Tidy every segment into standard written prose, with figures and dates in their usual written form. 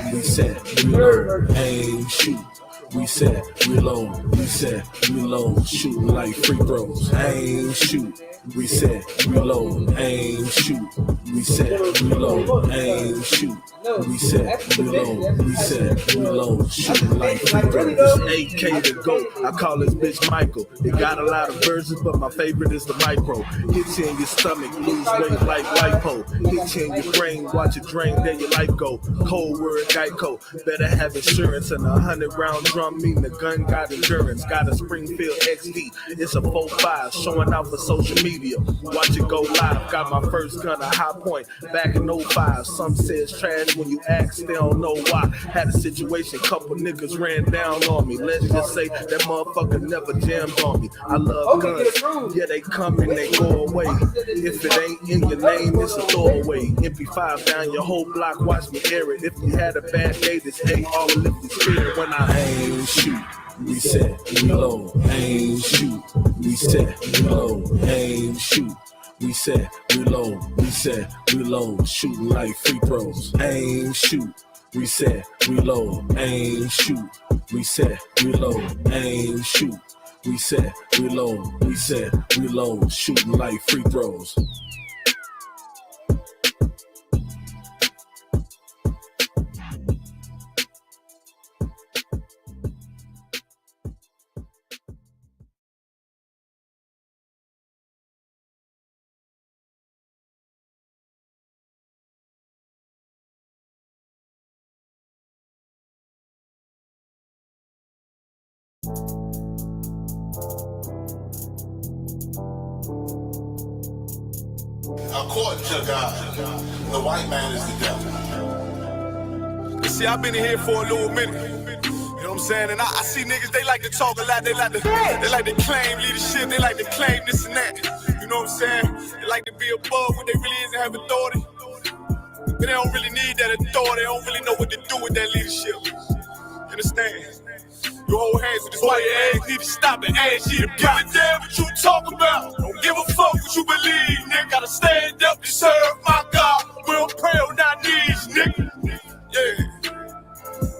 reset, reload, aim, shoot. Reset, reload, reset, reload, shooting like free throws. Aim, shoot, reset, reload, aim, shoot, reset, reload, aim, shoot, reset, reload, reset, reload, shooting like free throws. It's 8K to go. I call this bitch Michael. It got a lot of versions, but my favorite is the micro. Hits you in your stomach, lose weight like lipo. Hits you in your brain, watch it drain, then your life go. Cold word, Geico. Better have insurance and 100-round drum mean the gun got endurance. Got a Springfield XD. It's a 4.5 showing out for social media. Watch it go live. Got my first gun, a high point, back in 05. Some say it's trash when you ask, they don't know why. Had a situation, couple niggas ran down on me. Let's just say that motherfucker never jammed on me. I love guns. Yeah, they come and they go away. If it ain't in your name, it's a throwaway. MP5 down your whole block, watch me air it. If you had a bad day, this day all lift the spirit when I aim, shoot, reset, reload, aim, shoot, reset, reload, aim, shoot, reset, reload, reset, reload, shooting like free throws. Aim, shoot, reset, reload, aim, shoot, reset, reload, aim, shoot, reset, reload, reset, reload, shooting like free throws. According to God, the white man is the devil. See, I've been in here for a little minute. You know what I'm saying? And I see niggas, they like to talk a lot. They like to claim leadership. They like to claim this and that. You know what I'm saying? They like to be above what they really is and have authority. But they don't really need that authority. They don't really know what to do with that leadership. You understand? You hold hands with this white ass, need to stop and ask you to give a damn what you talk about. Don't give a fuck what you believe, nigga. Gotta stand up to serve my God. We don't pray on our knees, nigga. Yeah.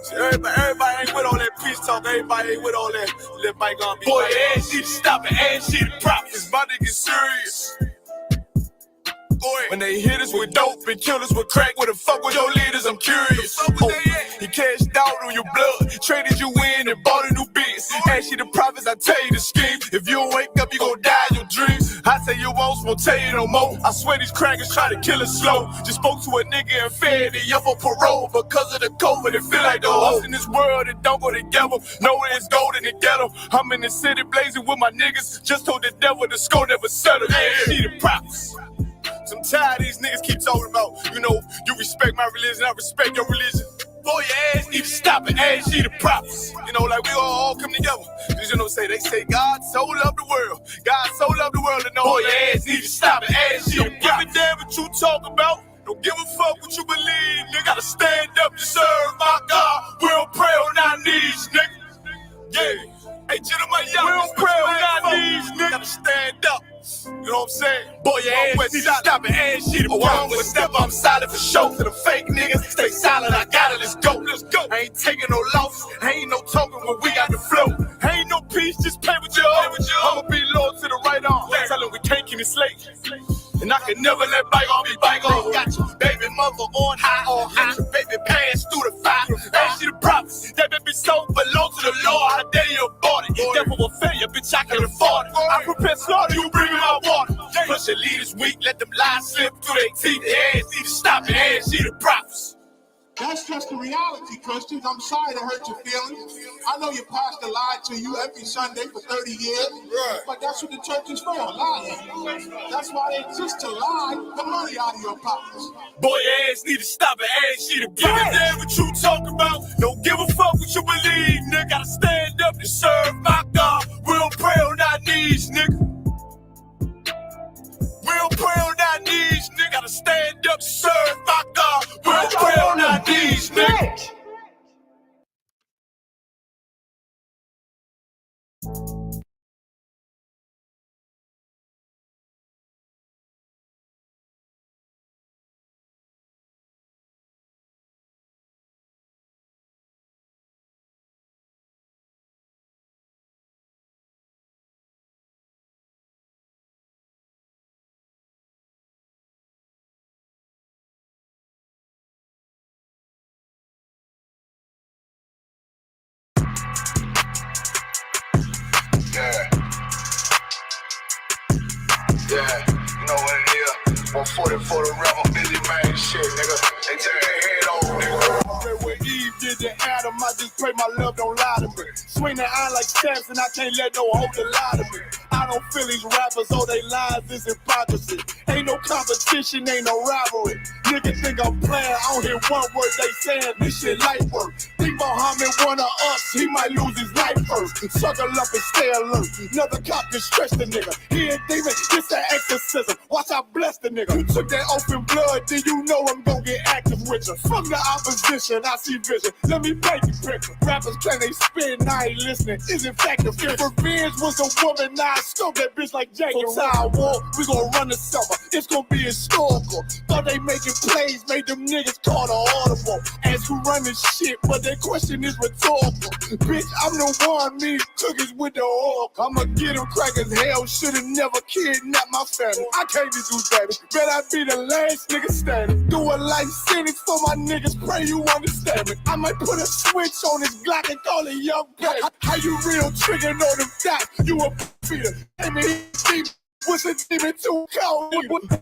See, everybody ain't with all that peace talk. Everybody ain't with all that. Let Mike on me. Boy, ass you to stop and ask you to prop. It's about to get serious. When they hit us with dope and kill us with crack, where the fuck with your leaders? I'm curious. He cashed out on your blood, traded you in and bought a new biz. Ask you the prophets, I tell you the scheme. If you don't wake up, you gon' die in your dreams. I say you won't tell you no more. I swear these crackers try to kill us slow. Just spoke to a nigga and fed he up on parole because of the COVID. It feel like the host in this world that don't go together. Nowhere is gold in the ghetto. I'm in the city blazing with my niggas. Just told the devil the score never settled. See the prophets. I'm tired of these niggas keep talking about, you know, you respect my religion, I respect your religion. Boy, your ass need to stop and ask you the prophets. You know, like we all come together. You know, they say God so loved the world. God so loved the world, and know your ass need to stop and ask you the prophets. Don't give a damn what you talk about. Don't give a fuck what you believe. Nigga, gotta stand up to serve my God. We don't pray on our knees, nigga. Yeah. Hey, gentlemen, we don't pray on our knees, nigga. Gotta stand up. You know what I'm saying? Boy, your ass need to stop and ask shit. Oh, I'm gonna step, I'm solid for show. To the fake niggas, stay silent, I got it, let's go. Let's go. I ain't taking no losses, ain't no talking when we got the flow. Ain't no peace, just play with your own. I'ma be loyal to the right arm. Tell them we can't keep me slave. And I can never let bygone be bygone. Got your baby mother on high, got your baby pants through the fire. Ask you the prophets, that baby soul belong to the Lord. How dare you abort it? Devil will fail you, bitch, I can afford it. I prepare slaughter, you bring me my water. Plus your leaders weak, let them lies slip through their teeth. Their ass need to stop and ask you the prophets. That's just the reality, Christians. I'm sorry to hurt your feelings. I know your pastor lied to you every Sunday for 30 years, but that's what the church is for, lying. That's why they exist, to lie the money out of your pockets. Boy, your ass need to stop and ask you to give a damn what you talk about. Don't give a fuck what you believe, nigga. Gotta stand up to serve my God. We don't pray on our knees, nigga. We don't pray on our knees, nigga. Gotta stand up to serve my God. We don't pray on our knees, nigga. Yeah, you know what it is. 140 for the rebel, busy man shit, nigga. They tear their head over, nigga. Pray with Eve did to Adam, I just pray my love don't lie to me. Swing the iron like Samson, I can't let no hoe to lie to me. I don't feel these rappers, all they lies is hypocrisy. Ain't no competition, ain't no rivalry. Niggas think I'm playing, I don't hear one word they saying, this shit light work. Think Muhammad one of us, he might lose his life first. Suckle up and stay alert. Another cop can stretch the nigga. He ain't demon, it's an exorcism. Watch I bless the nigga. You took that open blood, then you know I'm gonna get active with you. From the opposition, I see vision. Let me paint the picture. Rappers claim they spin, I ain't listening. Is in fact the fear. If revenge was a woman, now I scope that bitch like Jacob. So Tower War, we gonna run the summer. It's gonna be historical. Thought they making plays, made them niggas call the audible. As who run this shit, but their question is rhetorical. Bitch, I'm the one, me cookies with the oil. I'ma get them crackers, hell, should've never kidnapped my family. I can't just do that. Bet I be the last nigga standing. Do a life sentence for my niggas, pray you understand me. I might put a switch on this Glock and call it young pay. How you real triggering on them dots? You a feeder. Hey man, deep. What's a demon too cold?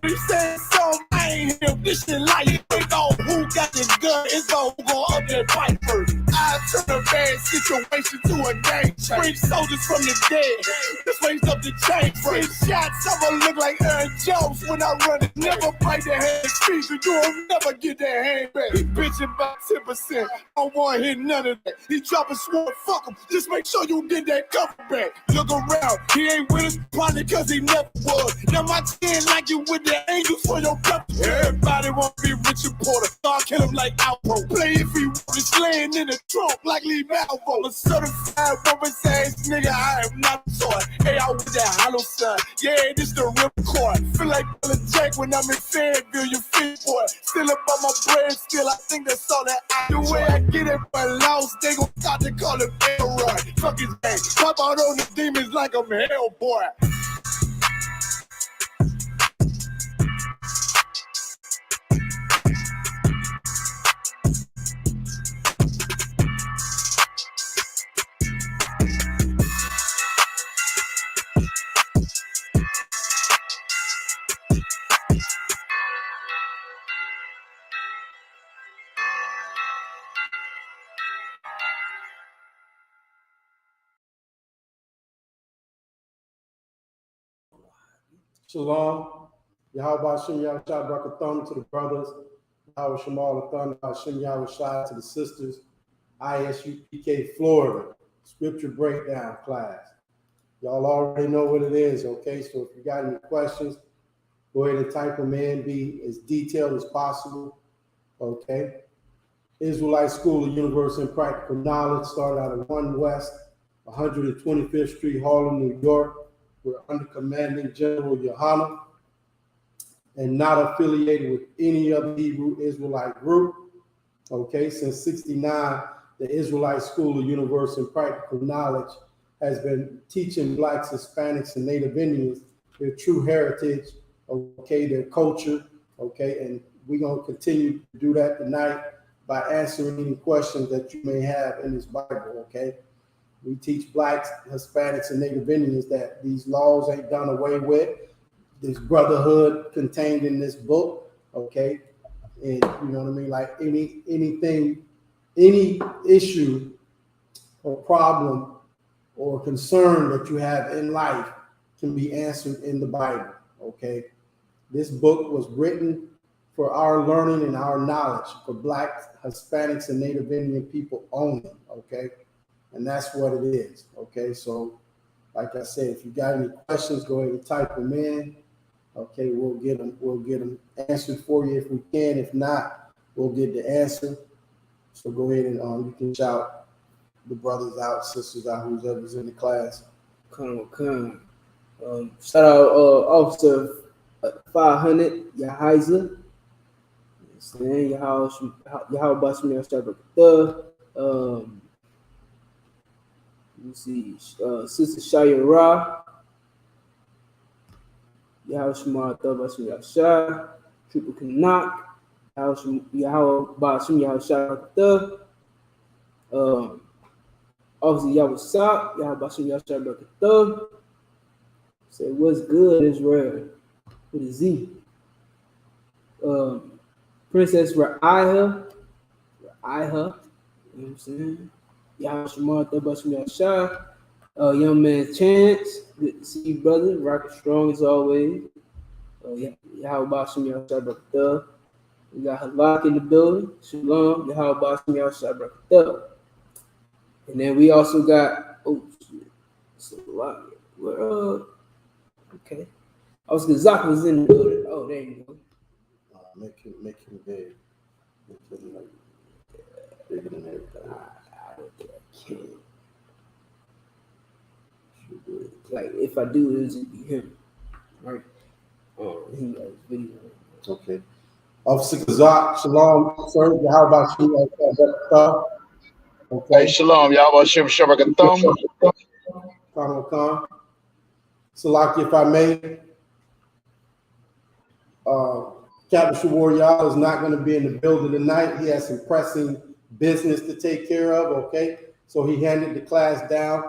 He said something, I ain't him. This shit like it on who got the gun. It's all who gon' up that fight first. I turn a bad situation to a game change. Bring soldiers from the dead. This raised up the chain. Bring shots, I'ma look like Aaron Jones when I run it. Never fight the hand speed, so you'll never get that hand back. He bitching about 10%. I don't wanna hear none of that. He dropping sword, fuck him. Just make sure you get that cover back. Look around, he ain't with us, probably cause he never was. Now my 10 like you with the angels for your cup. Everybody want to be Richard Porter. So I kill him like Alpo. Play if he was laying in the trunk like Lee Malvo. A certified woman's ass nigga, I am not a toy. Hey, I with that hollow son. Yeah, this the real court. Feel like Bella Jack when I'm in Fayetteville, you fit for it. Still up on my bread, still I think that's all that I do. The way I get it, but lost, they gon' start to call it Bell Run. Fuck his name. Pop out on the demons like I'm Hellboy. Shalom. Yahweh Shem Yahweh Shai Barakathon to the brothers. Yahweh Shemal Athon, Shem Yahweh Shai to the sisters. Isupk Florida. Scripture breakdown class. Y'all already know what it is, okay? So if you got any questions, go ahead and type them in. Be as detailed as possible, okay? Israelite School of Universal and Practical Knowledge started out of 1 West, 125th Street, Harlem, New York. We're under commanding General Yohanan and not affiliated with any other Hebrew Israelite group. Okay, since 69, the Israelite School of Universal and Practical Knowledge has been teaching Blacks, Hispanics, and Native Indians their true heritage, okay, their culture, okay, and we're going to continue to do that tonight by answering any questions that you may have in this Bible, okay? We teach Blacks, Hispanics, and Native Indians that these laws ain't done away with. There's brotherhood contained in this book, okay? And you know what I mean? Like anything, any issue or problem or concern that you have in life can be answered in the Bible, okay? This book was written for our learning and our knowledge for Blacks, Hispanics, and Native Indian people only, okay? And that's what it is, okay? So, like I said, if you got any questions, go ahead and type them in. Okay, we'll get them answered for you if we can. If not, we'll get the answer. So go ahead and you can shout the brothers out, sisters out, whoever's in the class. Come. Shout out Officer 500, Yahiza. Saying Yahweh Bashmi Yahweh. Let me see, Sister Shaya Ra, Yahweh Shema Bashmi Yahweh, Triple Kanak, Yahweh Bashmi Yahweh, obviously Yahweh Sak, Yahweh Bashmi Yahweh. Say, what's good, Israel? with a Z. Princess Ra'iha. You know what I'm saying? Y'all Shamar Tabashmi Yasha. Young man Chance. Good to see you, brother. Rocking strong as always. Y'all Bashmi Yasha Brakta. We got Halak in the building. Shalom. Y'all Bashmi Yasha Brakta. And then we also got, okay. I was Zach was in the building. Oh, there you go. Make him big. Make him like bigger than everything. I don't think I can. Like if I do, it would be him, right? Oh, he got his video. Okay. Officer Kazak, shalom, sir. How about you? Hey, shalom, y'all. About Shim Shabakathum. Khan. Salaki, if I may. Captain Shawariyah is not going to be in the building tonight. He has some pressing business to take care of, okay? So he handed the class down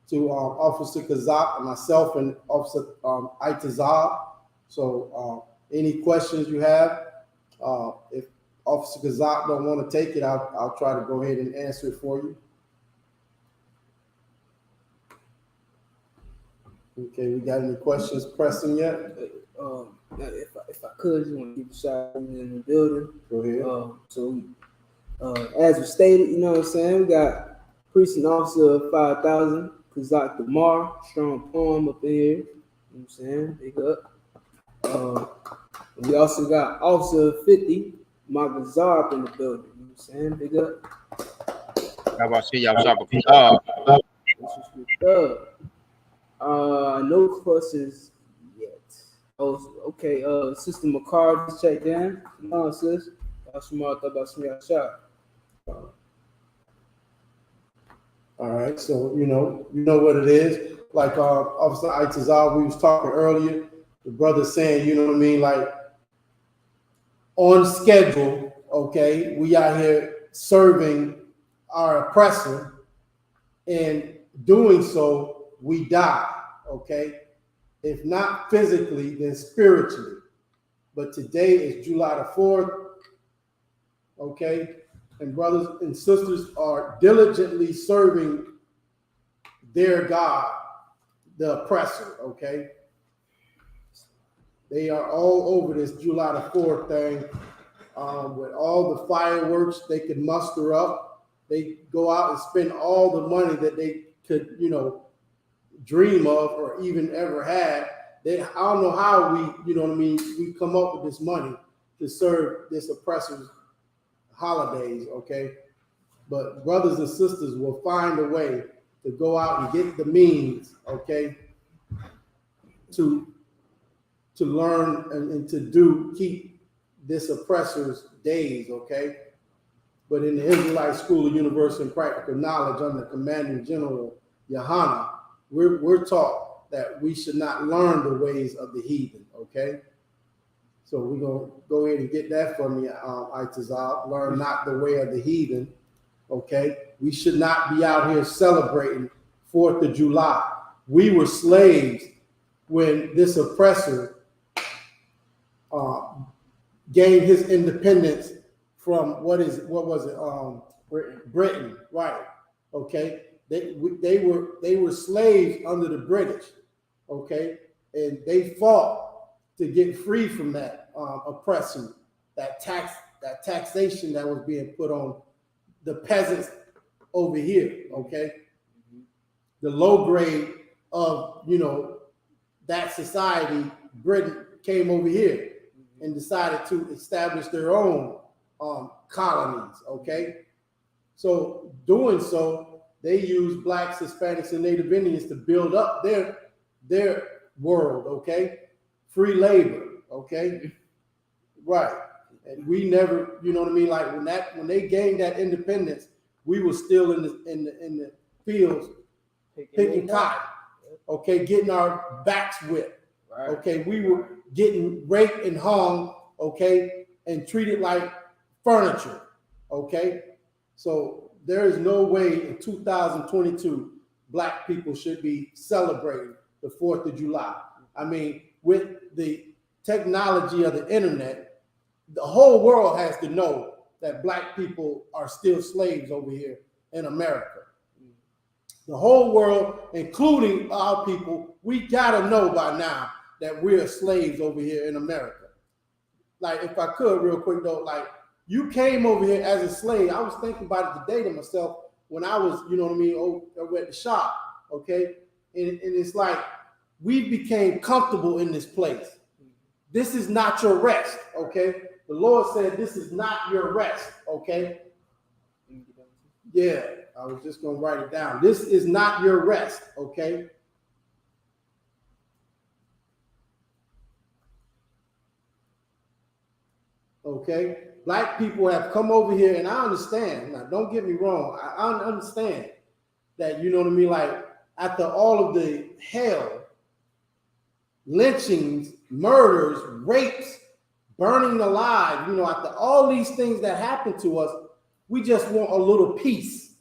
to Officer Kazak and myself and Officer Itazab. So any questions you have, if Officer Kazak don't want to take it, I'll try to go ahead and answer it for you. Okay, we got any questions pressing yet? If I could, just want to give a shout out in the building. Go ahead. As we stated, you know what I'm saying, we got Precinct Officer of 5,000, Kazak Damar, strong poem up in here. You know what I'm saying? Big up. We also got Officer of 50, Magazar up in the building. You know what I'm saying? Big up. How about y'all? No questions yet. Oh, okay. Sister McCarr just checked in. Come on, sis. All right, so you know what it is. Like Officer Itazal, we was talking earlier. The brother saying, you know what I mean, like on schedule. Okay, we out here serving our oppressor, and doing so, we die. Okay, if not physically, then spiritually. But today is July the 4th. Okay, and brothers and sisters are diligently serving their God, the oppressor. Okay, they are all over this July the 4th thing with all the fireworks they could muster up. They go out and spend all the money that they could, dream of or even ever had. I don't know how we come up with this money to serve this oppressor's holidays, okay? But brothers and sisters will find a way to go out and get the means, okay, to learn and to keep this oppressor's days, okay? But in the Israelite School of Universal and Practical Knowledge under Commanding General Yohana, we're taught that we should not learn the ways of the heathen, okay? So we're going to go ahead and get that from you, Itazal. Learn not the way of the heathen, okay? We should not be out here celebrating 4th of July. We were slaves when this oppressor gained his independence from Britain, right? Okay, they were slaves under the British, okay, and they fought to get free from that oppression, that taxation that was being put on the peasants over here, okay? The low grade of, that society, Britain came over here and decided to establish their own colonies, okay? So doing so, they used blacks, Hispanics, and Native Indians to build up their world, okay? Free labor, okay? Right. And we never, like when they gained that independence, we were still in the fields picking cotton, okay, getting our backs whipped. Right. Okay, we were getting raped and hung, okay, and treated like furniture, okay? So there is no way in 2022 black people should be celebrating the 4th of July. I mean, with the technology of the internet, the whole world has to know that black people are still slaves over here in America. The whole world, including our people, we gotta know by now that we're slaves over here in America. Like, if I could, real quick though, like, you came over here as a slave. I was thinking about it today to myself when I was, you know what I mean, over at the shop, okay? And it's like, we became comfortable in this place. This is not your rest, okay? The Lord said, this is not your rest, okay? Yeah, I was just gonna write it down. This is not your rest, okay? Okay, black people have come over here, and I understand. Now, don't get me wrong. I understand that, you know what I mean? Like, after all of the hell, lynchings, murders, rapes, burning alive, you know, after all these things that happened to us, we just want a little peace.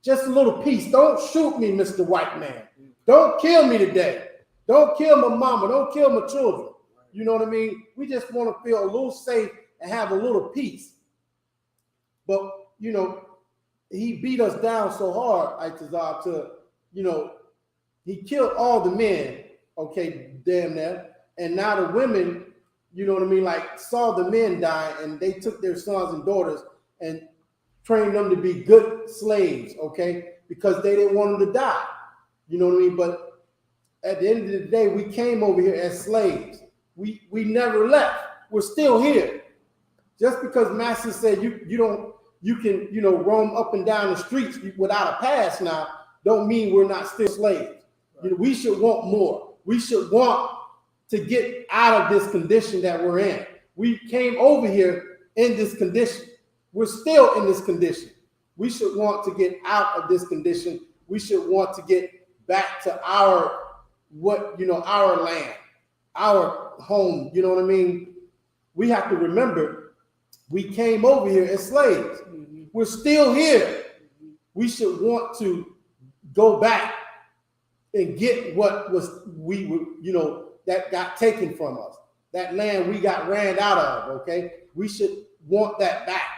Just a little peace. Don't shoot me, Mr. White Man. Don't kill me today. Don't kill my mama. Don't kill my children. You know what I mean? We just want to feel a little safe and have a little peace. But, you know, he beat us down so hard, Itazab, to, you know, he killed all the men, okay, damn near. And now the women, you know what I mean, like, saw the men die, and they took their sons and daughters and trained them to be good slaves, okay, because they didn't want them to die. You know what I mean? But at the end of the day, we came over here as slaves. We never left. We're still here. Just because Master said you can, you know, roam up and down the streets without a pass now, don't mean we're not still slaves. You know, we should want more. We should want to get out of this condition that we're in. We came over here in this condition. We're still in this condition. We should want to get out of this condition. We should want to get back to our land, our home. You know what I mean? We have to remember, we came over here as slaves. We're still here. We should want to go back and get what that got taken from us. That land we got ran out of, okay? We should want that back.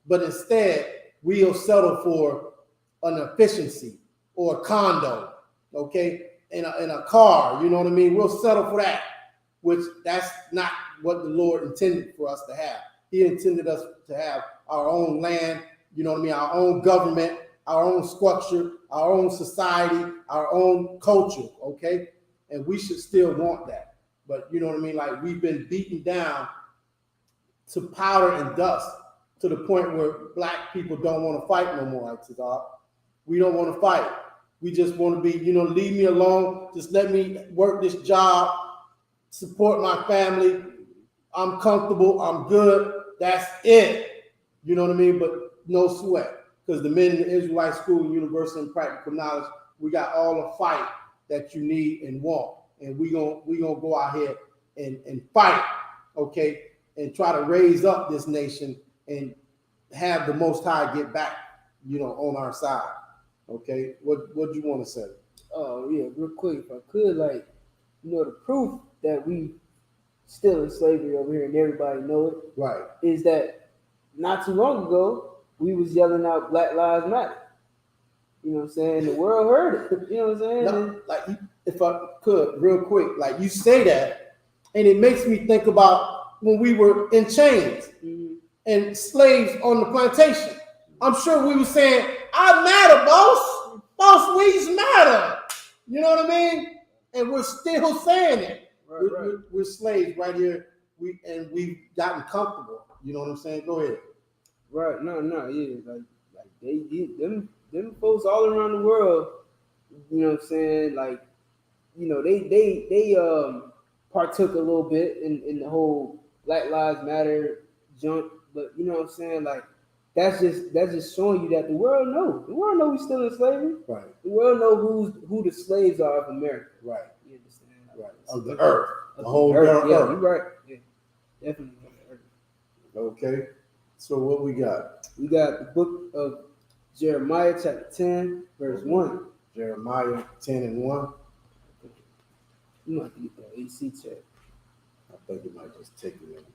But instead, we'll settle for an efficiency or a condo, okay? In a car, you know what I mean? We'll settle for that, which that's not what the Lord intended for us to have. He intended us to have our own land, you know what I mean? Our own government, our own structure, our own society, our own culture, okay? And we should still want that. But you know what I mean? Like, we've been beaten down to powder and dust to the point where black people don't want to fight no more. We don't want to fight. We just want to be, you know, leave me alone. Just let me work this job, support my family. I'm comfortable. I'm good. That's it. You know what I mean? But no sweat. Because the men in the Israelite School, University and Practical Knowledge, we got all the fight that you need and want. And we gonna go out here and fight, okay? And try to raise up this nation and have the Most High get back, you know, on our side. Okay, what do you want to say? Oh yeah, real quick, if I could, like, you know, the proof that we still in slavery over here and everybody know it, right, is that not too long ago we was yelling out Black Lives Matter. You know what I'm saying? The world heard it. You know what I'm saying? No, like, if I could, real quick, like, you say that, and it makes me think about when we were in chains and slaves on the plantation. I'm sure we were saying, "I matter, boss. Boss, we's matter." You know what I mean? And we're still saying it. Right. We're slaves right here. We've gotten comfortable. You know what I'm saying? Go ahead. Right. No, yeah. Like them folks all around the world, you know what I'm saying? Like, you know, they partook a little bit in the whole Black Lives Matter junk, but you know what I'm saying? Like, that's just showing you that the world knows. The world knows we still in slavery. Right. The world knows who the slaves are of America. Right. You understand? Right. Of the earth. The whole earth. Yeah, you're right. Yeah. Definitely of the earth. Okay. So what we got? We got the book of Jeremiah chapter 10, verse 1. Jeremiah 10 and 1. You might get that AC check. think it might just take a minute.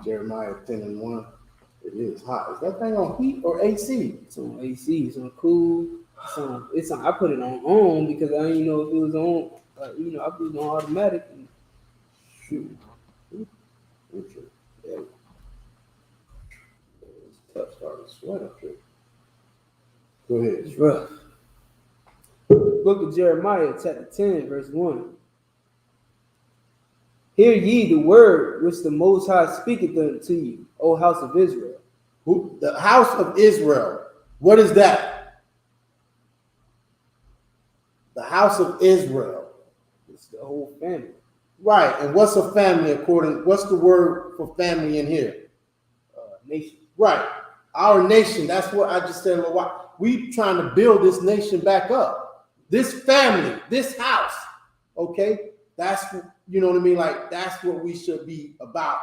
Jeremiah 10:1. It is hot. Is that thing on heat or AC? It's on AC. It's on cool. It's on. I put it on because I didn't know if it was on. I put it on automatic. And Shoot. Yeah. It's tough starting to sweat up here. Go ahead. It's rough. Book of Jeremiah, chapter 10, verse 1. Hear ye the word which the Most High speaketh unto you, O house of Israel. Who? The house of Israel. What is that? The house of Israel. It's the whole family. Right. And what's a family what's the word for family in here? Nation. Right. Our nation. That's what I just said a little while. We trying to build this nation back up. This family, this house. Okay. That's, you know what I mean? Like, that's what we should be about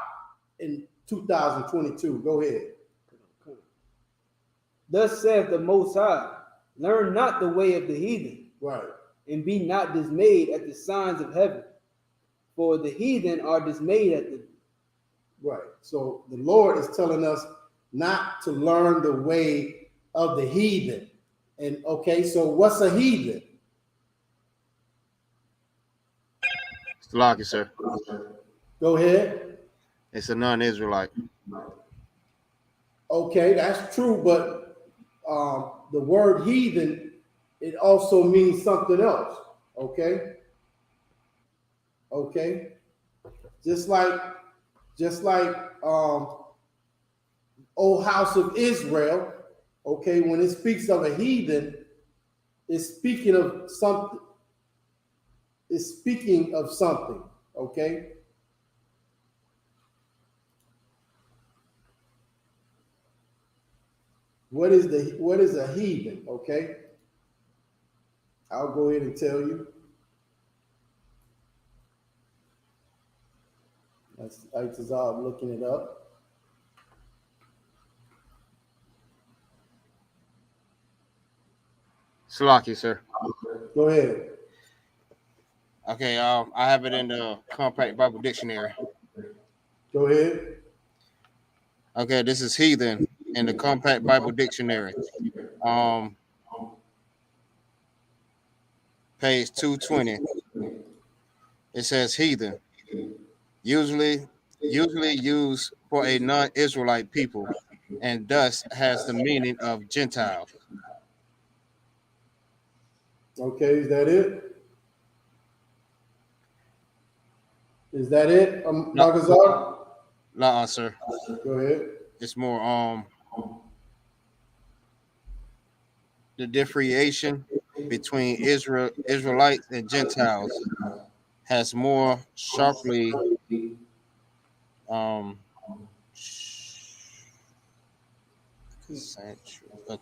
in 2022. Go ahead. Thus saith the Most High, learn not the way of the heathen, Right. and be not dismayed at the signs of heaven, for the heathen are dismayed at them. Right. So the Lord is telling us not to learn the way of the heathen. And okay, so what's a heathen? It's lucky, sir. Go ahead. It's a non-Israelite. Okay, that's true, but the word heathen, it also means something else. Okay. Okay. Just like O house of Israel, okay, when it speaks of a heathen, it's speaking of something. It's speaking of something, okay? What is a heathen, okay? I'll go ahead and tell you. That's Itazal looking it up. It's lucky, sir. Go ahead. Okay, I have it in the Compact Bible Dictionary. Go ahead. Okay, this is heathen in the Compact Bible Dictionary. Page 220. It says heathen, usually used for a non-Israelite people, and thus has the meaning of Gentile. Okay, is that it? Is that it, Magazar? No, sir. Go ahead. It's more the differentiation between Israelites and Gentiles has more sharply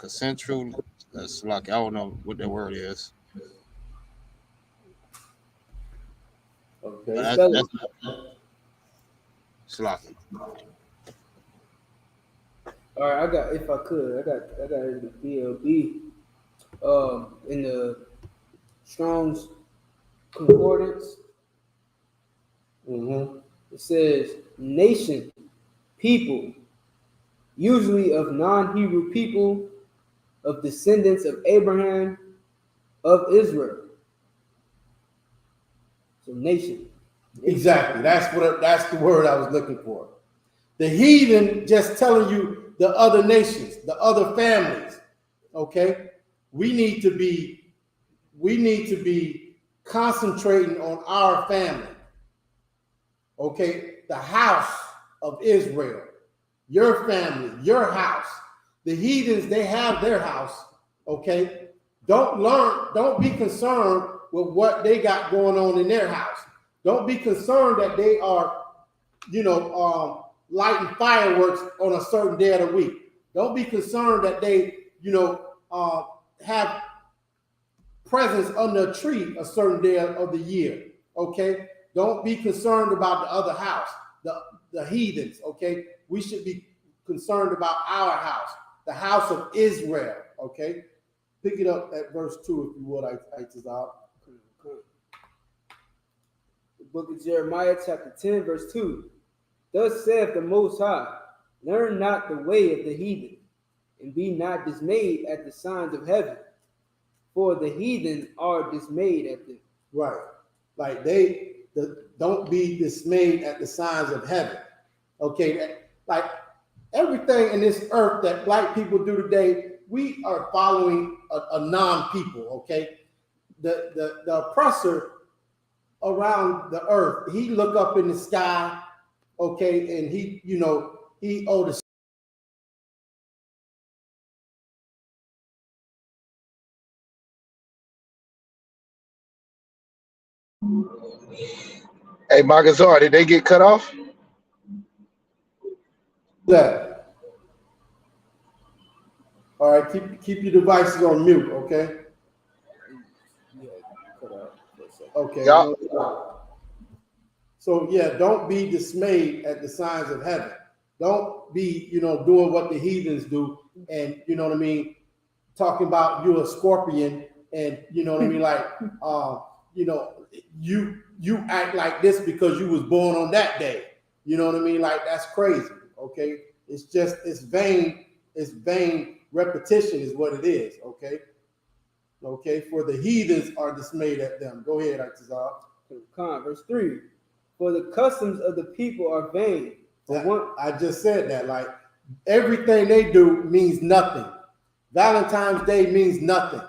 central. That's like, I don't know what that word is. Okay. That's sloppy. All right, I got it in the BLB, in the Strong's Concordance. Mm-hmm. It says nation, people, usually of non-Hebrew people, of descendants of Abraham, of Israel. So nation. Exactly. That's the word I was looking for. The heathen just telling you the other nations, the other families. Okay? We need to be concentrating on our family. Okay? The house of Israel. Your family, your house. The heathens, they have their house. Okay? Don't be concerned with what they got going on in their house. Don't be concerned that they are, lighting fireworks on a certain day of the week. Don't be concerned that they, have presents under a tree a certain day of the year. Okay? Don't be concerned about the other house, the heathens. Okay? We should be concerned about our house, the house of Israel. Okay? Pick it up at verse 2, if you would, Itazal. book of Jeremiah, chapter 10, verse 2. Thus saith the Most High, learn not the way of the heathen, and be not dismayed at the signs of heaven, for the heathen are dismayed at them. Right. Like don't be dismayed at the signs of heaven. Okay. Like everything in this earth that black people do today, we are following a non-people. Okay. The oppressor around the earth, he look up in the sky, okay, and he owed the Hey, Magazar, did they get cut off? that. All right, keep your devices on mute, okay? Yeah, cut out for a second. Okay. Yeah. So yeah, don't be dismayed at the signs of heaven. Don't be, doing what the heathens do, and you know what I mean, talking about you a scorpion, and you know what I mean, like, you act like this because you was born on that day. You know what I mean? Like that's crazy. Okay, it's vain repetition is what it is. Okay. Okay, for the heathens are dismayed at them. Go ahead, Itazar. Verse 3. For the customs of the people are vain. I just said that. Like everything they do means nothing. Valentine's Day means nothing.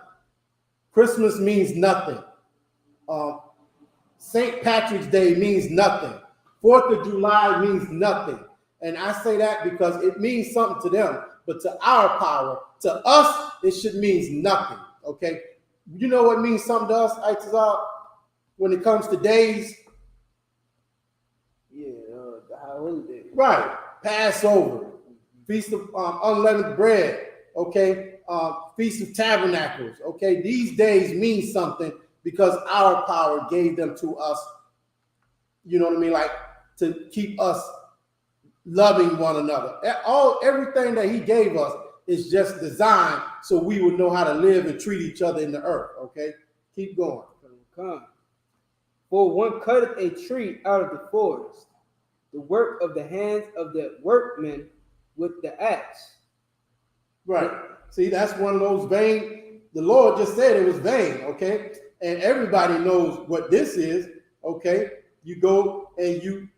Christmas means nothing. St. Patrick's Day means nothing. 4th of July means nothing. And I say that because it means something to them, but to our power, to us, it should mean nothing. Okay, you know what means something to us, Itazar, when it comes to days? Yeah, the holiday. Right, Passover, Feast of Unleavened Bread, okay, Feast of Tabernacles, okay. These days mean something because our power gave them to us, you know what I mean, like to keep us loving one another. Everything that he gave us is just designed so we would know how to live and treat each other in the earth. Okay, keep going. For one cutteth a tree out of the forest, the work of the hands of the workmen with the axe. Right. See, that's one of those vain. The Lord just said it was vain. Okay, and everybody knows what this is. Okay, you go and you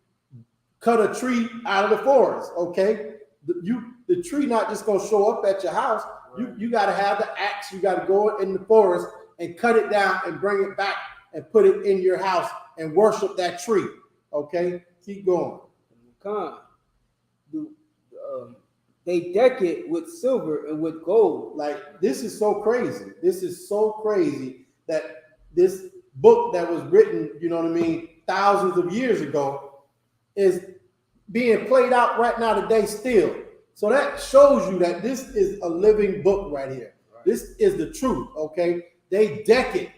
cut a tree out of the forest. Okay, the tree not just gonna show up at your house. You got to have the axe. You got to go in the forest and cut it down and bring it back and put it in your house and worship that tree. Okay, keep going. They deck it with silver and with gold. Like this is so crazy. This is so crazy that this book that was written, you know what I mean, thousands of years ago, is being played out right now today still. So that shows you that this is a living book right here. Right. This is the truth, okay? They deck it.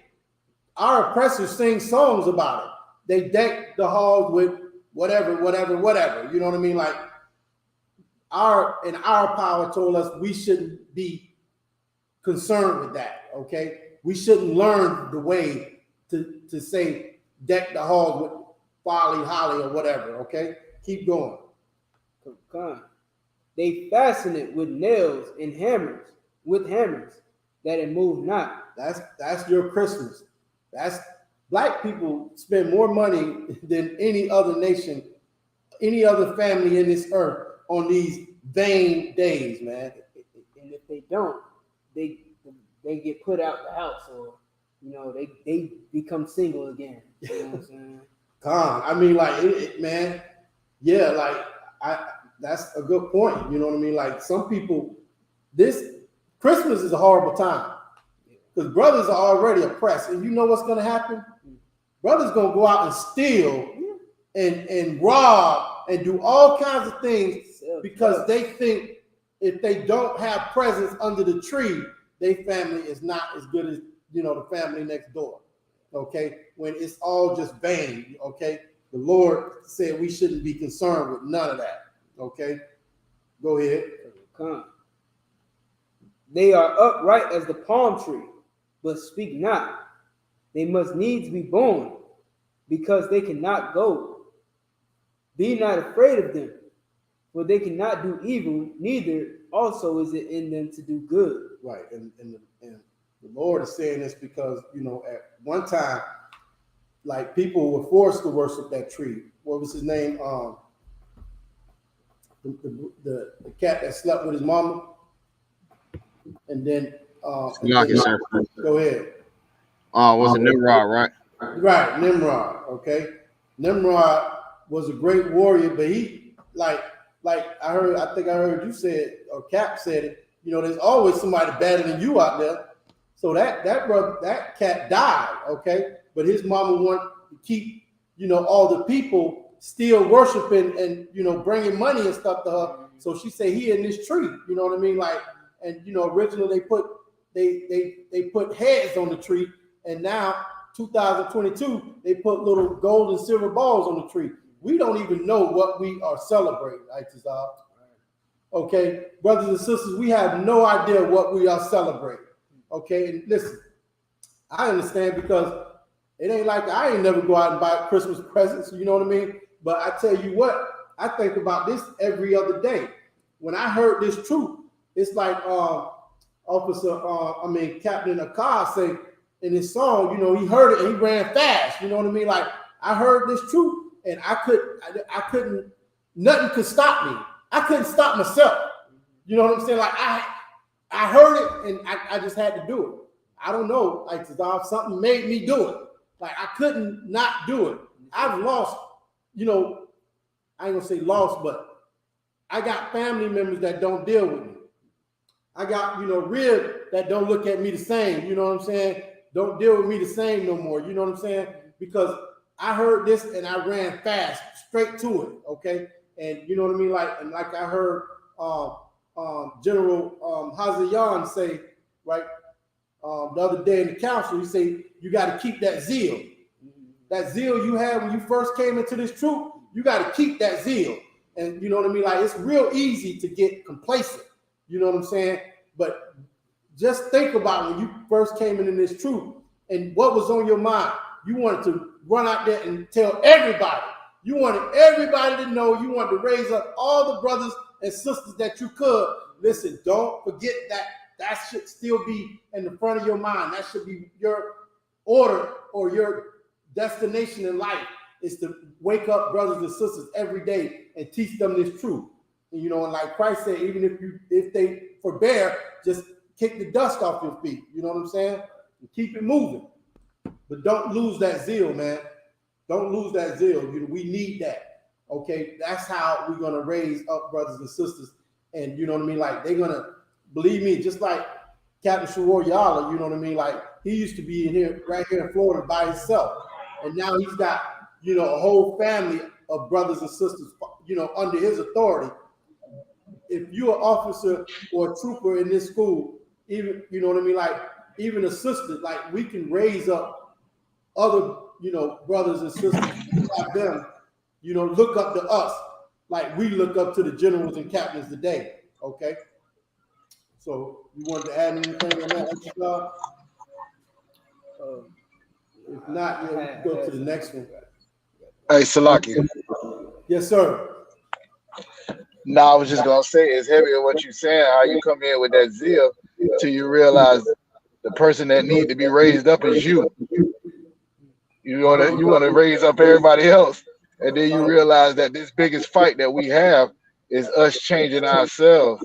Our oppressors sing songs about it. They deck the halls with whatever. You know what I mean? Like our power told us we shouldn't be concerned with that, okay? We shouldn't learn the way to say deck the halls with folly, holly, or whatever, okay? Keep going. They fasten it with nails and hammers, that it move not. That's your Christmas. That's black people spend more money than any other nation, any other family in this earth on these vain days, man. And if they don't, they get put out the house, or they become single again. You know what I'm saying? I mean, like man, yeah, like that's a good point. You know what I mean? Like some people, this Christmas is a horrible time because brothers are already oppressed, and you know what's going to happen? Brothers going to go out and steal and rob and do all kinds of things because they think if they don't have presents under the tree, their family is not as good as the family next door. Okay, when it's all just vain. Okay, the Lord said we shouldn't be concerned with none of that. Okay, go ahead. They are upright as the palm tree, but speak not. They must needs be born. because they cannot go. Be not afraid of them, for they cannot do evil, neither also is it in them to do good. Right, and the Lord is saying this because, you know, at one time, like, people were forced to worship that tree. What was his name? The cat that slept with his mama, and then go ahead. Was it Nimrod, right? Right, Nimrod. Okay, Nimrod was a great warrior, but he like I think I heard you said, or Cap said it. You know, there's always somebody better than you out there. So that cat died. Okay, but his mama wanted to keep, you know, all the people still worshiping and, you know, bringing money and stuff to her. So she said, he in this tree. You know what I mean? Like, and, you know, originally they put heads on the tree, and now 2022 they put little gold and silver balls on the tree. We don't even know what we are celebrating, Itazal. Okay, brothers and sisters, we have no idea what we are celebrating. Okay, and listen, I understand, because it ain't like I ain't never go out and buy Christmas presents, you know what I mean? But I tell you what, I think about this every other day. When I heard this truth, it's like Captain Akar say in his song, you know, he heard it and he ran fast, you know what I mean? Like, I heard this truth and I couldn't, nothing could stop me. I couldn't stop myself. You know what I'm saying? Like, I heard it and I just had to do it. I don't know, like, something made me do it. Like, I couldn't not do it. I've lost, you know, I ain't gonna say lost, but I got family members that don't deal with me. I got, you know, rib that don't look at me the same, you know what I'm saying? Don't deal with me the same no more, you know what I'm saying? Because I heard this and I ran fast, straight to it, okay? And you know what I mean? Like I heard General Hazayan say, right, the other day in the council, he said, you got to keep that zeal. That zeal you had when you first came into this troop, you got to keep that zeal. And you know what I mean? Like, it's real easy to get complacent. You know what I'm saying? But just think about when you first came into this troop and what was on your mind. You wanted to run out there and tell everybody. You wanted everybody to know. You wanted to raise up all the brothers and sisters that you could. Listen, don't forget that. That should still be in the front of your mind. That should be your order or your destination in life, is to wake up brothers and sisters every day and teach them this truth. And, you know, and like Christ said, even if they forbear, just kick the dust off your feet. You know what I'm saying? And keep it moving. But don't lose that zeal, man. Don't lose that zeal. We need that. Okay, that's how we're gonna raise up brothers and sisters. And you know what I mean? Like, they're gonna believe me, just like Captain Shawar Yala, you know what I mean? Like, he used to be in here, right here in Florida by himself. And now he's got, you know, a whole family of brothers and sisters, you know, under his authority. If you're an officer or a trooper in this school, even, you know what I mean? Like, even a sister, like, we can raise up other, you know, brothers and sisters, have them, you know, look up to us like we look up to the generals and captains today. Okay. So you wanted to add anything on that? If not, we'll go to the next one. Hey, Salaki. Yes, sir. No, I was just gonna say, it's heavy on what you're saying, how you come in with that zeal till you realize the person that need to be raised up is you. You wanna raise up everybody else, and then you realize that this biggest fight that we have is us changing ourselves.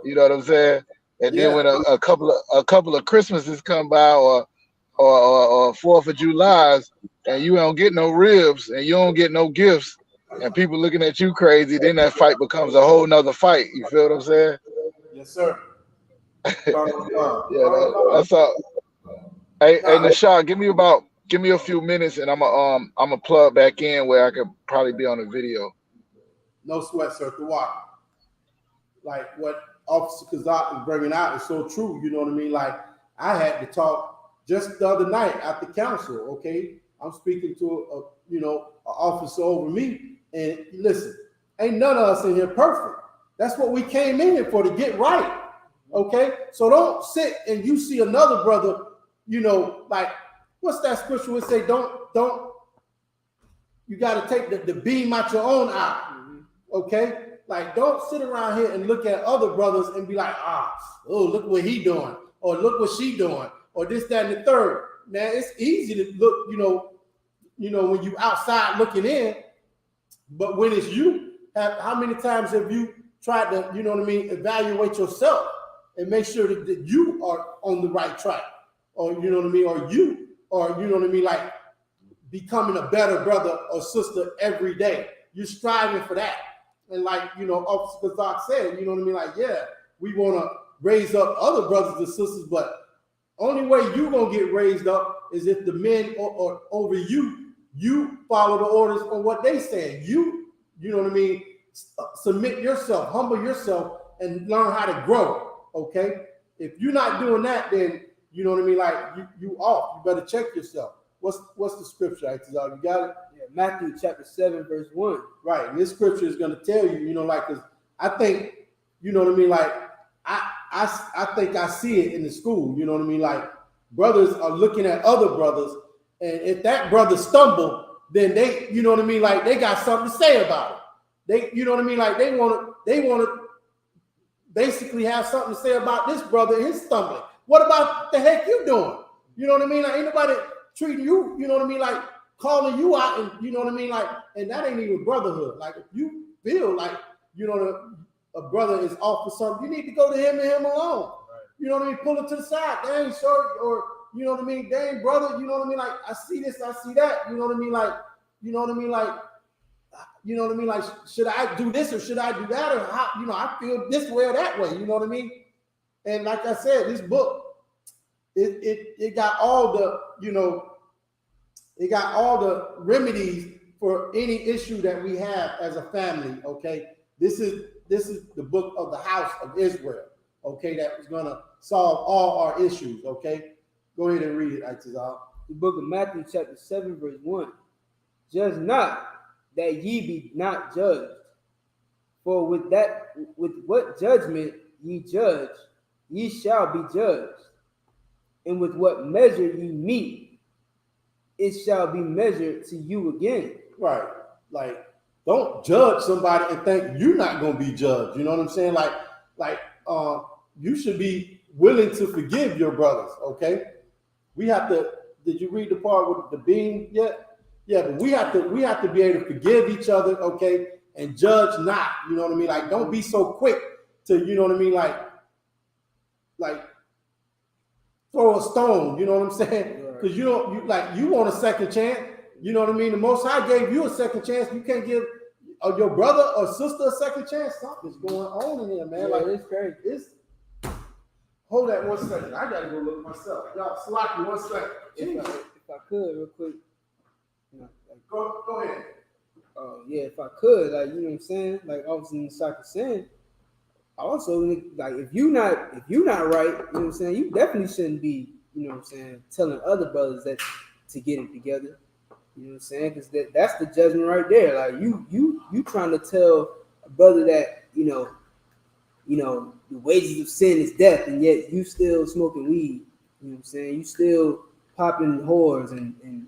You know what I'm saying? And then when a couple of Christmases come by, or 4th of July's, and you don't get no ribs and you don't get no gifts, and people looking at you crazy, then that fight becomes a whole nother fight. You feel what I'm saying? Yes, sir. That's all. Hey, Nashad, give me a few minutes, and I'm a plug back in where I could probably be on a video. No sweat, sir. The walk. Like what Officer Kazak is bringing out is so true. You know what I mean? Like, I had to talk just the other night at the council. Okay, I'm speaking to an officer over me, and listen, ain't none of us in here perfect. That's what we came in here for, to get right. Okay, so don't sit and you see another brother, you know, like, what's that scripture would say? Don't you got to take the beam out your own eye. Okay? Like, don't sit around here and look at other brothers and be like, oh, look what he doing, or look what she doing, or this, that, and the third. Man, it's easy to look, when you outside looking in, but when it's you, how many times have you tried to, evaluate yourself and make sure that you are on the right track, or or you, or like becoming a better brother or sister every day. You're striving for that. And like, Officer Kazak said, like, yeah, we want to raise up other brothers and sisters, but only way you're going to get raised up is if the men or over you follow the orders on what they say. Submit yourself, humble yourself, and learn how to grow, okay? If you're not doing that, then, like, you off. You better check yourself. What's the scripture, Itazal? You got it? Yeah, Matthew chapter 7, verse 1. Right. And this scripture is going to tell you, like, cause I think, like, I think I see it in the school, like, brothers are looking at other brothers, and if that brother stumble, then they, like, they got something to say about it. They, like, they want to basically have something to say about this brother and his stumbling. What about the heck you doing? Like, ain't nobody treating you, like calling you out, and like, and that ain't even brotherhood. Like, if you feel like, a brother is off for something, you need to go to him and him alone. Right. Pull him to the side. Dang, sir, or dang, brother, like, I see this, I see that, like, should I do this or should I do that, or how, I feel this way or that way, And like I said, this book, it got all the, it got all the remedies for any issue that we have as a family. Okay, this is the book of the house of Israel. Okay, that is gonna solve all our issues. Okay, go ahead and read it, Itazal. The book of Matthew chapter 7, verse 1. Judge not, that ye be not judged. For with what judgment ye judge, ye shall be judged. And with what measure ye meet, it shall be measured to you again. Right. Like, don't judge somebody and think you're not going to be judged. You know what I'm saying? Like, you should be willing to forgive your brothers. Okay. We have to. Did you read the part with the beam yet? Yeah, but we have to be able to forgive each other. Okay, and judge not. You know what I mean? Like, don't be so quick to, like throw a stone. You know what I'm saying? Because you want a second chance. You know what I mean? The Most High gave you a second chance. You can't give your brother or sister a second chance. Something's going on in here, man. Yeah, like, it's crazy. Hold that 1 second. I gotta go look myself. Y'all slack me 1 second. If I could, real quick. Go ahead. Yeah, if I could, like, you know what I'm saying? Like, obviously, Isupk is saying, also, like, if you not right, you know what I'm saying, you definitely shouldn't be, you know what I'm saying, telling other brothers that to get it together. You know what I'm saying? Because that's the judgment right there. Like, you trying to tell a brother that, the wages of sin is death, and yet you still smoking weed. You know what I'm saying? You still popping whores and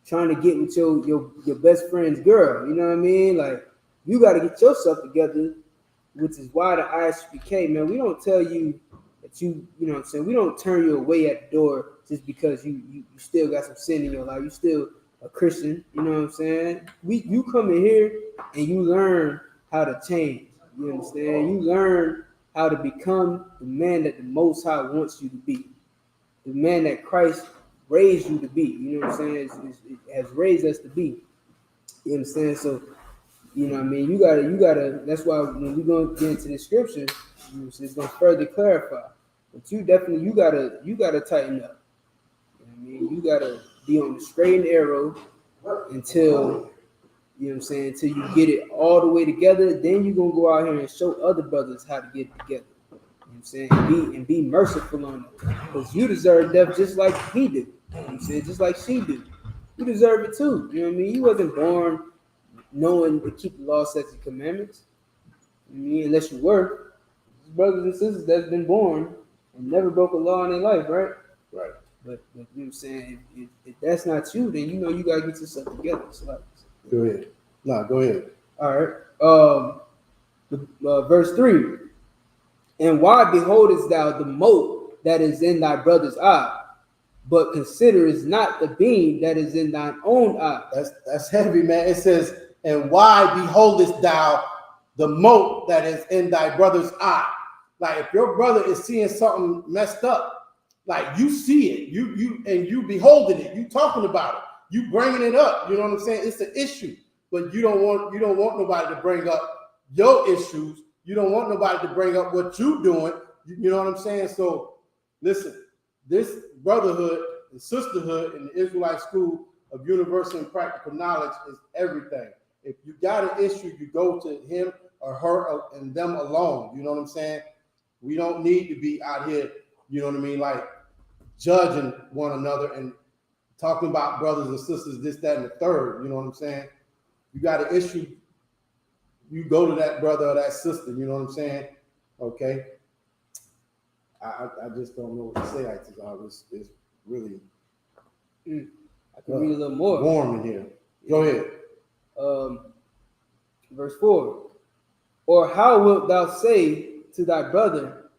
trying to get with your best friend's girl. You know what I mean? Like, you got to get yourself together, which is why the Isupk, man, we don't tell you that you know what I'm saying? We don't turn you away at the door just because you still got some sin in your life. You still a Christian. You know what I'm saying? You come in here and you learn how to change. You understand? You learn how to become the man that the Most High wants you to be, the man that Christ raised you to be. You know what I'm saying? It has raised us to be. You understand? So, you know what I mean? You gotta. That's why when we're going to get into the scripture, it's going to further clarify. But you gotta tighten up. You know what I mean? You gotta be on the straight and narrow until, you know what I'm saying, until you get it all the way together. Then you're gonna go out here and show other brothers how to get it together. You know what I'm saying? And be merciful on it. Because you deserve death just like he do. You know what I'm saying? Just like she do. You deserve it too. You know what I mean? You wasn't born knowing to keep the law, statutes, and commandments. You know what I mean? Unless you were. Brothers and sisters that's been born and never broke a law in their life, right? Right. But you know what I'm saying? If that's not you, then you gotta get yourself together. So like, Go ahead. No, go ahead. All right. Verse 3. And why beholdest thou the mote that is in thy brother's eye, but considerest not the beam that is in thine own eye? That's heavy, man. It says, and why beholdest thou the mote that is in thy brother's eye? Like if your brother is seeing something messed up, like you see it, you beholding it, you talking about it, you bringing it up. You know what I'm saying? It's an issue, but you don't want nobody to bring up your issues. You don't want nobody to bring up what you're doing. You know what I'm saying? So listen, this brotherhood and sisterhood in the Israelite School of Universal and Practical Knowledge is everything. If you got an issue, you go to him or her and them alone. You know what I'm saying? We don't need to be out here, you know what I mean, like judging one another and talking about brothers and sisters, this, that, and the third. You know what I'm saying? You got an issue, you go to that brother or that sister. You know what I'm saying? Okay. I just don't know what to say. It's really I can read a little more. Warm in here. Go ahead. Verse 4. Or how wilt thou say to thy brother,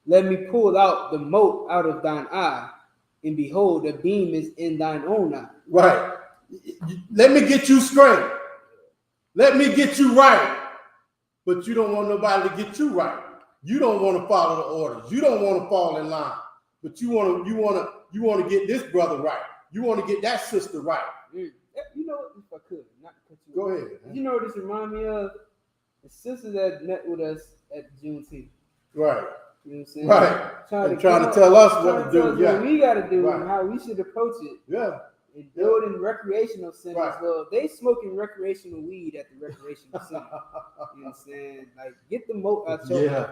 let me pull out the mote out of thine eye, and behold, the beam is in thine own eye? Right. Let me get you straight. Let me get you right. But you don't want nobody to get you right. You don't want to follow the orders. You don't want to fall in line. But you want to get this brother right. You want to get that sister right. You know, if I could, not to cut you Go off. ahead. You know what this remind me of? The sister that met with us at Juneteenth. Right. You know what I'm saying? Right. Trying to tell us what to do. What we got to do Right. and how we should approach it. Yeah. And building recreational centers. Right. Well, they smoking recreational weed at the recreational center. You know what I'm saying? Like, get the moat out your eye.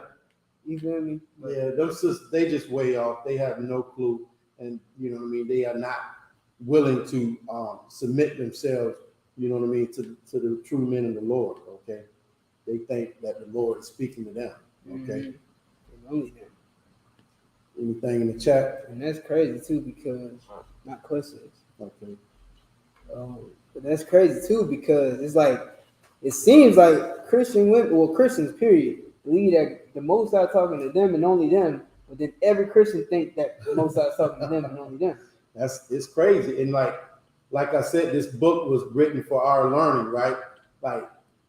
You feel me? But, yeah, those sisters, they just way off. They have no clue. And you know what I mean? They are not willing to submit themselves, you know what I mean, to the true men of the Lord. Okay. They think that the Lord is speaking to them. Okay. Only them. Anything in the chat? And that's crazy too, because not questions. Okay. But that's crazy too, because it's like it seems like Christian women, or Christians, period, believe that the Most High talking to them and only them, but then every Christian think that the Most High is talking to them and only them. It's crazy. And like I said, this book was written for our learning, right? Like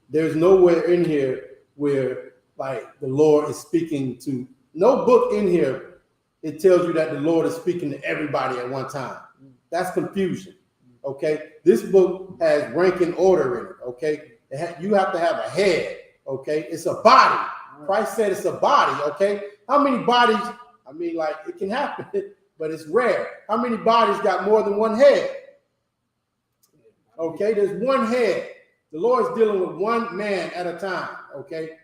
there's nowhere in here where like the Lord is speaking to, no book in here, it tells you that the Lord is speaking to everybody at one time. That's confusion. Okay. This book has rank and order in it. Okay. You have to have a head. Okay. It's a body. Christ said it's a body. Okay. How many bodies? I mean, like it can happen, but it's rare. How many bodies got more than one head? Okay. There's one head. The Lord's dealing with one man at a time. Okay.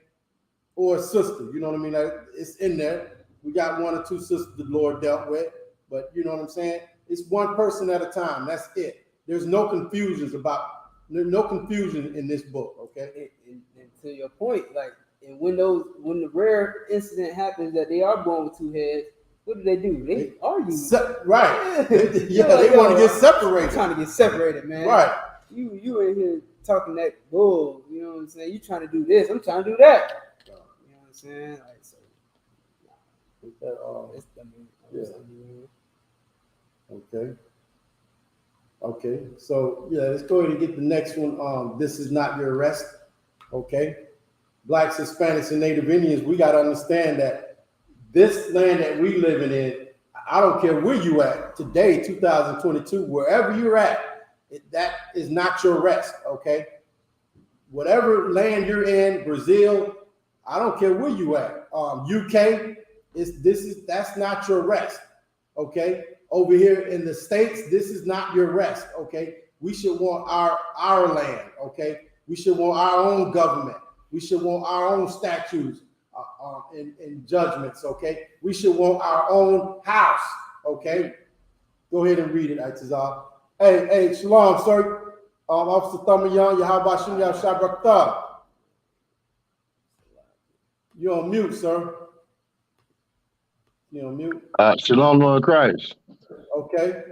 Or a sister. You know what I mean? Like, it's in there. We got one or two sisters the Lord dealt with, but you know what I'm saying? It's one person at a time. That's it. There's no confusion in this book. Okay. And to your point, like, and when the rare incident happens that they are born with two heads, what do? They argue. Right. They want to get separated. I'm trying to get separated, man. Right. You in here talking that bull, you know what I'm saying? You trying to do this, I'm trying to do that. You know what I'm saying? Like, so, Okay. So yeah, let's go ahead and get the next one. This is not your arrest. Okay. Blacks, Hispanics, and Native Indians, we got to understand that this land that we living in, I don't care where you at today, 2022, wherever you're at, that is not your rest. Okay. Whatever land you're in, Brazil, I don't care where you at. UK, that's not your rest. Okay. Over here in the States, this is not your rest. Okay. We should want our land. Okay. We should want our own government. We should want our own statutes and judgments. Okay. We should want our own house. Okay. Go ahead and read it, Itazal. Hey, shalom, sir. Officer Thumma Yahweh Shem Yahshua. You're on mute, sir. You're on mute. Shalom, Lord Christ. Okay.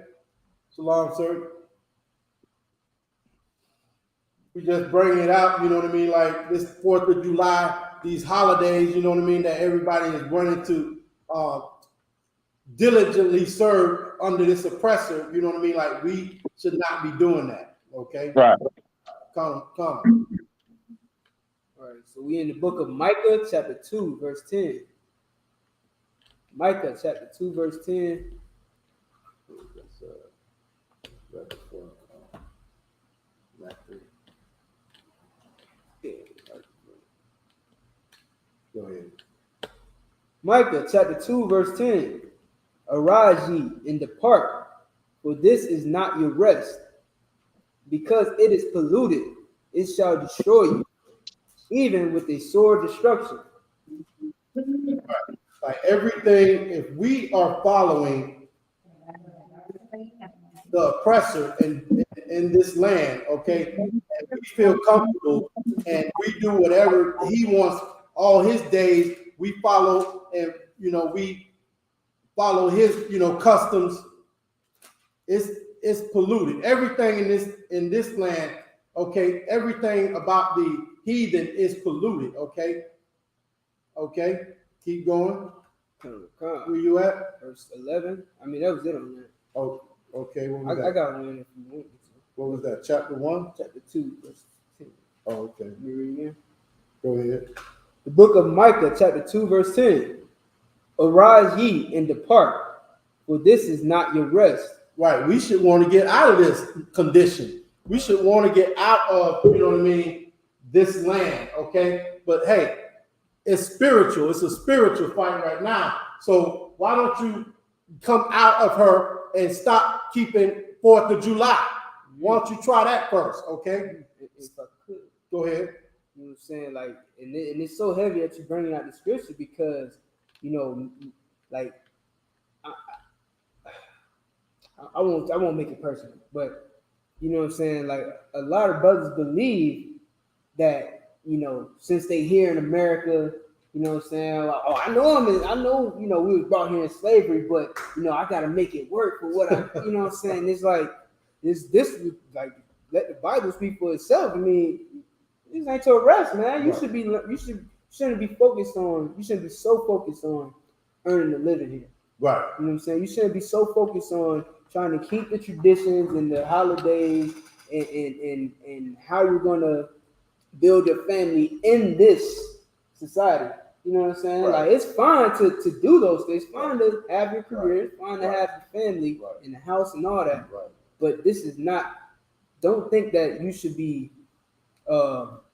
Shalom, sir. we just bring it out, you know what I mean? Like this 4th of July, these holidays, you know what I mean, that everybody is running to diligently serve under this oppressor, you know what I mean? Like we should not be doing that. Okay. Right. Come. All right, so we in the book of Micah, chapter 2, verse 10. Micah, chapter 2, verse 10. Go ahead. Micah, chapter 2, verse 10. Arise ye and depart, for this is not your rest. Because it is polluted, it shall destroy you, even with a sore destruction. Like everything, if we are following the oppressor in this land, okay, and we feel comfortable and we do whatever he wants all his days, we follow and we follow his customs. It's polluted. Everything in this land, okay, everything about the heathen is polluted, okay. Keep going. Where you at? Verse 11. I mean, that was it on that. Oh, okay. What was I that? got one if you want me to. What was that? Chapter 1? Chapter 2, verse 10. Oh, okay. Let me read again. Go ahead. The book of Micah, chapter 2, verse 10. Arise ye and depart, for this is not your rest. Right. We should want to get out of this condition. We should want to get out of, this land, okay? But hey, it's spiritual. It's a spiritual fight right now. So why don't you come out of her and stop keeping 4th of July? Why don't you try that first, okay? If I could. Go ahead. You know what I'm saying? Like, and it's so heavy that you're bringing out the scripture because, like, I won't make it personal, but you know what I'm saying? Like, a lot of brothers believe that, since they here in America, you know what I'm saying? Like, oh, I know, we was brought here in slavery, but I gotta make it work for what I, you know what I'm saying? It's like this like let the Bible speak for itself. I mean, this ain't your rest, man. You shouldn't be focused on. You shouldn't be so focused on earning a living here. Right. You know what I'm saying? You shouldn't be so focused on trying to keep the traditions and the holidays and how you're gonna build your family in this society. You know what I'm saying? Right. Like, it's fine to do those things. It's fine to have your career. It's fine to have your family and the house and all that. Right. But this is not. Don't think that you should be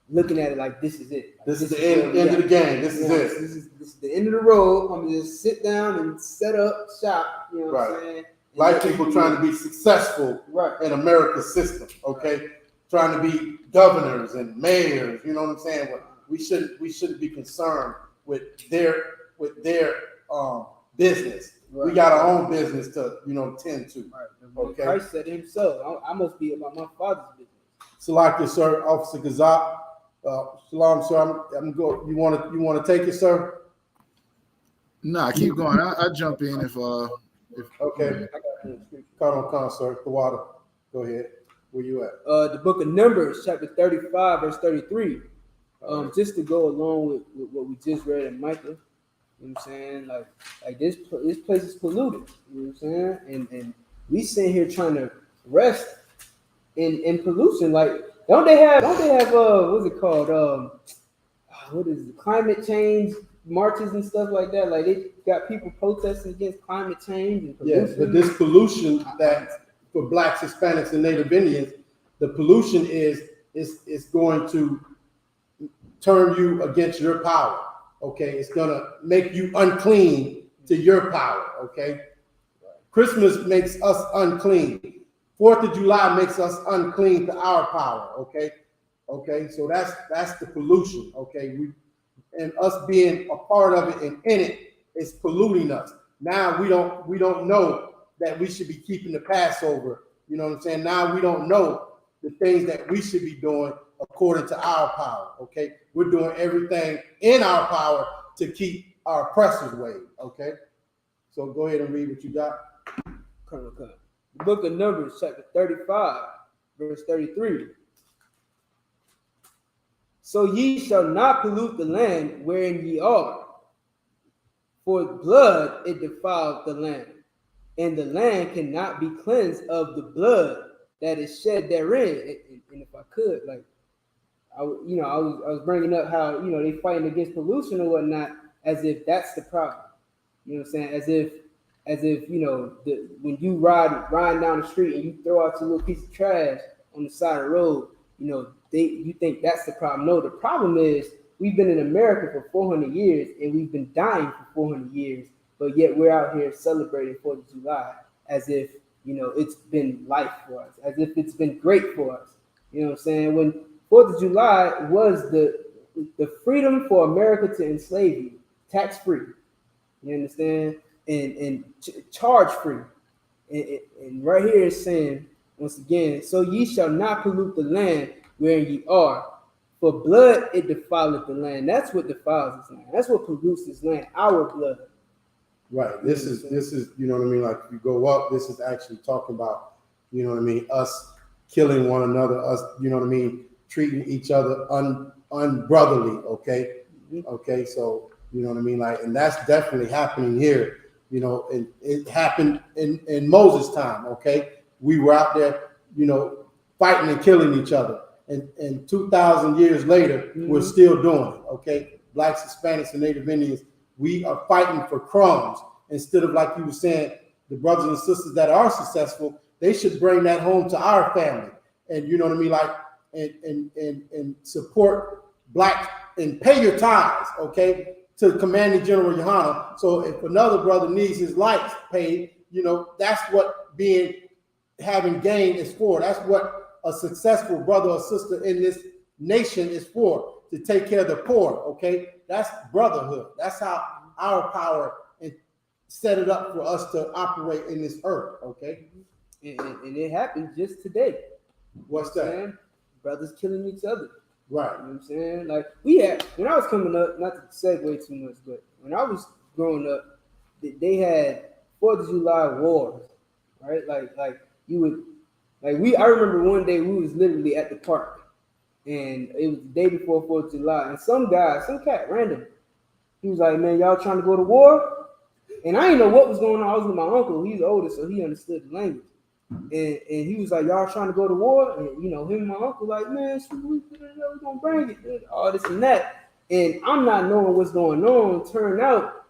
looking at it like this is it. Like, this is the end of the game. This is it. This is the end of the road. I'm gonna just sit down and set up shop. You know what I'm saying? Like people trying to be successful in America's system, okay? Trying to be governors and mayors, you know what I'm saying? Well, we shouldn't be concerned with their business. Right. We got our own business to tend to. Right. Okay. Christ said himself, I must be about my Father's business. Salakia, sir, Officer Gazak. Shalom, sir. I'm go. You want to take it, sir? Nah, keep going. I jump in if okay. Come on, sir. The water. Go ahead. Where you at? The book of Numbers, chapter 35, verse 33. Just to go along with what we just read in Micah. You know what I'm saying? Like this place is polluted. You know what I'm saying? And we sitting here trying to rest in pollution. Like, don't they have what's it called? What is it? Climate change marches and stuff like that. Like, they got people protesting against climate change and pollution. Yes, but this pollution that for Blacks, Hispanics, and Native Indians, the pollution is going to turn you against your power. Okay, it's gonna make you unclean to your power. Okay, Christmas makes us unclean. 4th of July makes us unclean to our power. Okay, so that's the pollution. Okay, and us being a part of it and in it is polluting us. Now we don't know that we should be keeping the Passover. You know what I'm saying? Now we don't know the things that we should be doing according to our power. Okay, we're doing everything in our power to keep our oppressors away. Okay, so go ahead and read what you got. The book of Numbers, chapter 35, verse 33. So ye shall not pollute the land wherein ye are, for blood it defiled the land, and the land cannot be cleansed of the blood that is shed therein. And if I could, like, I was bringing up how they fighting against pollution or whatnot, as if that's the problem. You know what I'm saying? As if when you riding down the street and you throw out your little piece of trash on the side of the road, you think that's the problem. No, the problem is we've been in America for 400 years and we've been dying for 400 years, but yet we're out here celebrating 4th of July as if it's been life for us, as if it's been great for us. You know what I'm saying? When 4th of July was the freedom for America to enslave you, tax free. You understand? And charge free. And right here it's saying, once again, so ye shall not pollute the land wherein ye are, for blood it defileth the land. That's what defiles this land. That's what pollutes this land, our blood. Right. This is like if you go up, this is actually talking about, us killing one another, us, treating each other unbrotherly, okay? Mm-hmm. Okay, so like, and that's definitely happening here, and it happened in Moses' time, okay? We were out there, fighting and killing each other. And 2,000 years later, we're still doing it, okay? Blacks, Hispanics, and Native Indians, we are fighting for crumbs instead of, like you were saying, the brothers and sisters that are successful, they should bring that home to our family. And like, and support Black and pay your tithes, okay, to Commanding General Yohana. So if another brother needs his lights paid, that's what having gain is for. That's what a successful brother or sister in this nation is for, to take care of the poor, okay? That's brotherhood. That's how our power and set it up for us to operate in this earth, okay? And it happened just today. What's that? Man, brothers killing each other. Right. You know what I'm saying? Like, when I was coming up, not to segue too much, but when I was growing up, they had 4th of July wars, right? Like you would, I remember one day we was literally at the park, and it was the day before 4th of July, and some cat, random, he was like, man, y'all trying to go to war? And I didn't know what was going on. I was with my uncle. He's older, so he understood the language. And he was like, y'all trying to go to war? And him and my uncle like, man, we're gonna bring it, all this and that. And I'm not knowing what's going on. Turn out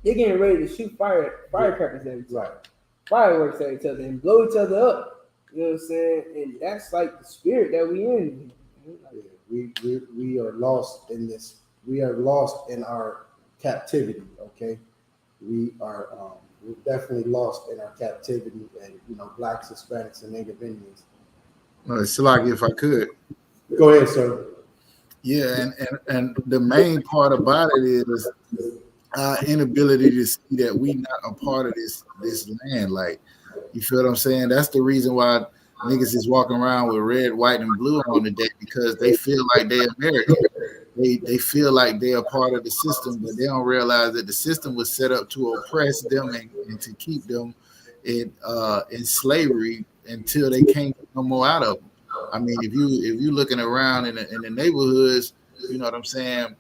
they're getting ready to shoot firecrackers at each other, fireworks at each other, and blow each other up. You know what I'm saying? And that's like the spirit that we in. We are lost in this. We are lost in our captivity. Okay, we are. We're definitely lost in our captivity, and Blacks, Hispanics, and Native Indians. Salaki, if I could. Go ahead, sir. Yeah, and the main part about it is our inability to see that we not a part of this land. Like, you feel what I'm saying? That's the reason why niggas is walking around with red, white, and blue on the day, because they feel like they're American. They feel like they're a part of the system, but they don't realize that the system was set up to oppress them and to keep them in slavery until they can't get no more out of them. I mean, if you looking around in the neighborhoods, you know what I'm saying,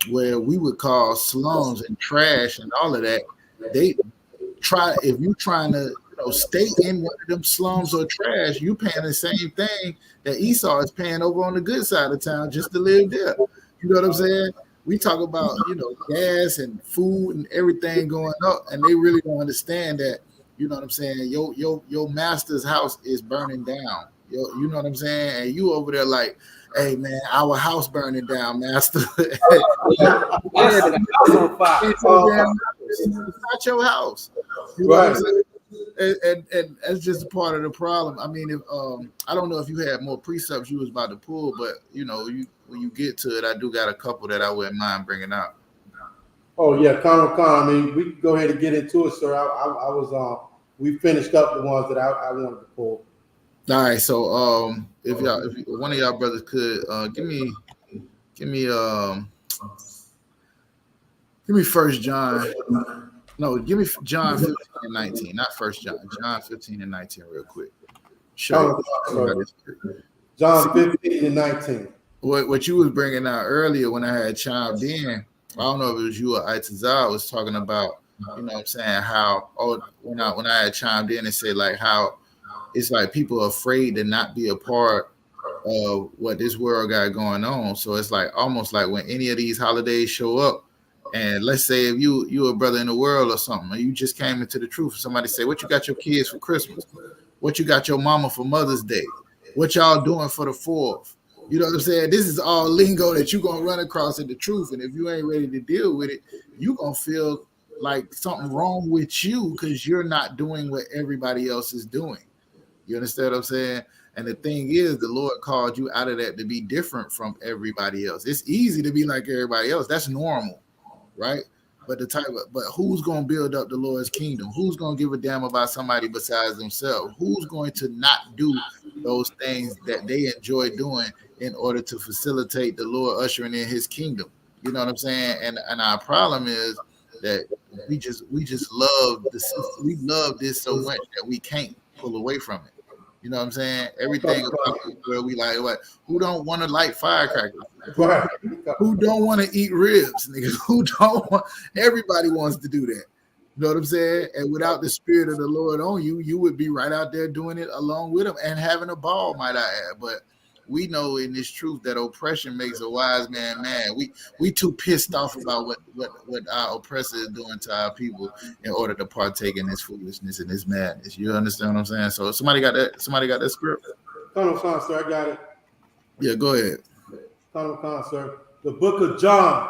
where we would call slums and trash and all of that, if you trying to stay in one of them slums or trash, you paying the same thing that Esau is paying over on the good side of town just to live there. You know what I'm saying? We talk about, gas and food and everything going up, and they really don't understand that, you know what I'm saying? Your master's house is burning down. You know what I'm saying? And you over there like, hey man, our house burning down, master. It's not your house. You know what I'm saying? And that's just a part of the problem. I mean, if I don't know if you had more precepts you was about to pull, but when you get to it, I do got a couple that I wouldn't mind bringing out. Oh yeah, Con. I mean, we can go ahead and get into it, sir. I was we finished up the ones that I wanted to pull. All right, so if one of y'all brothers could give me 1 John. No, give me John 15 and 19, not 1 John. John 15 and 19 real quick. Sure. John 15 and 19. what you was bringing out earlier when I had chimed in, I don't know if it was you or Itazar was talking about, you know what I'm saying, how when I had chimed in and said like how it's like people are afraid to not be a part of what this world got going on. So it's like almost like when any of these holidays show up, and let's say if you a brother in the world or something, and you just came into the truth, somebody say, what you got your kids for Christmas? What you got your mama for Mother's Day? What y'all doing for the 4th? You know what I'm saying? This is all lingo that you're going to run across in the truth. And if you ain't ready to deal with it, you're going to feel like something wrong with you because you're not doing what everybody else is doing. You understand what I'm saying? And the thing is, the Lord called you out of that to be different from everybody else. It's easy to be like everybody else. That's normal, right? But who's going to build up the Lord's kingdom? Who's going to give a damn about somebody besides themselves? Who's going to not do those things that they enjoy doing in order to facilitate the Lord ushering in his kingdom? You know what I'm saying? And our problem is that we just love we love this so much that we can't pull away from it. You know what I'm saying? Everything about it where we like, what? Who don't want to light firecrackers? Right. Who don't want to eat ribs? Nigga? Who don't want? Everybody wants to do that. You know what I'm saying? And without the spirit of the Lord on you, you would be right out there doing it along with them and having a ball, might I add. But we know in this truth that oppression makes a wise man mad. We too pissed off about what our oppressor is doing to our people in order to partake in this foolishness and this madness. You understand what I'm saying? So somebody got that script? Tunnel Khan, sir, I got it. Yeah, go ahead. Tunnel Khan, sir. The book of John,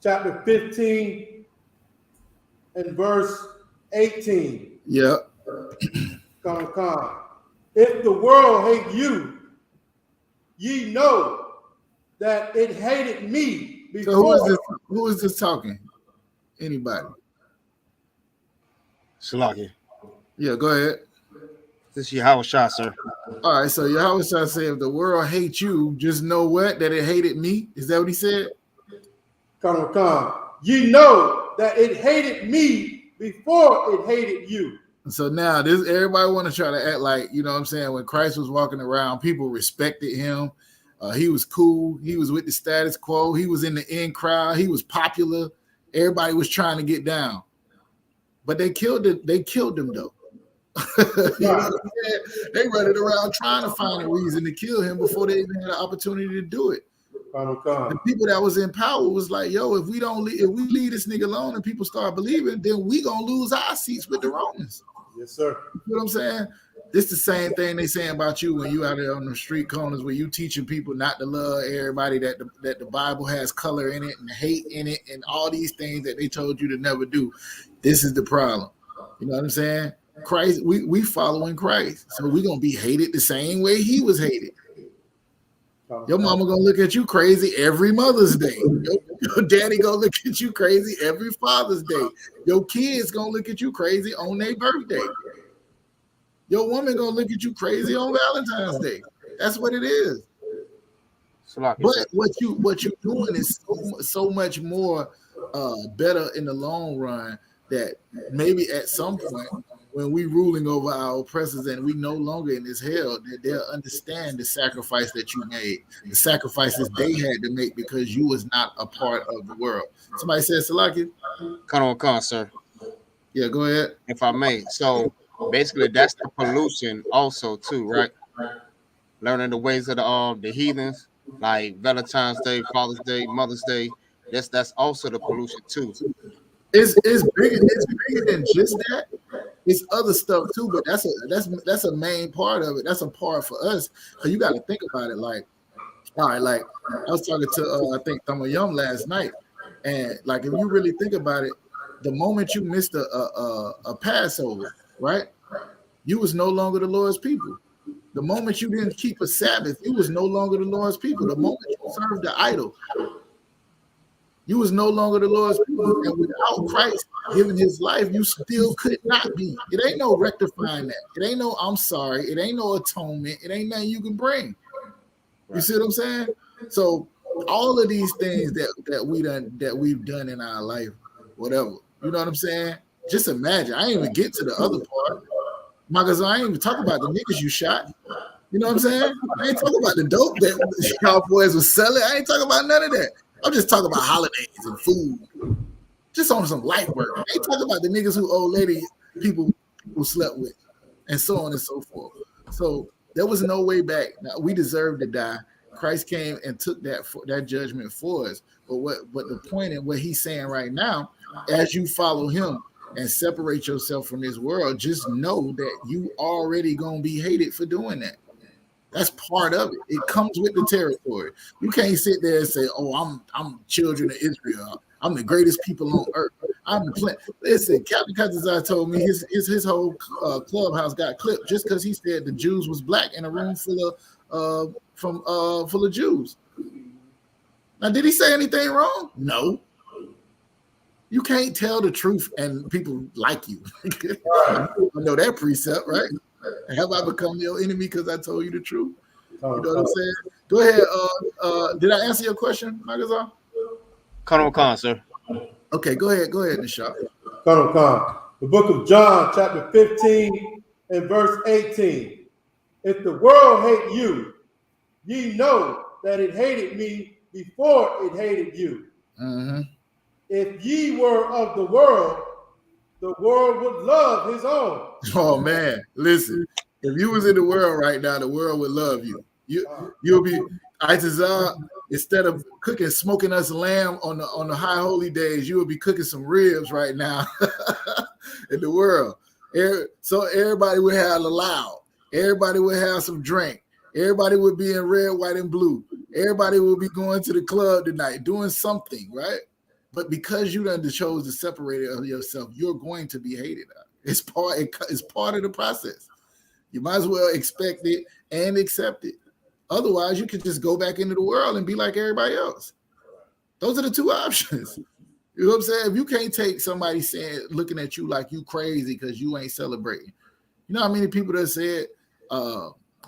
chapter 15 and verse 18. Yeah. Tunnel Khan. If the world hate you, ye know that it hated me before. So who is this talking? Anybody? Salaki. Yeah, go ahead. This is Yahweh Shah, sir. All right, so Yahweh Shah said, if the world hates you, just know what? That it hated me? Is that what he said? Colonel Khan, ye know that it hated me before it hated you. So now everybody want to try to act like, you know what I'm saying, when Christ was walking around, people respected him. He was cool. He was with the status quo. He was in the in crowd. He was popular. Everybody was trying to get down. But they killed him though. You know what I'm saying? They running around trying to find a reason to kill him before they even had an opportunity to do it. The people that was in power was like, yo, if we leave this nigga alone and people start believing, then we gonna lose our seats with the Romans. Yes, sir. You know what I'm saying? This the same thing they saying about you when you out there on the street corners where you teaching people not to love everybody, that the Bible has color in it and hate in it and all these things that they told you to never do. This is the problem. You know what I'm saying? Christ, we following Christ. So we're gonna be hated the same way he was hated. Your mama gonna look at you crazy every Mother's Day. Your daddy gonna look at you crazy every Father's Day. Your kids gonna look at you crazy on their birthday. Your woman gonna look at you crazy on Valentine's Day. That's what it is. But what you doing is so much more better in the long run, that maybe at some point when we ruling over our oppressors and we no longer in this hell, that they'll understand the sacrifice that you made, the sacrifices they had to make because you was not a part of the world. Somebody said, Salaki? Khan, sir. Yeah, go ahead. If I may. So basically that's the pollution also too, right? Learning the ways of the heathens, like Valentine's Day, Father's Day, Mother's Day. That's also the pollution too. It's bigger than just that. It's other stuff too, but that's a main part of it. That's a part for us. So you got to think about it. Like, all right, like I was talking to I think Thumma Yum last night, and like if you really think about it, the moment you missed a Passover, right? You was no longer the Lord's people. The moment you didn't keep a Sabbath, you was no longer the Lord's people. The moment you served the idol, you was no longer the Lord's people. And without Christ giving his life, you still could not be. It ain't no rectifying that. It ain't no I'm sorry. It ain't no atonement. It ain't nothing you can bring. You see what I'm saying? So all of these things that we've done in our life, whatever. You know what I'm saying? Just imagine. I ain't even get to the other part. Because I ain't even talk about the niggas you shot. You know what I'm saying? I ain't talking about the dope that y'all boys was selling. I ain't talking about none of that. I'm just talking about holidays and food. Just on some light work. I ain't talking about the niggas who old lady people slept with, and so on and so forth. So there was no way back. Now, we deserved to die. Christ came and took that judgment for us. But the point in what he's saying right now, as you follow him and separate yourself from this world, just know that you already gonna be hated for doing that. That's part of it. It comes with the territory. You can't sit there and say, "Oh, I'm children of Israel. I'm the greatest people on earth. I'm the plan." Listen, Captain Kazazar told me his whole clubhouse got clipped just because he said the Jews was black in a room full of Jews. Now, did he say anything wrong? No. You can't tell the truth and people like you. I know that precept, right? Have I become your enemy because I told you the truth? You know what I'm saying? Go ahead. Did I answer your question, Magazar? Colonel Khan, sir. Okay, go ahead, Nishad. Colonel Khan. The book of John, chapter 15 and verse 18. If the world hate you, ye know that it hated me before it hated you. Mm-hmm. If ye were of the world would love his own. Oh man, listen. If you was in the world right now, the world would love you. You'll be Itazar, instead of smoking us lamb on the high holy days, you will be cooking some ribs right now in the world. So everybody would have a loud. Everybody would have some drink. Everybody would be in red, white, and blue. Everybody would be going to the club tonight, doing something, right? But because you done chose to separate yourself, you're going to be hated. It's part of the process. You might as well expect it and accept it. Otherwise, you could just go back into the world and be like everybody else. Those are the two options. You know what I'm saying? If you can't take somebody looking at you like you crazy because you ain't celebrating. You know how many people that said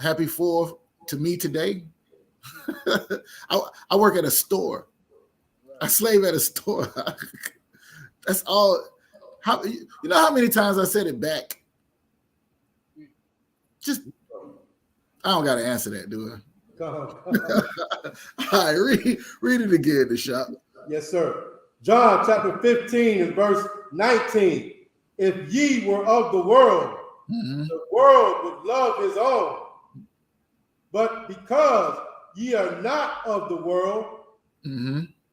happy 4th to me today? I work at a store. I slave at a store. That's all. You know how many times I said it back? I don't got to answer that, do I? All right, read it again, the shop. Yes, sir. John chapter 15 and verse 19. If ye were of the world, the world would love his own. But because ye are not of the world,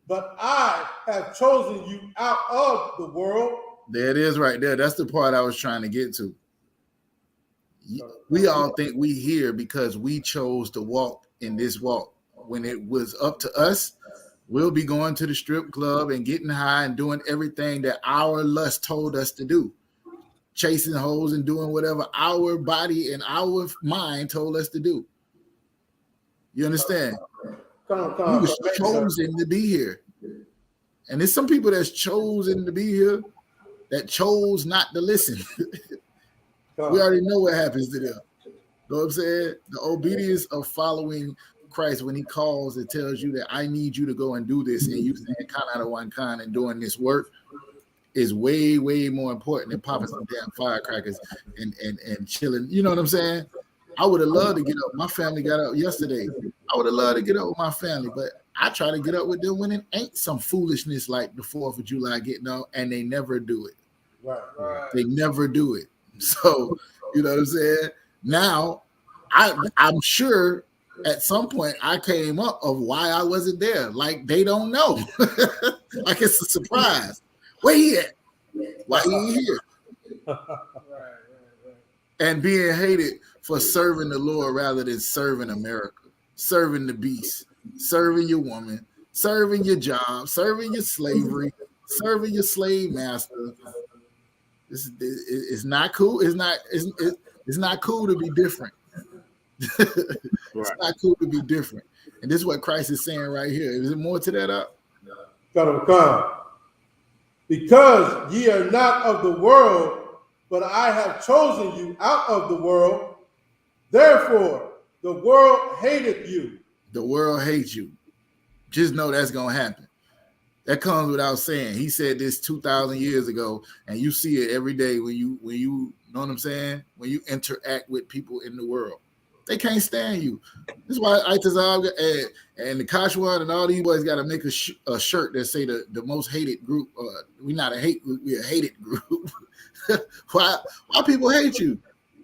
but I have chosen you out of the world. There it is right there. That's the part I was trying to get to. We all think we here because we chose to walk in this walk. When it was up to us, we'll be going to the strip club and getting high and doing everything that our lust told us to do. Chasing hoes and doing whatever our body and our mind told us to do. You understand? We was chosen to be here. And there's some people that's chosen to be here that chose not to listen. We already know what happens to them. You know what I'm saying? The obedience of following Christ when he calls and tells you that I need you to go and do this, and you saying kind out of one kind and doing this work is way, way more important than popping some damn firecrackers and chilling. You know what I'm saying? I would have loved to get up. My family got up yesterday. I would have loved to get up with my family, but I try to get up with them when it ain't some foolishness like the 4th of July getting up, and they never do it. Right. They never do it. So, you know what I'm saying? Now, I'm sure at some point I came up of why I wasn't there. Like they don't know. Like it's a surprise. Where he at? Why he ain't here? And being hated for serving the Lord rather than serving America, serving the beast, serving your woman, serving your job, serving your slavery, serving your slave master. It's not cool. It's not cool to be different. It's not cool to be different. And this is what Christ is saying right here. Is there more to that up? Because ye are not of the world, but I have chosen you out of the world. Therefore, the world hateth you. The world hates you. Just know that's going to happen. That comes without saying. He said this 2,000 years ago, and you see it every day when you know what I'm saying? When you interact with people in the world. They can't stand you. That's why Itazal and the Kashwan and all these boys got to make a shirt that say the most hated group. We're not a hate group, we're a hated group. Why people hate you?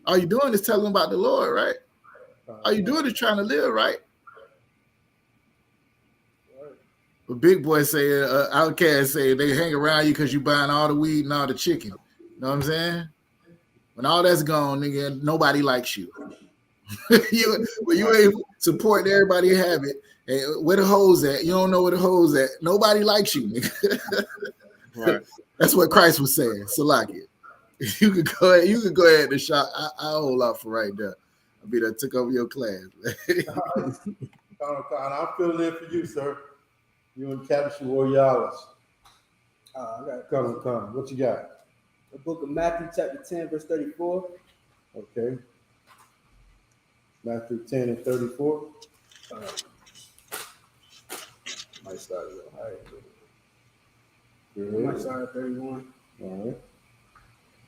All you doing is telling them about the Lord, right? All you doing is trying to live, right? But big boy say, Outcast say they hang around you because you buying all the weed and all the chicken. You know what I'm saying? When all that's gone, nigga, nobody likes you. you ain't supporting everybody have it. And where the hoes at? You don't know where the hoes at. Nobody likes you, nigga. Right. That's what Christ was saying. Salakia. You could go ahead and shot. I hold out for right there. I mean, I took over your class. I'm filling in for you, sir. You and Captain Royales. I got Come. What you got? the book of Matthew, chapter 10, verse 34. Okay. Matthew 10 and 34. Might start a little higher. I might start at 31. All right.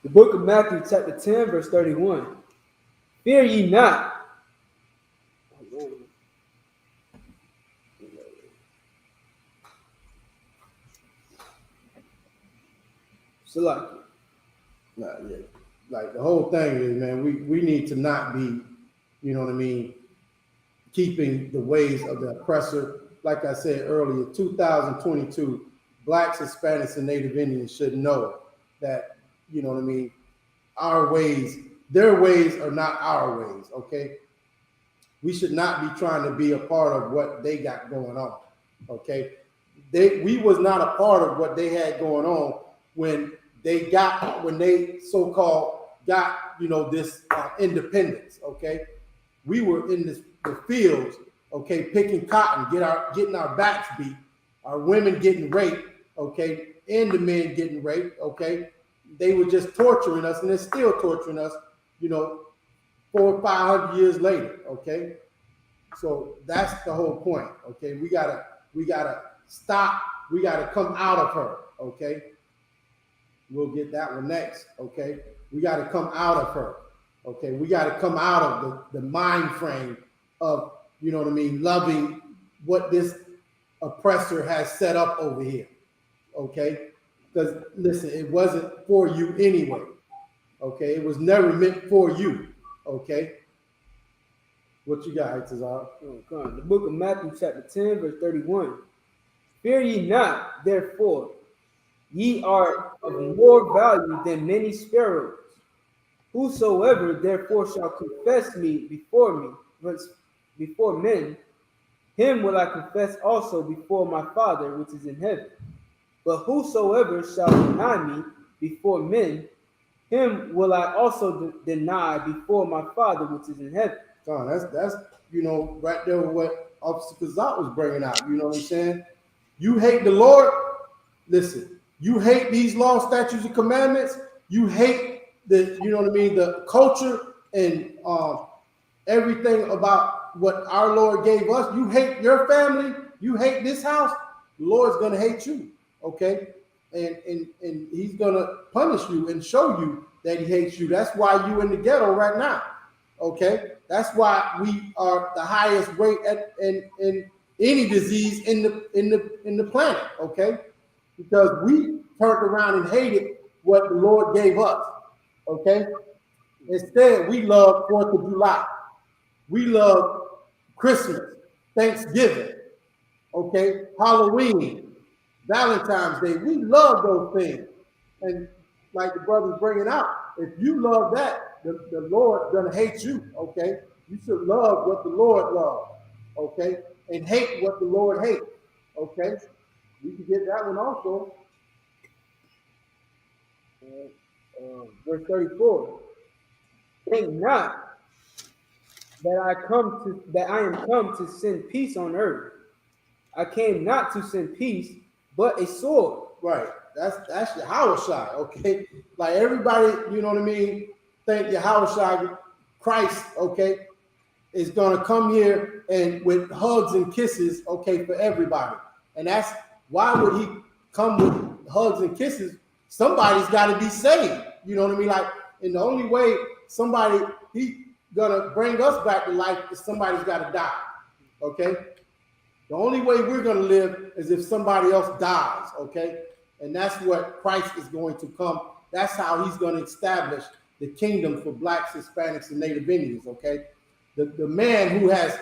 The book of Matthew, chapter 10, verse 31. Fear ye not. Salaki. Nah, yeah. Like the whole thing is, man, we need to not be, you know what I mean, keeping the ways of the oppressor. Like I said earlier, 2022, Blacks, Hispanics, and Native Indians should know that, you know what I mean, our ways, their ways are not our ways, okay? We should not be trying to be a part of what they got going on, okay? We was not a part of what they had going on when they so-called got, you know, this independence, okay? We were in the fields, okay, picking cotton, getting our backs beat, our women getting raped, okay, and the men getting raped, okay? They were just torturing us, and they're still torturing us, you know, 400 or 500 years later, okay? So that's the whole point, okay? We gotta stop. We gotta come out of her, okay? We'll get that one next, okay? We gotta come out of her, okay? We gotta come out of the mind frame of, you know what I mean, loving what this oppressor has set up over here, okay? Because listen, it wasn't for you anyway, okay? It was never meant for you, okay? What you got, Tazar? The book of Matthew, chapter 10, verse 31. Fear ye not, therefore, ye are of more value than many sparrows. Whosoever therefore shall confess me before men, him will I confess also before my Father which is in heaven. But whosoever shall deny me before men, him will I also deny before my Father which is in heaven. John, that's you know, right there with what Officer Kazat was bringing out. You know what I'm saying? You hate the Lord. Listen, you hate these laws, statutes, and commandments. You hate the, you know what I mean, the culture and everything about what our Lord gave us. You hate your family. You hate this house. The Lord's gonna hate you. Okay, and He's gonna punish you and show you that He hates you. That's why you in the ghetto right now. Okay, that's why we are the highest rate in any disease in the planet. Okay, because we turned around and hated what the Lord gave us. Okay, instead we love 4th of July, we love Christmas, Thanksgiving, okay, Halloween, Valentine's Day. We love those things, and like the brother's bringing out, if you love that, the Lord's gonna hate you, okay? You should love what the Lord loves, okay? And hate what the Lord hates, okay? You can get that one also. Verse 34. Think not that I am come to send peace on earth. I came not to send peace, but a sword. Right. That's Yahushua, okay? Like everybody, you know what I mean, think Yahushua, Christ, okay, is gonna come here and with hugs and kisses, okay, for everybody. And that's why would He come with hugs and kisses? Somebody's got to be saved. You know what I mean? Like, and the only way somebody, gonna bring us back to life is somebody's got to die. Okay. The only way we're gonna live is if somebody else dies. Okay. And that's what Christ is going to come. That's how he's going to establish the kingdom for blacks, Hispanics, and Native Indians. Okay. The man who has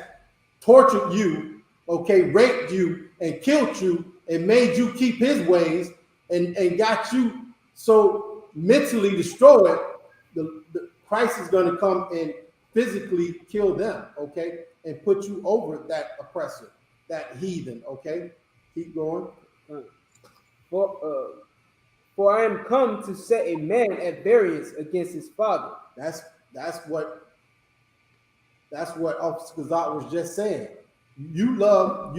tortured you, okay, raped you and killed you and made you keep his ways and got you so mentally destroyed, the Christ is going to come and physically kill them, okay, and put you over that oppressor, that heathen, okay? Keep going. For I am come to set a man at variance against his father. That's what Officer Kazat was just saying. You love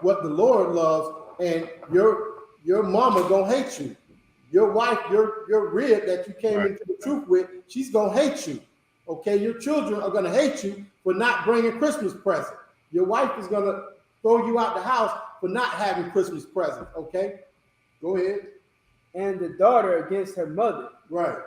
what the Lord loves, and your mama gonna hate you. Your wife, your rib that you came into the truth with, she's gonna hate you. Okay, your children are gonna hate you for not bringing Christmas present. Your wife is gonna throw you out the house for not having Christmas present. Okay, go ahead. And the daughter against her mother. Right.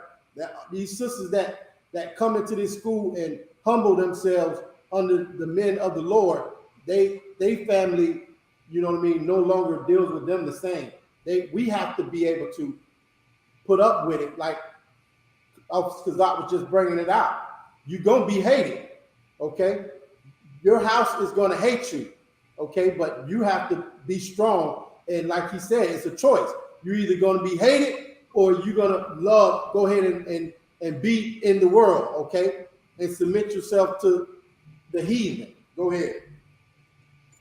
These sisters that come into this school and humble themselves under the men of the Lord, they family, you know what I mean, no longer deals with them the same. We have to be able to put up with it, like Officer Kazat was just bringing it out. You're gonna be hated, okay? Your house is gonna hate you, okay? But you have to be strong, and like he said, it's a choice. You're either gonna be hated or you're gonna love. Go ahead and be in the world, okay? And submit yourself to the heathen. Go ahead.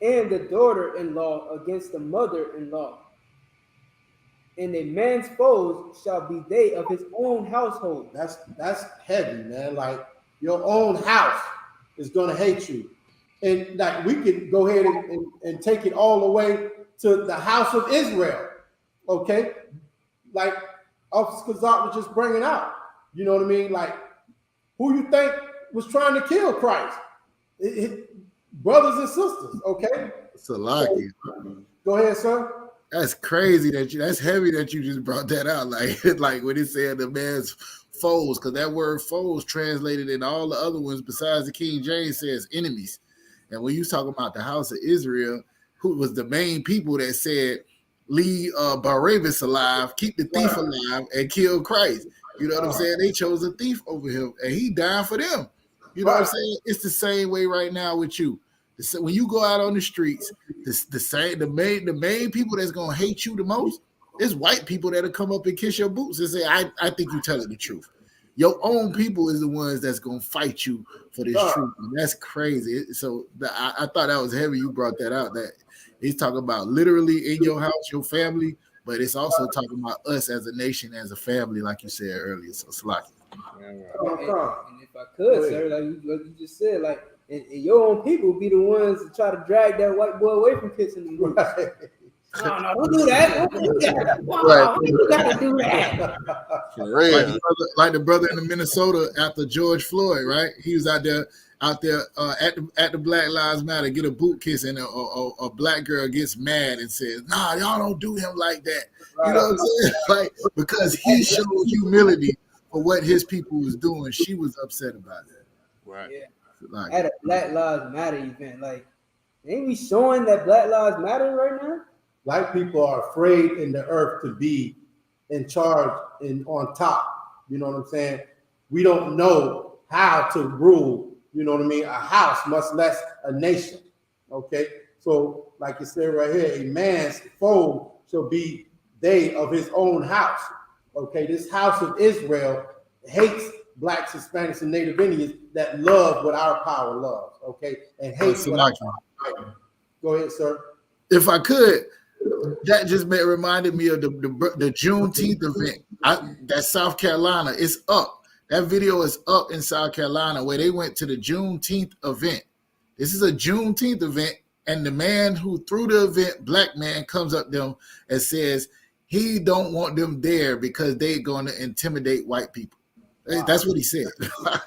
And the daughter-in-law against the mother-in-law. And a man's foes shall be they of his own household. That's heavy, man. Like your own house is gonna hate you. And like we could go ahead and take it all the way to the house of Israel. Okay? Like Officer Kazat was just bringing out. You know what I mean? Like, who you think was trying to kill Christ? Brothers and sisters, okay? Salaki. Go ahead, sir. That's crazy that's heavy that you just brought that out. Like when it said the man's foes, because that word foes translated in all the other ones besides the King James says enemies. And when you talking about the house of Israel, who was the main people that said, leave Barabbas alive, keep the thief alive, and kill Christ. You know what I'm saying? They chose a thief over him, and he died for them. You know what I'm saying? It's the same way right now with you. When you go out on the streets, the main people that's gonna hate you the most is white people that'll come up and kiss your boots and say, I think you're telling the truth. Your own people is the ones that's gonna fight you for this truth. And that's crazy. So I thought that was heavy. You brought that out. That he's talking about literally in your house, your family, but it's also talking about us as a nation, as a family, like you said earlier. So it's like, and if I could, sir, like you just said, like, and your own people be the ones that try to drag that white boy away from kissing the boots. No, don't do that. Don't do that. Wow, you gotta do that. For real. Like the brother in the Minnesota after George Floyd, right? He was out there at the Black Lives Matter, get a boot kiss, and a black girl gets mad and says, "Nah, y'all don't do him like that." You know what I'm saying? Like, because he showed humility for what his people was doing, she was upset about it. Right. Yeah. Like, at a Black Lives Matter event, like, ain't we showing that Black Lives Matter right now? Black people are afraid in the earth to be in charge and on top. You know what I'm saying? We don't know how to rule, you know what I mean, a house, much less a nation. Okay? So, like you said right here, a man's foe shall be they of his own house. Okay? This house of Israel hates blacks, Hispanics, and Native Indians that love what our power loves. Okay? And hates what our power. Go ahead, sir. If I could, that just reminded me of the Juneteenth event. That South Carolina is up. That video is up in South Carolina where they went to the Juneteenth event. This is a Juneteenth event, and the man who threw the event, black man, comes up to them and says he don't want them there because they're going to intimidate white people. Wow. That's what he said. Wow.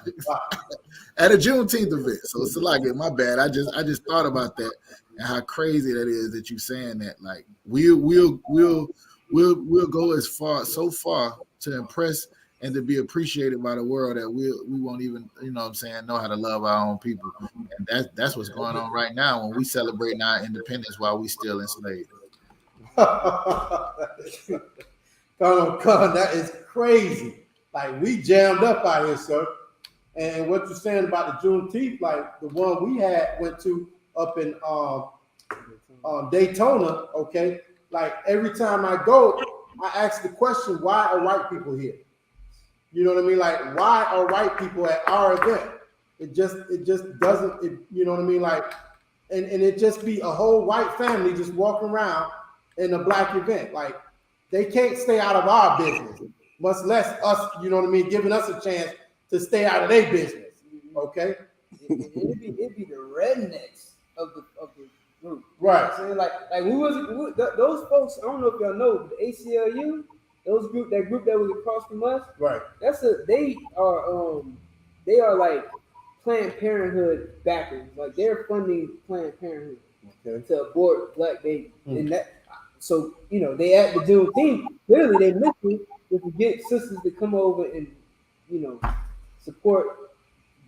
At a Juneteenth event. So it's like, my bad. I just thought about that and how crazy that is that you saying that. Like we'll go so far to impress and to be appreciated by the world that we won't even, you know what I'm saying, know how to love our own people. And that's what's going on right now when we celebrate our independence while we still enslaved. That is crazy. Like, we jammed up out here, sir. And what you're saying about the Juneteenth, like the one we went to up in Daytona, okay? Like, every time I go, I ask the question, why are white people here? You know what I mean? Like, why are white people at our event? It just doesn't, you know what I mean? Like, and it just be a whole white family just walking around in a black event. Like, they can't stay out of our business, much less us, you know what I mean, giving us a chance to stay out of their business. Okay? It'd be the rednecks of the group. Right. You know what I'm saying? Like those folks, I don't know if y'all know, but the ACLU, that group that was across from us, right. They are like Planned Parenthood backers. Like, they're funding Planned Parenthood to abort black babies. And that, so, you know, they at the Juneteenth, clearly they missing if we get sisters to come over and, you know, support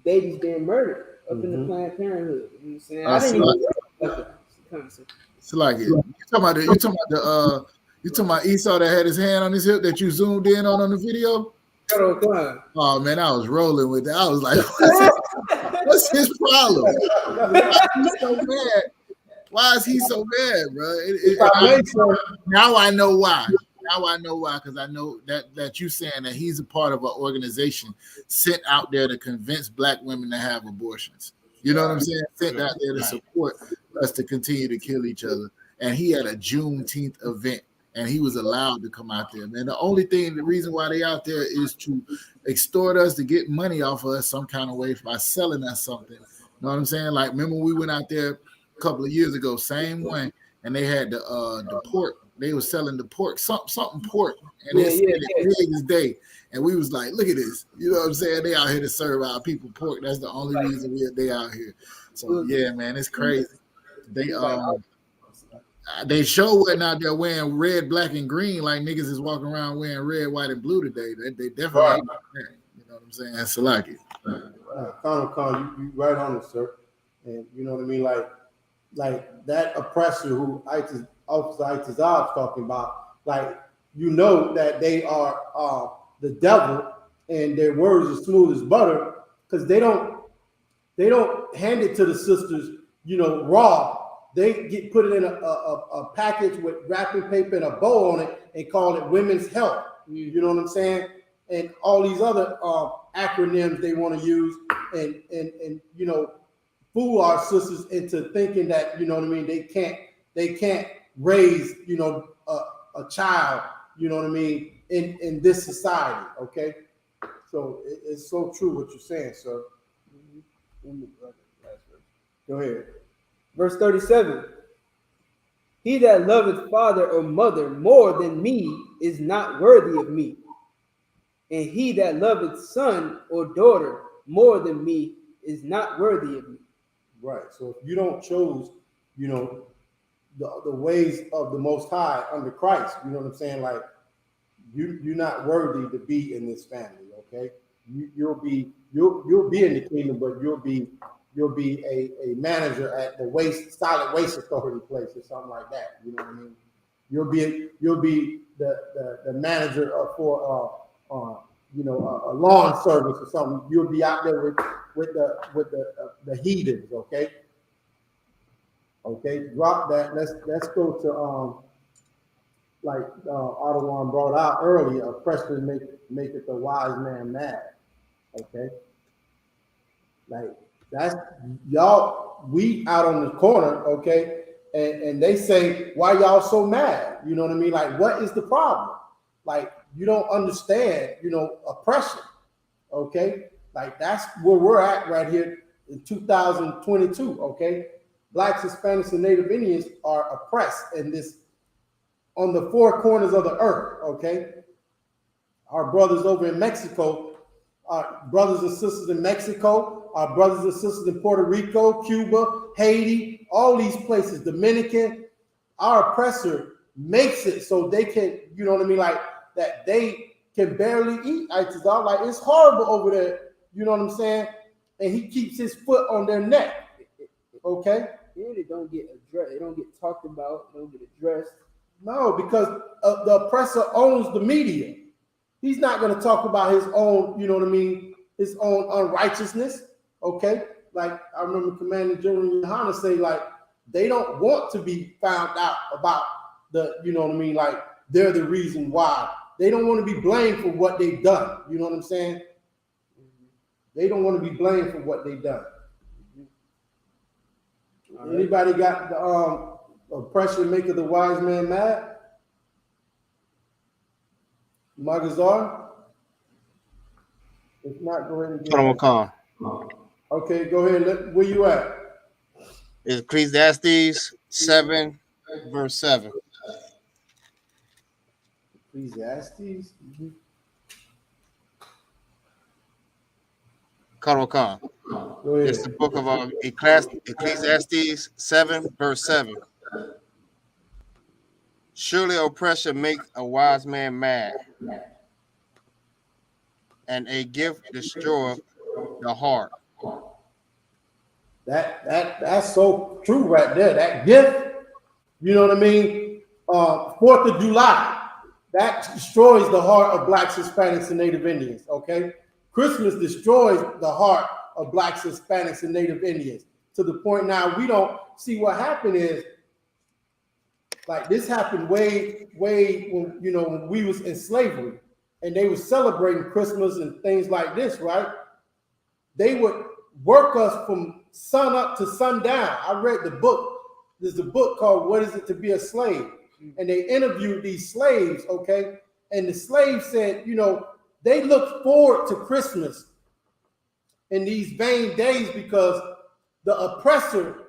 babies being murdered up in the Planned Parenthood. You know what I'm saying? I didn't even know that concept. It's like it. You talking about Esau that had his hand on his hip that you zoomed in on the video? Oh man, I was rolling with that. I was like, what's his problem? Why is he so mad, bro? Now I know why. Because I know that you saying that he's a part of an organization sent out there to convince black women to have abortions. You know what I'm saying? Sent out there to support us to continue to kill each other. And he had a Juneteenth event, and he was allowed to come out there, man. The reason why they out there is to extort us, to get money off of us some kind of way by selling us something. You know what I'm saying? Like, remember we went out there a couple of years ago, same way, and they had the pork. They were selling the pork, something pork, and it's big as day. And we was like, look at this. You know what I'm saying? They out here to serve our people pork. That's the only reason they out here. So yeah, man, it's crazy. They wasn't out there wearing red, black, and green like niggas is walking around wearing red, white, and blue today. They definitely ain't there. You know what I'm saying? That's like it. Con, you right on it, sir. And you know what I mean? Like that oppressor who Officer Itazab's talking about, like, you know that they are the devil, and their words are smooth as butter, because they don't hand it to the sisters, you know, raw. They put it in a package with wrapping paper and a bow on it and call it women's health. You know what I'm saying? And all these other acronyms they want to use and you know, fool our sisters into thinking that, you know what I mean, they can't raise, you know, a child, you know what I mean, in this society. Okay, so it's so true what you're saying, sir. Go ahead. Verse 37. He that loveth father or mother more than me is not worthy of me. And he that loveth son or daughter more than me is not worthy of me. Right. So if you don't choose, you know, the ways of the Most High under Christ, you know what I'm saying? Like, you're not worthy to be in this family. Okay. You'll be in the kingdom, but you'll be a manager at the solid waste authority place or something like that. You know what I mean? You'll be the manager for you know, a lawn service or something. You'll be out there with the heathens. Okay. Okay. Drop that. Let's go to like Ottawa brought out earlier. Oppression maketh the wise man mad. Okay. Like, that's y'all, we out on the corner, okay, and they say, why y'all so mad? You know what I mean? Like, what is the problem? Like, you don't understand, you know, oppression, okay? Like, that's where we're at right here in 2022, okay? Blacks, Hispanics, and Native Indians are oppressed in this, on the four corners of the earth, okay? Our brothers over in Mexico, our brothers and sisters in Mexico, our brothers and sisters in Puerto Rico, Cuba, Haiti, all these places, Dominican, our oppressor makes it so they can, you know what I mean, like that they can barely eat. It's all like it's horrible over there. You know what I'm saying? And he keeps his foot on their neck. Okay. Yeah, they don't get addressed. They don't get talked about. They don't get addressed. No, because the oppressor owns the media. He's not going to talk about his own, you know what I mean, his own unrighteousness. Okay. Like I remember Commanding General Yohana say, like, they don't want to be found out about the, you know what I mean, like they're the reason why. They don't want to be blamed for what they've done. You know what I'm saying? They don't want to be blamed for what they've done. Right. Anybody got the oppression maketh the wise man mad? Magazar? If not, go ahead and get it. Okay, go ahead. Where you at? It's Ecclesiastes 7, verse 7. Ecclesiastes? Mm-hmm. Khan. It's the book of Ecclesiastes 7, verse 7. Surely oppression make a wise man mad, and a gift destroyeth the heart. That's so true right there. That gift, you know what I mean? 4th of July, that destroys the heart of Blacks, Hispanics, and Native Indians. Okay, Christmas destroys the heart of Blacks, Hispanics, and Native Indians to the point now we don't see what happened is like this happened way when when we was in slavery and they were celebrating Christmas and things like this, right? They would work us from sun up to sundown. I read the book. There's a book called What Is It to Be a Slave? And they interviewed these slaves, okay? And the slaves said, they look forward to Christmas in these vain days because the oppressor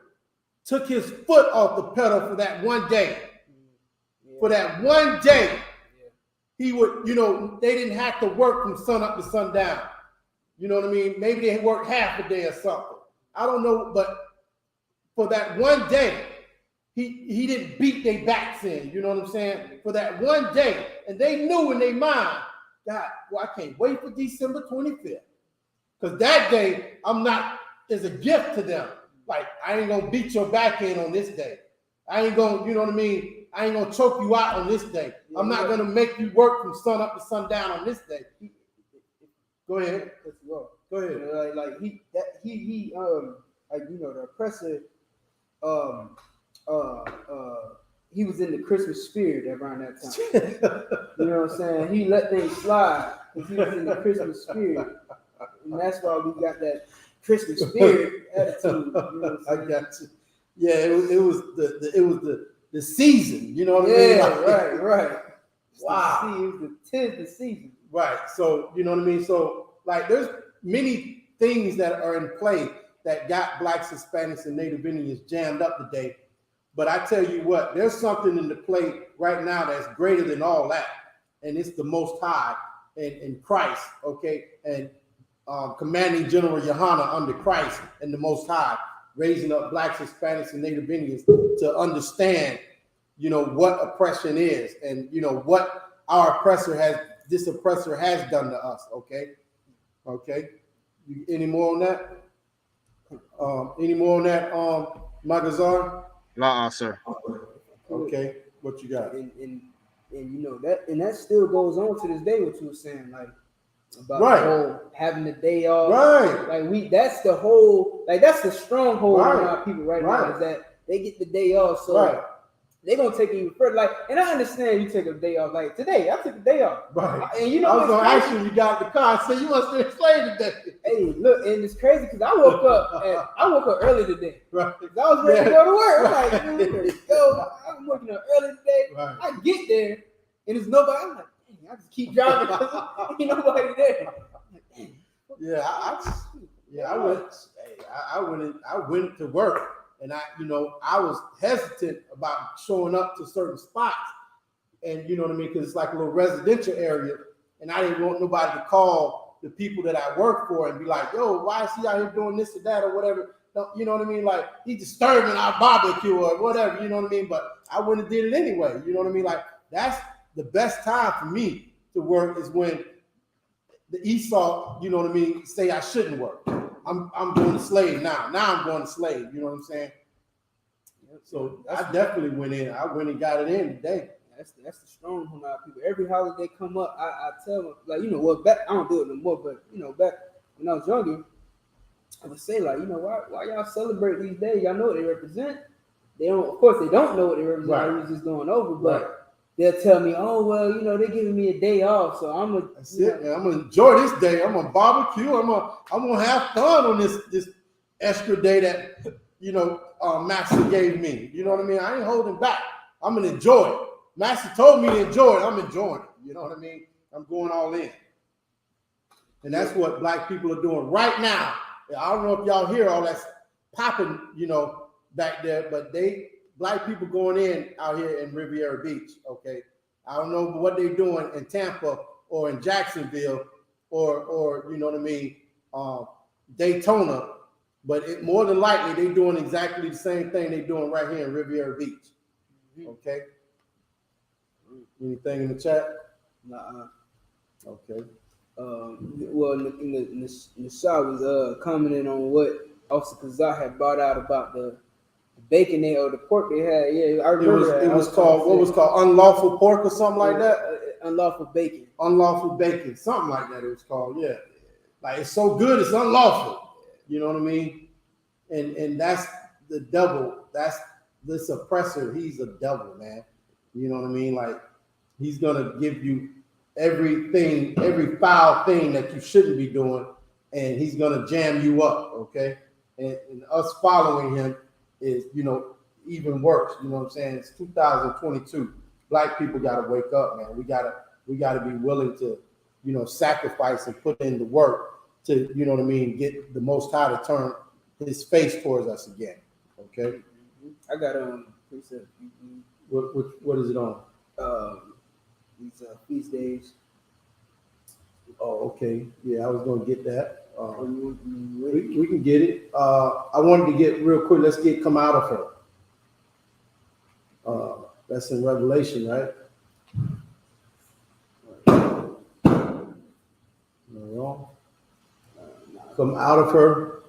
took his foot off the pedal for that one day. For that one day, he would, they didn't have to work from sun up to sundown. You know what I mean? Maybe they worked half a day or something. I don't know, but for that one day, he didn't beat their backs in. You know what I'm saying? For that one day, and they knew in their mind, God, well, I can't wait for December 25th. Because that day, is a gift to them. Like, I ain't going to beat your back in on this day. I ain't going to, you know what I mean? I ain't going to choke you out on this day. I'm not going to make you work from sun up to sundown on this day. Go ahead. Go ahead. The oppressor, he was in the Christmas spirit around that time. You know what I'm saying? He let things slide because he was in the Christmas spirit. And that's why we got that Christmas spirit attitude. You know what I'm I got you. Yeah, it was the season. You know what I mean? Yeah, right. Wow. It was the 10th season. Right. So you know what I mean? So like there's many things that are in play that got Blacks, Hispanics, and Native Indians jammed up today. But I tell you what, there's something in the play right now that's greater than all that. And it's the Most High in Christ, okay? And Commanding General Yohana under Christ and the Most High, raising up Blacks, Hispanics, and Native Indians to understand, what oppression is and, what this oppressor has done to us, okay? Okay. Any more on that? Magazar? Sir. Okay. What you got? And that still goes on to this day. What you were saying, like about right. the whole having the day off, right? Like that's the whole, like that's the stronghold on our people right now is that they get the day off, so they're gonna take it even further. Like, and I understand you take a day off. Like today, I took a day off. Right. And I was gonna ask you got the car. So you must have explained today. Hey, look, and it's crazy because I woke up early today. Right. I was ready to go to work. I'm like, let's go. I'm working up early today. Right. I get there and there's nobody. I'm like, dang, I just keep driving because ain't nobody there. I went to work. And I was hesitant about showing up to certain spots. And you know what I mean? Because it's like a little residential area. And I didn't want nobody to call the people that I work for and be like, yo, why is he out here doing this or that or whatever? You know what I mean? Like, he's disturbing our barbecue or whatever, you know what I mean? But I wouldn't have did it anyway. You know what I mean? Like, that's the best time for me to to work is when the Esau, you know what I mean, say I shouldn't work. I'm going to slave now. Now I'm going to slave. You know what I'm saying? So I definitely went in. I went and got it in today. That's the strong from our people. Every holiday come up, I tell them, like, you know what, back I don't do it no more, but you know, back when I was younger, I would say, like, you know, why y'all celebrate these days? Y'all know what they represent. They don't, of course, they don't know what they represent. Right. I was just going over, but they'll tell me, oh well, you know, they're giving me a day off, so I'm gonna. That's it, man. I'm gonna enjoy this day. I'm gonna barbecue. I'm gonna have fun on this extra day that, you know, Master gave me. You know what I mean? I ain't holding back. I'm gonna enjoy it. Master told me to enjoy it. I'm enjoying it. You know what I mean? I'm going all in. And that's what black people are doing right now. I don't know if y'all hear all that popping, you know, back there, but black people going in out here in Riviera Beach, okay? I don't know what they're doing in Tampa or in Jacksonville or you know what I mean, Daytona, but more than likely they're doing exactly the same thing they're doing right here in Riviera Beach, okay? Anything in the chat? Nah. Okay. Well, Nashar was commenting on what Officer Kazak had brought out about the bacon or the pork they had. Yeah, I remember it was called, what was called unlawful pork or something like that? Unlawful bacon. Unlawful bacon, something like that it was called, yeah. Like, it's so good, it's unlawful. You know what I mean? And that's the devil. That's this oppressor. He's a devil, man. You know what I mean? Like, he's gonna give you everything, every foul thing that you shouldn't be doing, and he's gonna jam you up, okay? And us following him is, you know, even worse. You know what I'm saying? It's 2022. Black people gotta wake up, man. We gotta be willing to, you know, sacrifice and put in the work to, you know what I mean, get the Most High to turn his face towards us again. Okay. I got what is it on? These feast days. Oh, okay. Yeah, I was gonna get that. We can get it. I wanted to get real quick. Let's come out of her. That's in Revelation, right? No. Come out of her.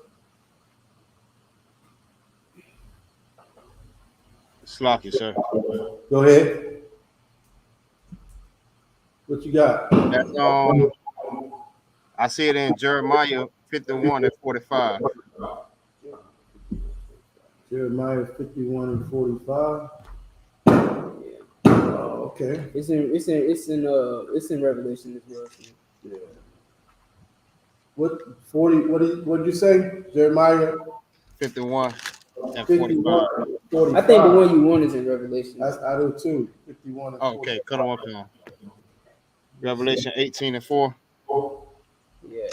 Slocky, sir. Go ahead. What you got? That's I see it in Jeremiah 51 and 45. Jeremiah 51 and 45. Okay. It's in Revelation as well. Yeah. What 40? What did you say? Jeremiah 51 and 51, 45. I think the one you want is in Revelation. I do too. 51 and 45. Okay, cut them up here. Revelation 18 and 4. Yeah.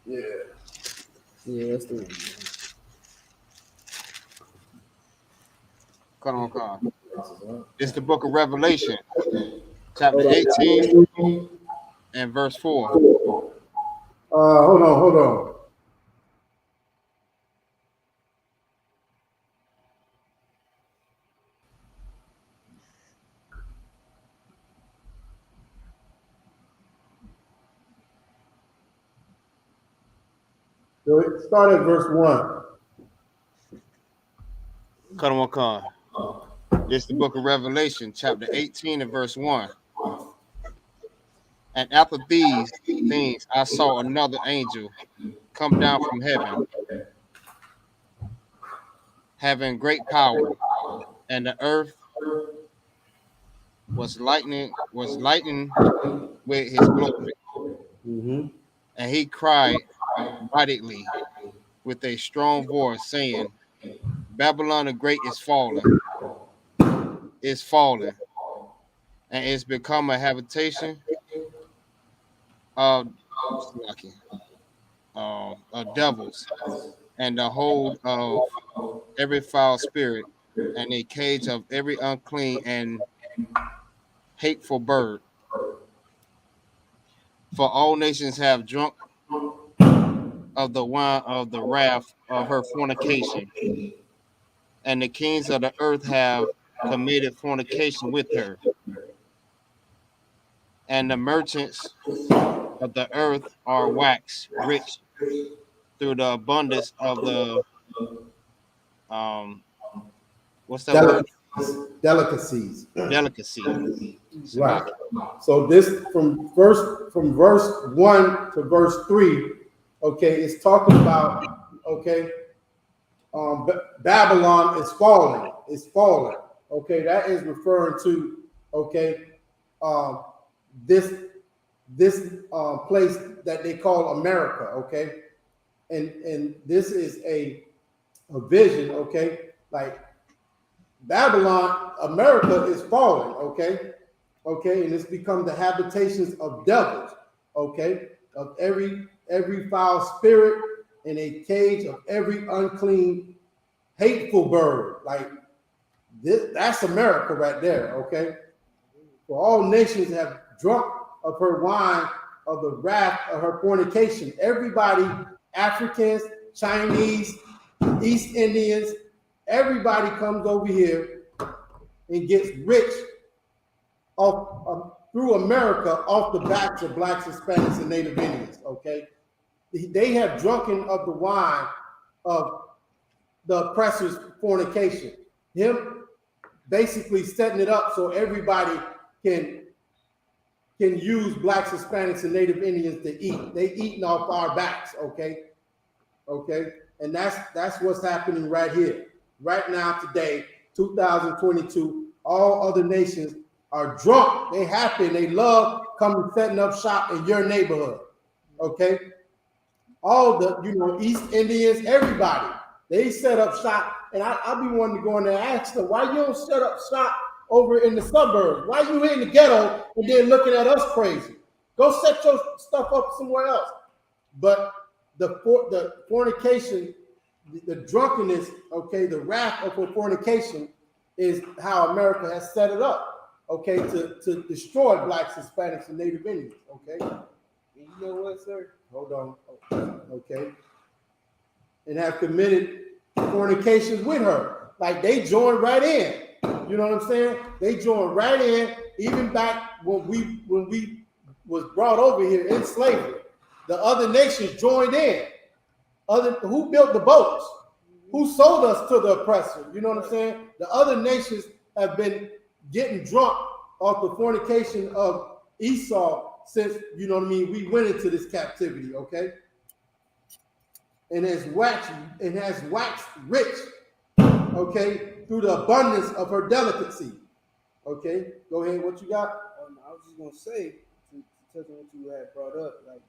Yeah. Yeah, that's the one. Cut them up. It's the book of Revelation, chapter 18 and verse 4. Hold on. Start at verse 1. Cut them up. It's the book of Revelation, chapter 18 and verse 1. And after these things, I saw another angel come down from heaven, having great power, and the earth was lightened with his glory. Mm-hmm. And he cried mightily with a strong voice, saying, Babylon the Great is fallen, and it's become a habitation of devils, and the hold of every foul spirit, and a cage of every unclean and hateful bird. For all nations have drunk of the wine of the wrath of her fornication, and the kings of the earth have committed fornication with her. and the merchants of the earth are waxed rich through the abundance of the what's that word? Delicacies. Delicacy. Right. So this from verse 1 to verse 3, okay, it's talking about, okay, Babylon is falling. It's falling. Okay, that is referring to, okay, this place that they call America. Okay, and this is a vision. Okay, like Babylon, America is falling. Okay, okay, and it's become the habitations of devils. Okay, of every foul spirit in a cage of every unclean, hateful bird. Like this, that's America right there. Okay, for all nations have drunk of her wine, of the wrath of her fornication. Everybody, Africans, Chinese, East Indians, everybody comes over here and gets rich off through America off the backs of blacks, Hispanics, and Native Indians. Okay, they have drunken of the wine of the oppressor's fornication. Him basically setting it up so everybody can use blacks, Hispanics, and Native Indians to eat. They eating off our backs. Okay, okay, and that's what's happening right here, right now, today, 2022. All other nations are drunk. They happy. They love coming setting up shop in your neighborhood. Okay, all the East Indians, everybody, they set up shop, and I'll be wanting to go in there and ask them, why you don't set up shop over in the suburbs? Why you in the ghetto and then looking at us crazy? Go set your stuff up somewhere else. But the fornication, the drunkenness, okay, the wrath of her fornication is how America has set it up, okay, to destroy blacks, Hispanics, and Native Indians, okay? And you know what, sir? Hold on, okay? And have committed fornications with her. Like they joined right in. You know what I'm saying? They joined right in, even back when we was brought over here in slavery. The other nations joined in. Who built the boats? Who sold us to the oppressor? You know what I'm saying? The other nations have been getting drunk off the fornication of Esau since, you know what I mean, we went into this captivity, okay? And has waxed rich, okay, through the abundance of her delicacy. Okay, go ahead. What you got? I was just gonna say, to touch on what you had brought up, like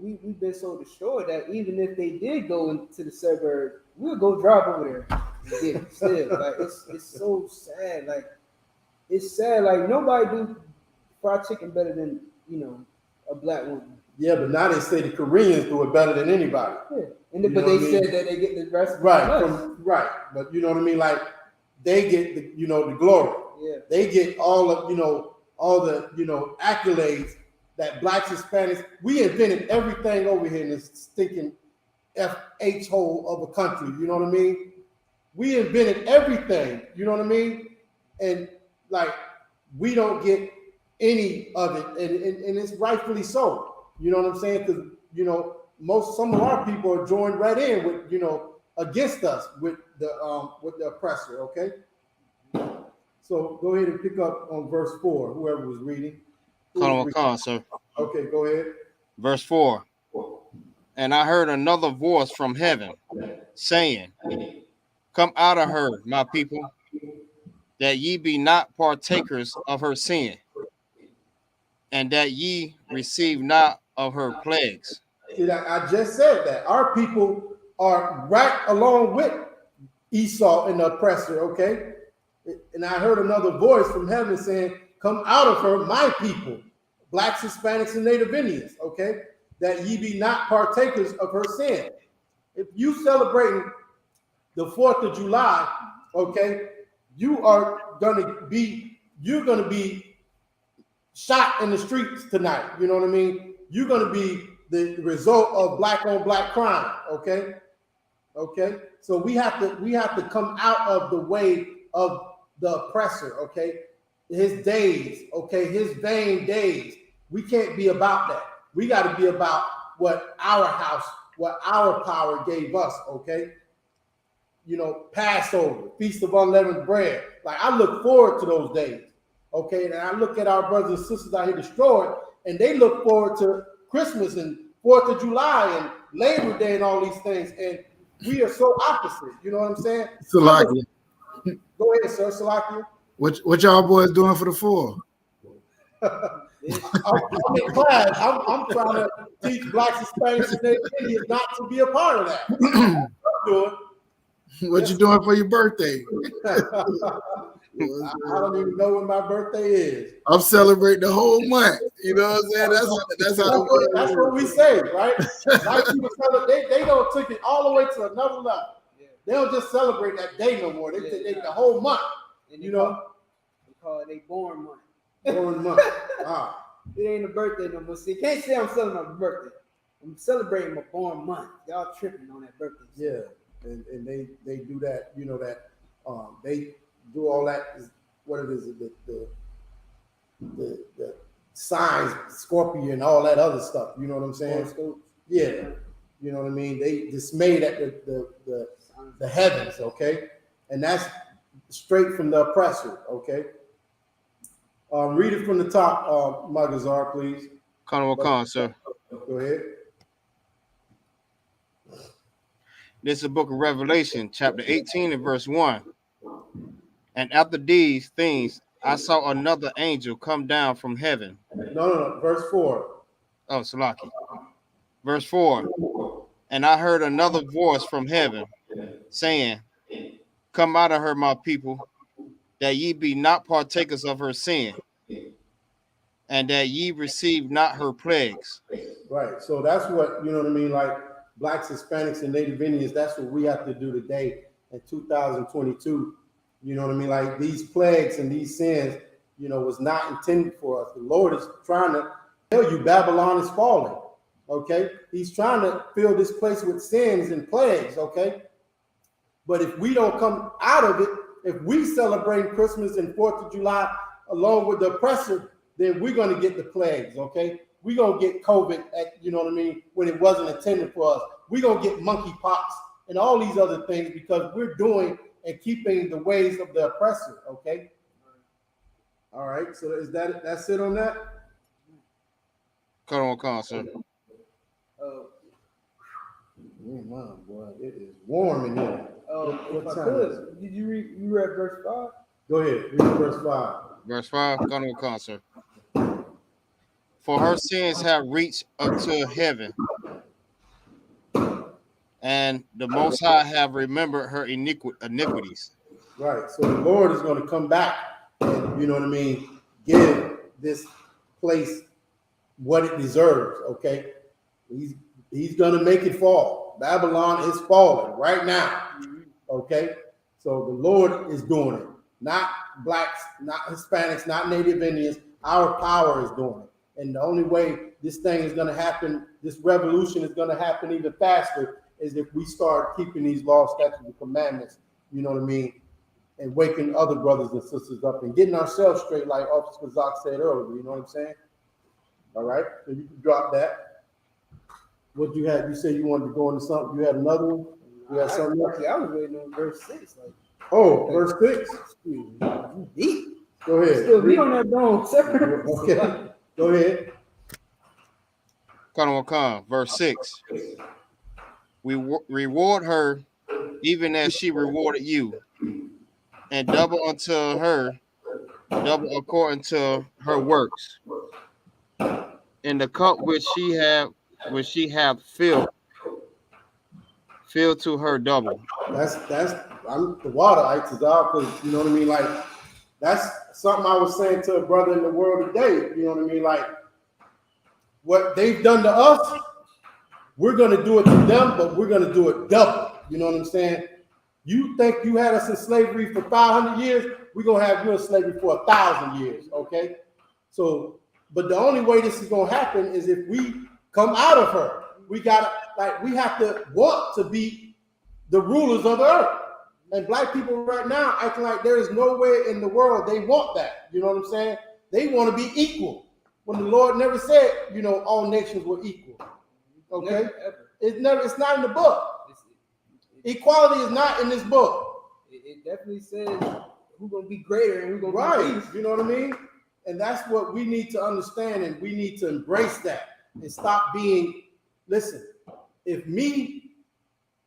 we've been so destroyed that even if they did go into the suburb, we'll go drive over there. Yeah, still, like it's so sad. Like it's sad. Like nobody do fried chicken better than a black woman. Yeah, but now they say the Koreans do it better than anybody. Yeah, but they said that they get the recipe right, right. But you know what I mean? Like they get the the glory. Yeah, they get all of all the accolades that blacks, Hispanics. We invented everything over here in this stinking FH hole of a country. You know what I mean? We invented everything. You know what I mean? And like we don't get any of it, and it's rightfully so. You know what I'm saying? Because some of our people are joined right in with against us with the oppressor. Okay. So go ahead and pick up on verse 4. Whoever was reading. Come on, sir. Okay, go ahead. Verse 4. And I heard another voice from heaven saying, "Come out of her, my people, that ye be not partakers of her sin, and that ye receive not of her plagues." See, I just said that our people are right along with Esau and the oppressor, okay? And I heard another voice from heaven saying, "Come out of her, my people, blacks, Hispanics, and Native Indians, okay? That ye be not partakers of her sin." If you celebrating the 4th of July, okay, you're gonna be shot in the streets tonight. You know what I mean? You're gonna be the result of black on black crime. Okay. Okay. So we have to come out of the way of the oppressor. Okay. his days, okay, his vain days. We can't be about that. We got to be about what our house, what our power gave us, okay? You know, Passover, Feast of Unleavened Bread. Like, I look forward to those days, okay? And I look at our brothers and sisters out here destroyed, and they look forward to Christmas and 4th of July and Labor Day and all these things. And we are so opposite, you know what I'm saying? Salakia. Go ahead, sir, Salakia. What y'all boys doing for the 4th? I'm in class. I'm trying to teach blacks, Hispanics, and Native Indians not to be a part of that. I'm doing. What you doing for your birthday? I don't even know when my birthday is. I'm celebrating the whole month. You know what I'm saying? That's what we say, right? Like people celebrate, they don't take it all the way to another level. They don't just celebrate that day no more. They take the whole month. And you know, they call it a born month. Born month. It ain't a birthday no more. See, you can't say I'm celebrating my birthday. I'm celebrating my born month. Y'all tripping on that birthday. Yeah. And they do that, you know, that they do all that, what it is, the signs, Scorpio and all that other stuff, you know what I'm saying? Yeah, you know what I mean? They dismayed at the heavens, okay? And that's straight from the oppressor, okay? Read it from the top, Magazar, please. Khan, sir. Go ahead. This is the book of Revelation, chapter 18 and verse 1. And after these things, I saw another angel come down from heaven. No. Verse 4. Oh, Salaki. Verse 4. And I heard another voice from heaven saying, come out of her, my people, that ye be not partakers of her sin, and that ye receive not her plagues. Right. So that's what, you know what I mean? Like, blacks, Hispanics, and Native Indians, that's what we have to do today in 2022. You know what I mean? Like, these plagues and these sins, you know, was not intended for us. The Lord is trying to tell you Babylon is falling, okay? He's trying to fill this place with sins and plagues, okay? But if we don't come out of it, if we celebrate Christmas and 4th of July along with the oppressor, then we're going to get the plagues, okay? We're going to get COVID, you know what I mean, when it wasn't intended for us. We're going to get monkeypox and all these other things because we're doing and keeping the ways of the oppressor, okay? All right, so that's it on that? Khan, sir. Man, boy, it is warm in here. What time is it? Did you read verse 5? Go ahead, read verse 5. Verse 5, Khan, sir. For her sins have reached up to heaven, and the Most High have remembered her iniquities. Right. So the Lord is going to come back and, you know what I mean, give this place what it deserves, okay? He's going to make it fall. Babylon is falling right now, okay? So the Lord is doing it. Not blacks, not Hispanics, not Native Indians. Our power is doing it. And the only way this thing is going to happen, this revolution is going to happen even faster, is if we start keeping these laws, statutes, and commandments, you know what I mean, and waking other brothers and sisters up and getting ourselves straight, like Officer Kazak said earlier, you know what I'm saying? All right, so you can drop that. What you had, you said you wanted to go into something, you had another one? You had something else? I was waiting on verse 6. Like, verse 6? Deep. Go ahead. Still be on that dome, sir. Okay. Go ahead. Khan, verse 6. We reward her even as she rewarded you, and double unto her, double according to her works. In the cup which she have filled to her double. That's I'm the water ites is out because you know what I mean. Like that's something I was saying to a brother in the world today. You know what I mean. Like what they've done to us, we're gonna do it to them, but we're gonna do it double. You know what I'm saying? You think you had us in slavery for 500 years? We're gonna have you in slavery for 1,000 years. Okay. So, but the only way this is gonna happen is if we come out of her. We have to want to be the rulers of the earth. And black people right now acting like there is no way in the world they want that. You know what I'm saying? They want to be equal. When the Lord never said, you know, all nations were equal. Okay? It's not in the book. Equality is not in this book. It definitely says who's gonna be greater and who's gonna Right. be least. You know what I mean? And that's what we need to understand, and we need to embrace that and stop being, listen, if me,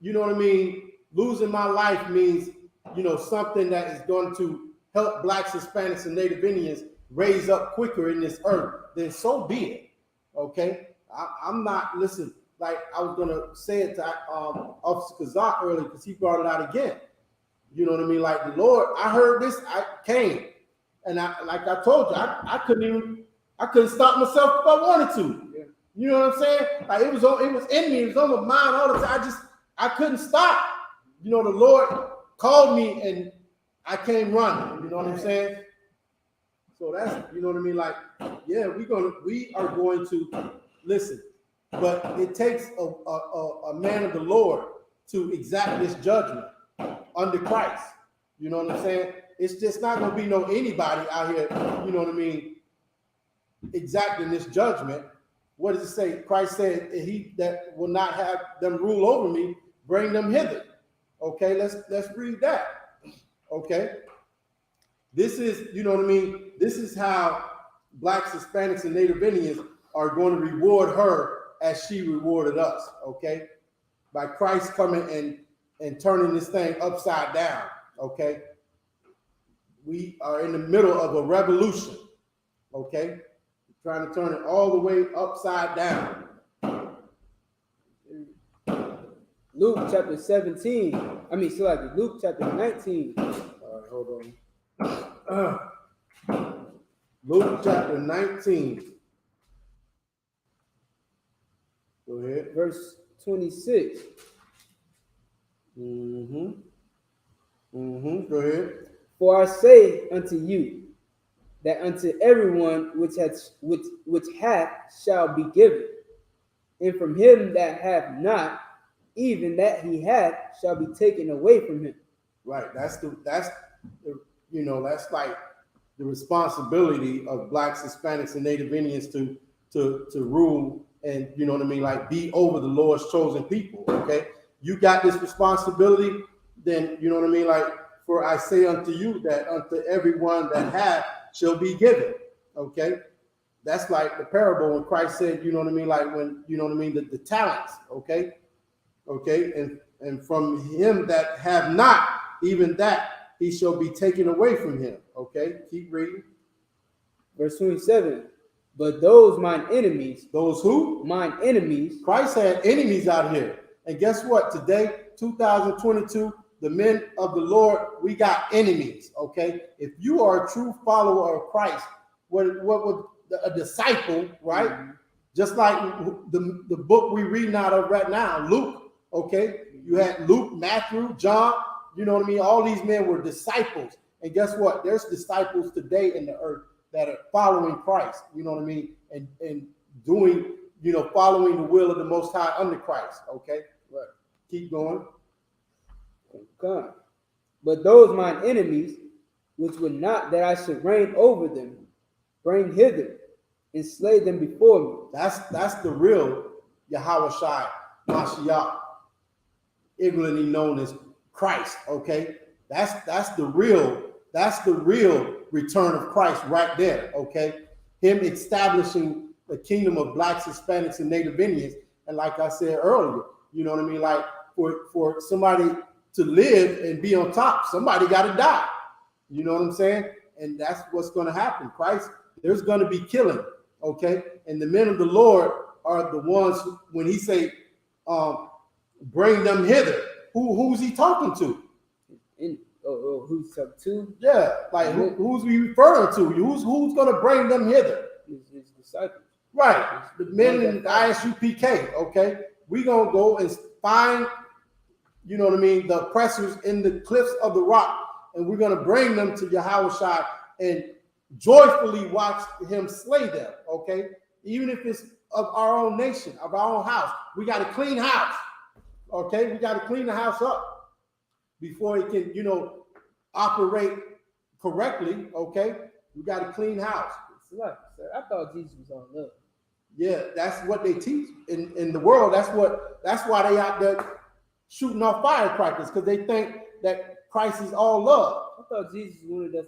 you know what I mean, losing my life means, you know, something that is going to help blacks, Hispanics, and Native Indians raise up quicker in this earth, then so be it. Okay? I'm not, listen, like I was going to say it to Officer Kazak earlier because he brought it out again. You know what I mean? Like the Lord, I heard this, I came. And like I told you, I couldn't stop myself if I wanted to. Yeah. You know what I'm saying? Like it was in me, it was on my mind all the time. I couldn't stop. You know, the Lord called me and I came running. You know what I'm saying? So that's, you know what I mean? Like, yeah, we are going to listen, but it takes a man of the Lord to exact this judgment under Christ. You know what I'm saying? It's just not going to be no anybody out here, you know what I mean, exacting this judgment. What does it say? Christ said, he that will not have them rule over me, bring them hither. Okay, let's read that. Okay. This is, you know what I mean? This is how blacks, Hispanics, and Native Indians are going to reward her as she rewarded us. Okay. By Christ coming and turning this thing upside down. Okay. We are in the middle of a revolution. Okay. We're trying to turn it all the way upside down. Luke chapter 17. Luke chapter 19. All right, hold on. Luke chapter 19. Go ahead. Verse 26. Go ahead. For I say unto you, that unto everyone which hath shall be given, and from him that hath not, even that he hath shall be taken away from him. Right. That's like the responsibility of blacks, Hispanics, and Native Indians to rule and, you know what I mean, like be over the Lord's chosen people. Okay. You got this responsibility, then, you know what I mean, like, for I say unto you that unto everyone that hath shall be given. Okay. That's like the parable when Christ said, you know what I mean, like when, you know what I mean, the talents. Okay. Okay. And from him that have not, even that he shall be taken away from him. Okay. Keep reading. Verse 27. But those mine enemies. Those who? Mine enemies. Christ had enemies out here. And guess what? Today, 2022, the men of the Lord, we got enemies. Okay. If you are a true follower of Christ, what would a disciple, right? Mm-hmm. Just like the book we reading out of right now, Luke. Okay. You had Luke, Matthew, John, you know what I mean? All these men were disciples. And guess what? There's disciples today in the earth that are following Christ, you know what I mean? And doing, you know, following the will of the Most High under Christ. Okay. Right. Keep going. Okay. But those mine enemies, which would not that I should reign over them, bring hither and slay them before me. That's the real Yahawashi Mashiach, ignorantly known as Christ. Okay, that's the real return of Christ right there. Okay, him establishing the kingdom of blacks, Hispanics, and Native Indians. And like I said earlier, you know what I mean, like for somebody to live and be on top, somebody got to die. You know what I'm saying? And that's what's going to happen. Christ, there's going to be killing. Okay, and the men of the Lord are the ones who, when he say, bring them hither. Who's he talking to? Who's talking to? Yeah, like who's he referring to? Who's going to bring them hither? His disciples. Right, the men in Isupk. Okay, we gonna go and find, you know what I mean, the oppressors in the cliffs of the rock, and we're gonna bring them to Yahawashi and joyfully watch him slay them. Okay, even if it's of our own nation, of our own house, we got a clean house. Okay, we got to clean the house up before he can, operate correctly. Okay, we got a clean house. Sir, I thought Jesus was all love. Yeah, that's what they teach in the world. That's why they out there shooting off firecrackers, because they think that Christ is all love. I thought Jesus wanted us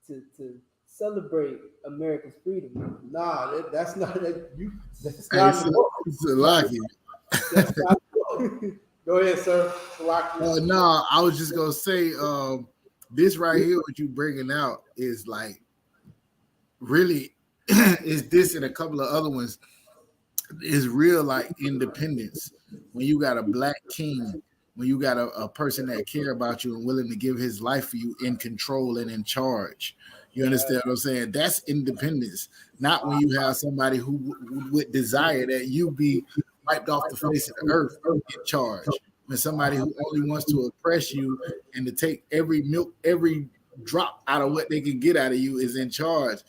to celebrate America's freedom. Nah, that's not that. That's Hey, not so, the book. Salaki. That's not the book. Go ahead, sir. No, I was just gonna say, this right here, what you bringing out is like really is this and a couple of other ones is real like independence. When you got a black king, when you got a person that care about you and willing to give his life for you, in control and in charge. You understand what I'm saying? That's independence. Not when you have somebody who would desire that you be wiped off the face of the earth in charge. When somebody who only wants to oppress you and to take every drop out of what they can get out of you is in charge.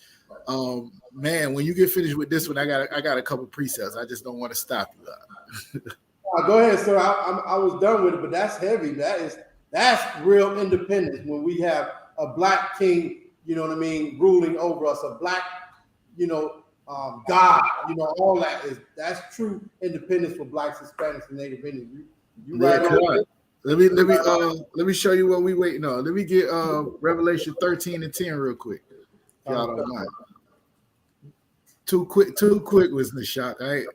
Man, when you get finished with this one, I got a couple precepts. I just don't want to stop you. Go ahead, sir. I was done with it, but that's heavy. That's real independence when we have a black king, you know what I mean, ruling over us, a black, God, all that's true independence for blacks, Hispanics, and Native Indians. You right on. Let me show you what we waiting on. Let me get Revelation 13 and 10 real quick. Y'all don't mind. Too quick was the shock. I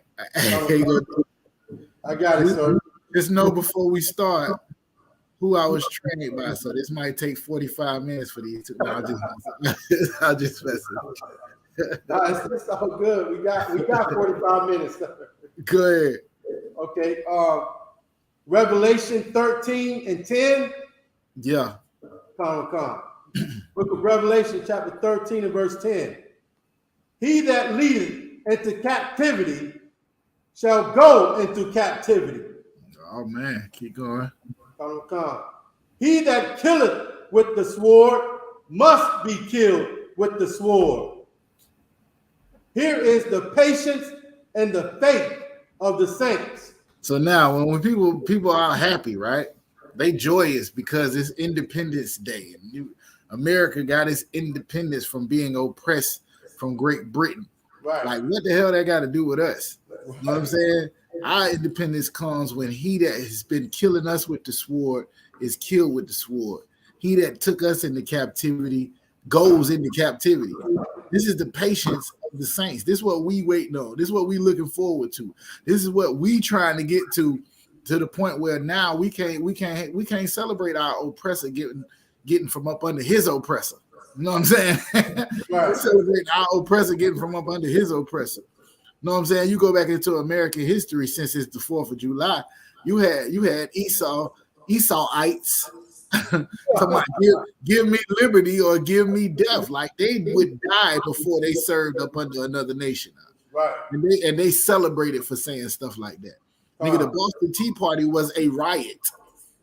got it, sir. Just know before we start who I was trained by, so this might take 45 minutes for these two. No, I'll just mess it. It's all good. We got 45 minutes. Go ahead. Okay. Revelation 13 and 10. Yeah. Come. Book of Revelation, chapter 13 and verse 10. He that leadeth into captivity shall go into captivity. Oh man, keep going. Come. He that killeth with the sword must be killed with the sword. Here is the patience and the faith of the saints. So now when people are happy, right? They joyous because it's Independence Day. And America got its independence from being oppressed from Great Britain. Right. Like, what the hell that got to do with us? You know what I'm saying? Our independence comes when he that has been killing us with the sword is killed with the sword. He that took us into captivity goes into captivity. This is the patience of the saints. This is what we waiting on. This is what we looking forward to. This is what we trying to get to the point where now we can't celebrate our oppressor getting from up under his oppressor. You know what I'm saying? Right. Celebrate our oppressor getting from up under his oppressor. You know what I'm saying? You go back into American history since it's the 4th of July. You had Esauites talking about give me liberty or give me death. Like they would die before they served up under another nation. Right. And they celebrated for saying stuff like that. Nigga, the Boston Tea Party was a riot.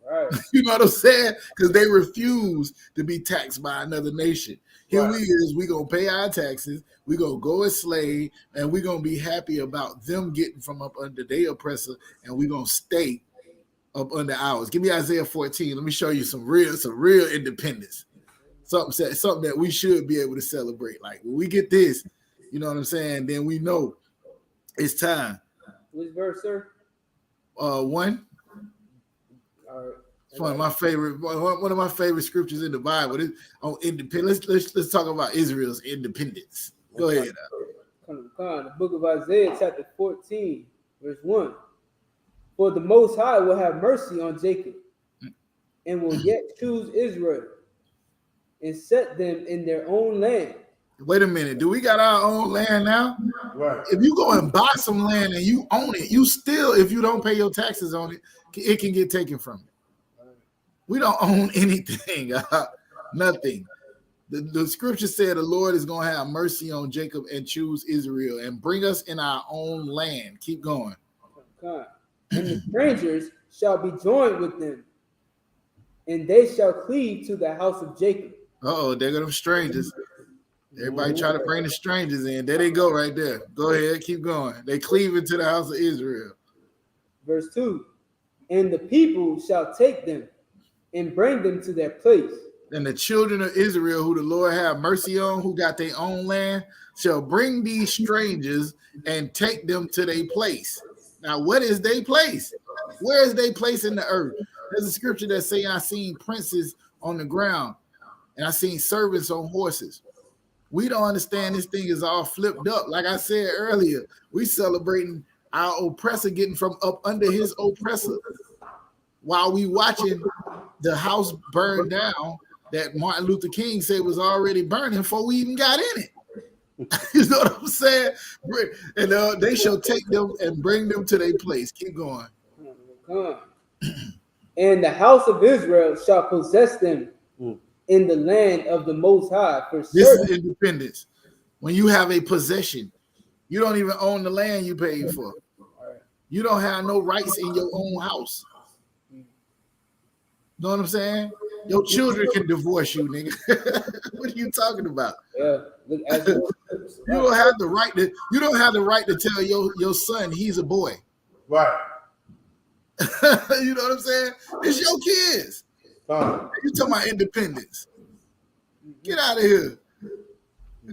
Right. You know what I'm saying? Because they refused to be taxed by another nation. Here we gonna pay our taxes, we gonna go as slave, and we gonna be happy about them getting from up under their oppressor, and we gonna stay up under ours. Give me Isaiah 14. Let me show you some real independence. Something that we should be able to celebrate. Like when we get this, you know what I'm saying, then we know it's time. Which verse, sir? 1. All right. It's one of my favorite scriptures in the Bible. It's on independence. Let's talk about Israel's independence. Go ahead. The book of Isaiah, chapter 14, verse 1. For the Most High will have mercy on Jacob, and will yet choose Israel, and set them in their own land. Wait a minute. Do we got our own land now? Right. If you go and buy some land and you own it, you still, if you don't pay your taxes on it, it can get taken from you. We don't own anything, nothing. The scripture said the Lord is going to have mercy on Jacob and choose Israel and bring us in our own land. Keep going. And the strangers shall be joined with them, and they shall cleave to the house of Jacob. Uh-oh, there go them strangers. Everybody try to bring the strangers in. There they go right there. Go ahead, keep going. They cleave into the house of Israel. Verse 2. And the people shall take them, and bring them to their place. And the children of Israel, who the Lord have mercy on, who got their own land, shall bring these strangers and take them to their place. Now, what is their place? Where is their place in the earth? There's a scripture that say, I seen princes on the ground, and I seen servants on horses. We don't understand this thing is all flipped up. Like I said earlier, we celebrating our oppressor getting from up under his oppressor while we watching the house burn down that Martin Luther King said was already burning before we even got in it. You know what I'm saying? And they shall take them and bring them to their place. Keep going. And the house of Israel shall possess them in the land of the Most High. For this is independence. When you have a possession, you don't even own the land you paid for. You don't have no rights in your own house. Know what I'm saying? Your children can divorce you, nigga. What are you talking about? Yeah, you don't have the right to. You don't have the right to tell your son he's a boy. Right. You know what I'm saying? It's your kids. You talking about independence? Get out of here.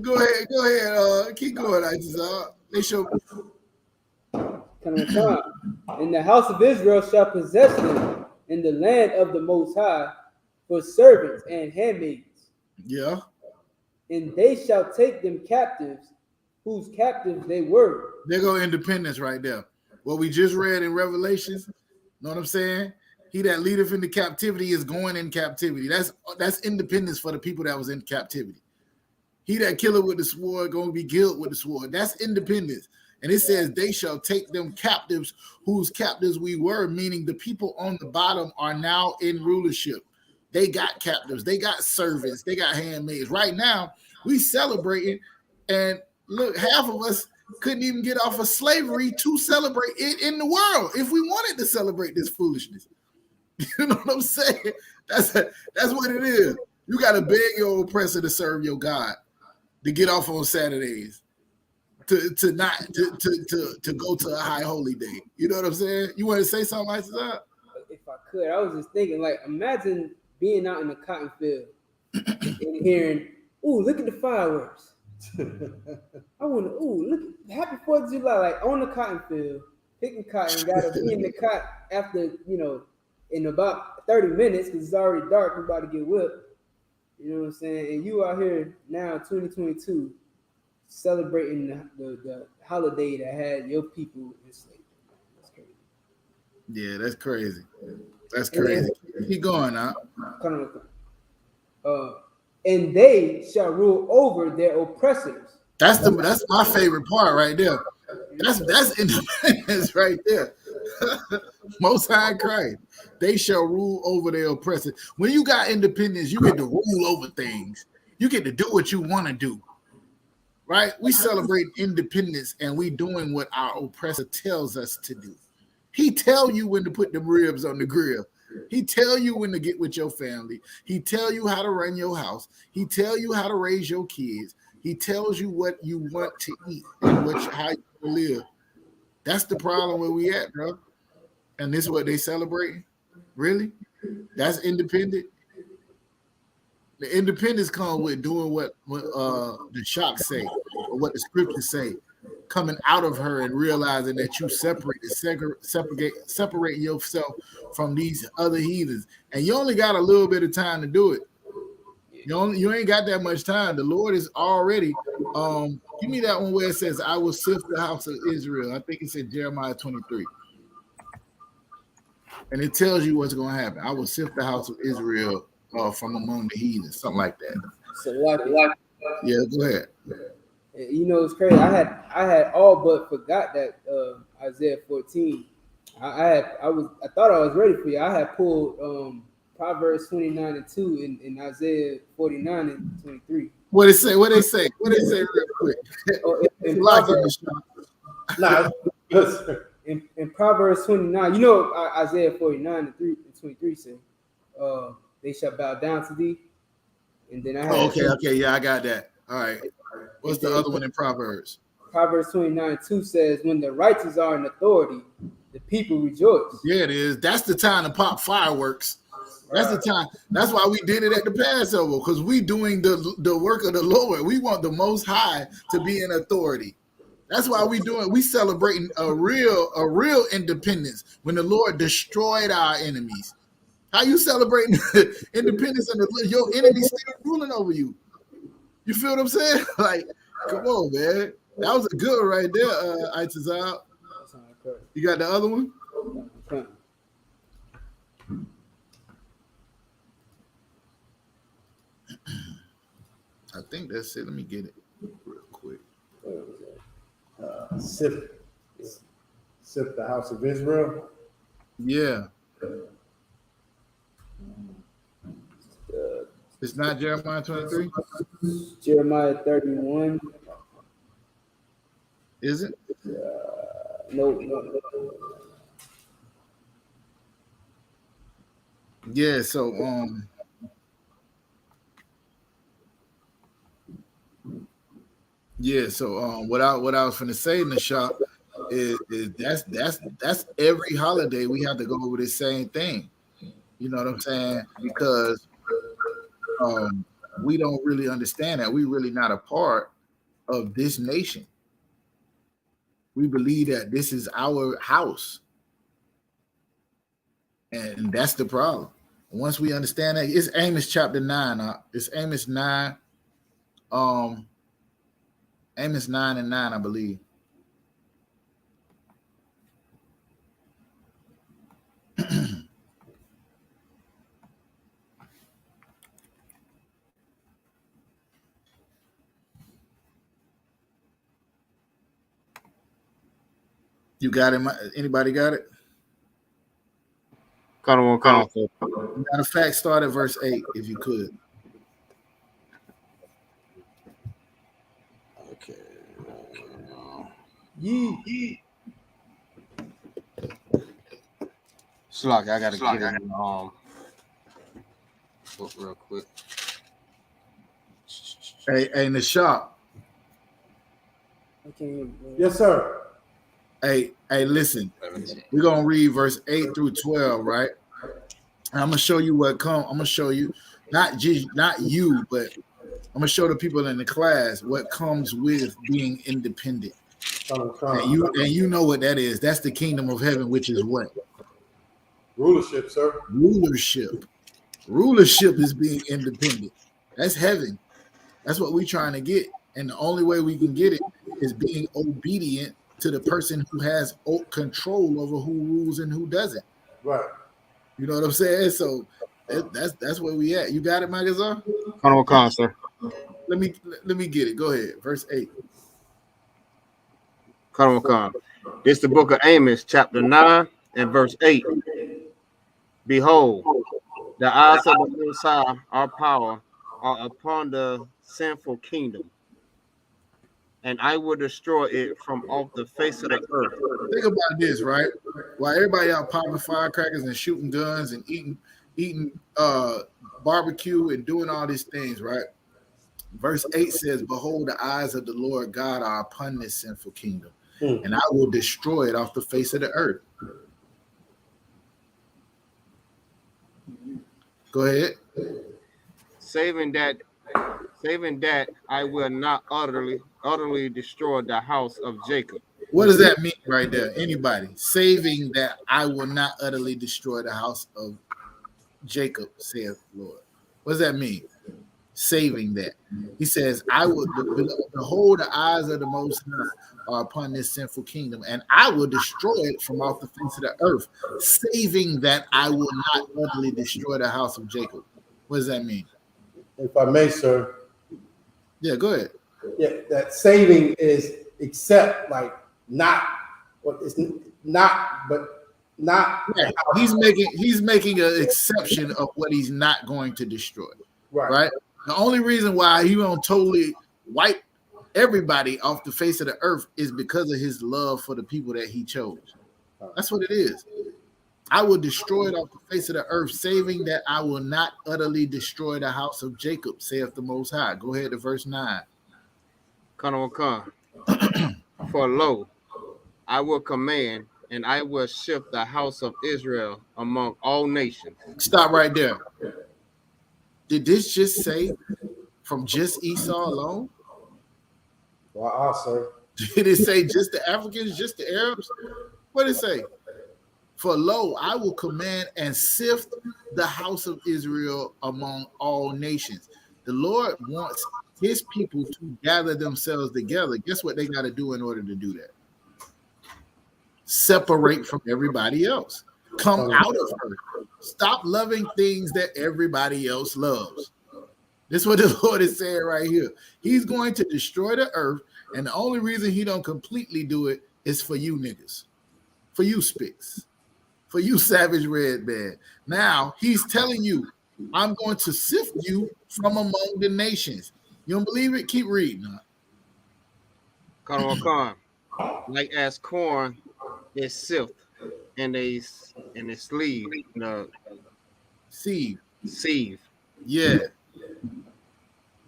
Go ahead. Keep going, Isupk. They show. And the house of Israel shall possess them in the land of the Most High for servants and handmaids. Yeah. And they shall take them captives, whose captives they were. There go independence right there. What we just read in Revelations, know what I'm saying? He that leadeth into captivity is going in captivity. That's independence for the people that was in captivity. He that killeth with the sword going to be killed with the sword. That's independence. And it says they shall take them captives whose captives we were, meaning the people on the bottom are now in rulership. They got captives, they got servants, they got handmaids. Right now, we celebrating, and look, half of us couldn't even get off of slavery to celebrate it in the world if we wanted to celebrate this foolishness. You know what I'm saying? That's what it is. You got to beg your oppressor to serve your God, to get off on Saturdays, to go to a high holy day. You know what I'm saying? You want to say something like that? If I could, I was just thinking, like, imagine being out in the cotton field and hearing, "Ooh, look at the fireworks." I want to, look, happy 4th of July, like on the cotton field, picking cotton, gotta be in the cotton after, in about 30 minutes, because it's already dark, we're about to get whipped. You know what I'm saying? And you out here now, 2022, celebrating the holiday that had your people enslaved. That's crazy. Yeah, that's crazy. That's crazy. Keep going now. And they shall rule over their oppressors. That's my favorite part right there. That's independence right there. Most High Christ. They shall rule over their oppressors. When you got independence, you get to rule over things. You get to do what you want to do. Right? We celebrate independence and we doing what our oppressor tells us to do. He tell you when to put the ribs on the grill. He tell you when to get with your family. He tell you how to run your house. He tell you how to raise your kids. He tells you what you want to eat and how you live. That's the problem where we at, bro. And this is what they celebrate? Really? That's independent? The independence comes with doing what the shocks say or what the scriptures say, coming out of her and realizing that you separate yourself from these other heathens. And you only got a little bit of time to do it. You ain't got that much time. The Lord is already, give me that one where it says, I will sift the house of Israel. I think it said Jeremiah 23. And it tells you what's going to happen. I will sift the house of Israel from among the heathens, something like that. So like, yeah, go ahead. It's crazy. I had all but forgot that Isaiah 14. I thought I was ready for you. I had pulled Proverbs 29 and 2 in Isaiah 49 and 23. What they say real quick. In Proverbs 29, Isaiah 49 and 23 say, they shall bow down to thee. And then I had okay, yeah, I got that. All right. What's the other one in Proverbs? Proverbs 29:2 says, when the righteous are in authority, the people rejoice. Yeah, it is. That's the time to pop fireworks. That's the time. That's why we did it at the Passover, because we doing the work of the Lord. We want the Most High to be in authority. That's why we celebrating a real independence when the Lord destroyed our enemies. How you celebrating independence and your enemies still ruling over you? You feel what I'm saying? Like, come on, man. That was a good one right there, Itazal. You got the other one? I think that's it. Let me get it real quick. Sip the house of Israel. Yeah. It's not Jeremiah 23? Jeremiah 31. Is it? No. Yeah, so what I was finna say in the shop is that's every holiday we have to go over the same thing. You know what I'm saying? Because we don't really understand that. We're really not a part of this nation. We believe that this is our house. And that's the problem. Once we understand that, it's Amos chapter 9. It's Amos 9. Amos 9 and 9, I believe. You got it? Anybody got it? Come on. Matter of fact, start at verse 8 if you could. Okay. Yee. Slock, I gotta get it book real quick. Hey, in the shop. Yes, sir. Hey, listen. We're gonna read verse 8 through 12, right? And I'm gonna show you what comes. I'm gonna show you, not you, but I'm gonna show the people in the class what comes with being independent. And you know what that is. That's the kingdom of heaven, which is what? Rulership, sir. Rulership is being independent. That's heaven. That's what we're trying to get. And the only way we can get it is being obedient to the person who has control over who rules and who doesn't. Right. You know what I'm saying? So that's where we at. You got it, Magazine? Come on, sir. Let me get it. Go ahead. Verse 8. Come on. This is the book of Amos, chapter 9 and verse 8. Behold, the eyes of the Most High, our power, are upon the sinful kingdom, and I will destroy it from off the face of the earth. Think about this, right? While everybody out popping firecrackers and shooting guns and eating barbecue and doing all these things, right? Verse 8 says, behold, the eyes of the Lord God are upon this sinful kingdom, and I will destroy it off the face of the earth. Go ahead. Saving that I will not utterly destroy the house of Jacob. What does that mean right there? Anybody? Saving that I will not utterly destroy the house of Jacob, saith the Lord. What does that mean? Saving that. He says, I will behold, the eyes of the Most High are upon this sinful kingdom, and I will destroy it from off the face of the earth, saving that I will not utterly destroy the house of Jacob. What does that mean? If I may, sir. Yeah, go ahead. Yeah, that saving is except like not what it's not, but not. Yeah, he's making an exception of what he's not going to destroy. Right. The only reason why he won't totally wipe everybody off the face of the earth is because of his love for the people that he chose. That's what it is. I will destroy it off the face of the earth, saving that I will not utterly destroy the house of Jacob, saith the Most High. Go ahead to verse 9. Come. For lo, I will command and I will shift the house of Israel among all nations. Stop right there. Did this just say from just Esau alone? Wow, sir. Did it say just the Africans, just the Arabs? What did it say? For lo, I will command and sift the house of Israel among all nations. The Lord wants his people to gather themselves together. Guess what they got to do in order to do that? Separate from everybody else. Come out of her. Stop loving things that everybody else loves. This is what the Lord is saying right here. He's going to destroy the earth, and the only reason he don't completely do it is for you niggas, for you spicks, for you savage red man. Now he's telling you, I'm going to sift you from among the nations. You don't believe it? Keep reading. Like as corn is sift in a sleeve, sieve. Yeah.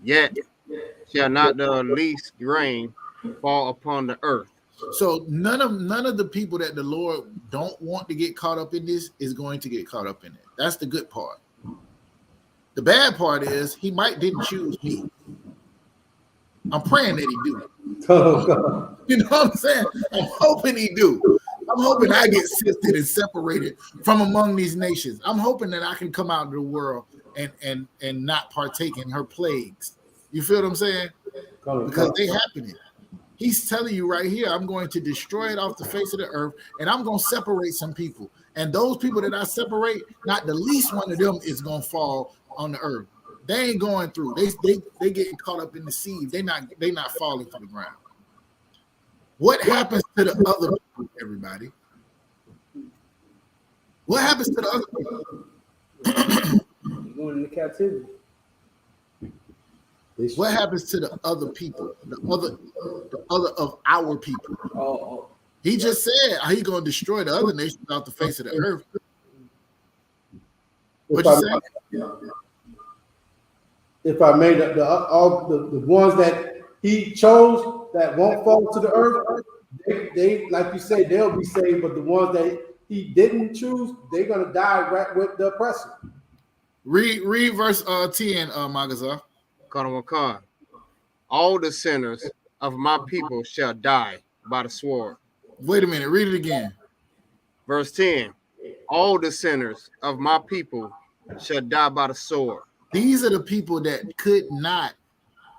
Yet shall not the least grain fall upon the earth. So none of the people that the Lord don't want to get caught up in this is going to get caught up in it. That's the good part. The bad part is he didn't choose me. I'm praying that he do. You know what I'm saying? I'm hoping he do. I'm hoping I get sifted and separated from among these nations. I'm hoping that I can come out of the world and not partake in her plagues. You feel what I'm saying? Because they happening. He's telling you right here, I'm going to destroy it off the face of the earth, and I'm going to separate some people. And those people that I separate, not the least one of them is going to fall on the earth. They ain't going through. They getting caught up in the sea. They not falling to the ground. What happens to the other people, everybody? What happens to the other people? Going into captivity. What happens to the other people? The other of our people. Oh. He just said he's gonna destroy the other nations off the face of the earth. What you say? If I made all the ones that he chose that won't fall to the earth, they like you say, they'll be saved. But the ones that he didn't choose, they're gonna die right with the oppressor. Read verse 10, Magazar. All the sinners of my people shall die by the sword. Wait a minute, read it again. Verse 10. All the sinners of my people shall die by the sword. These are the people that could not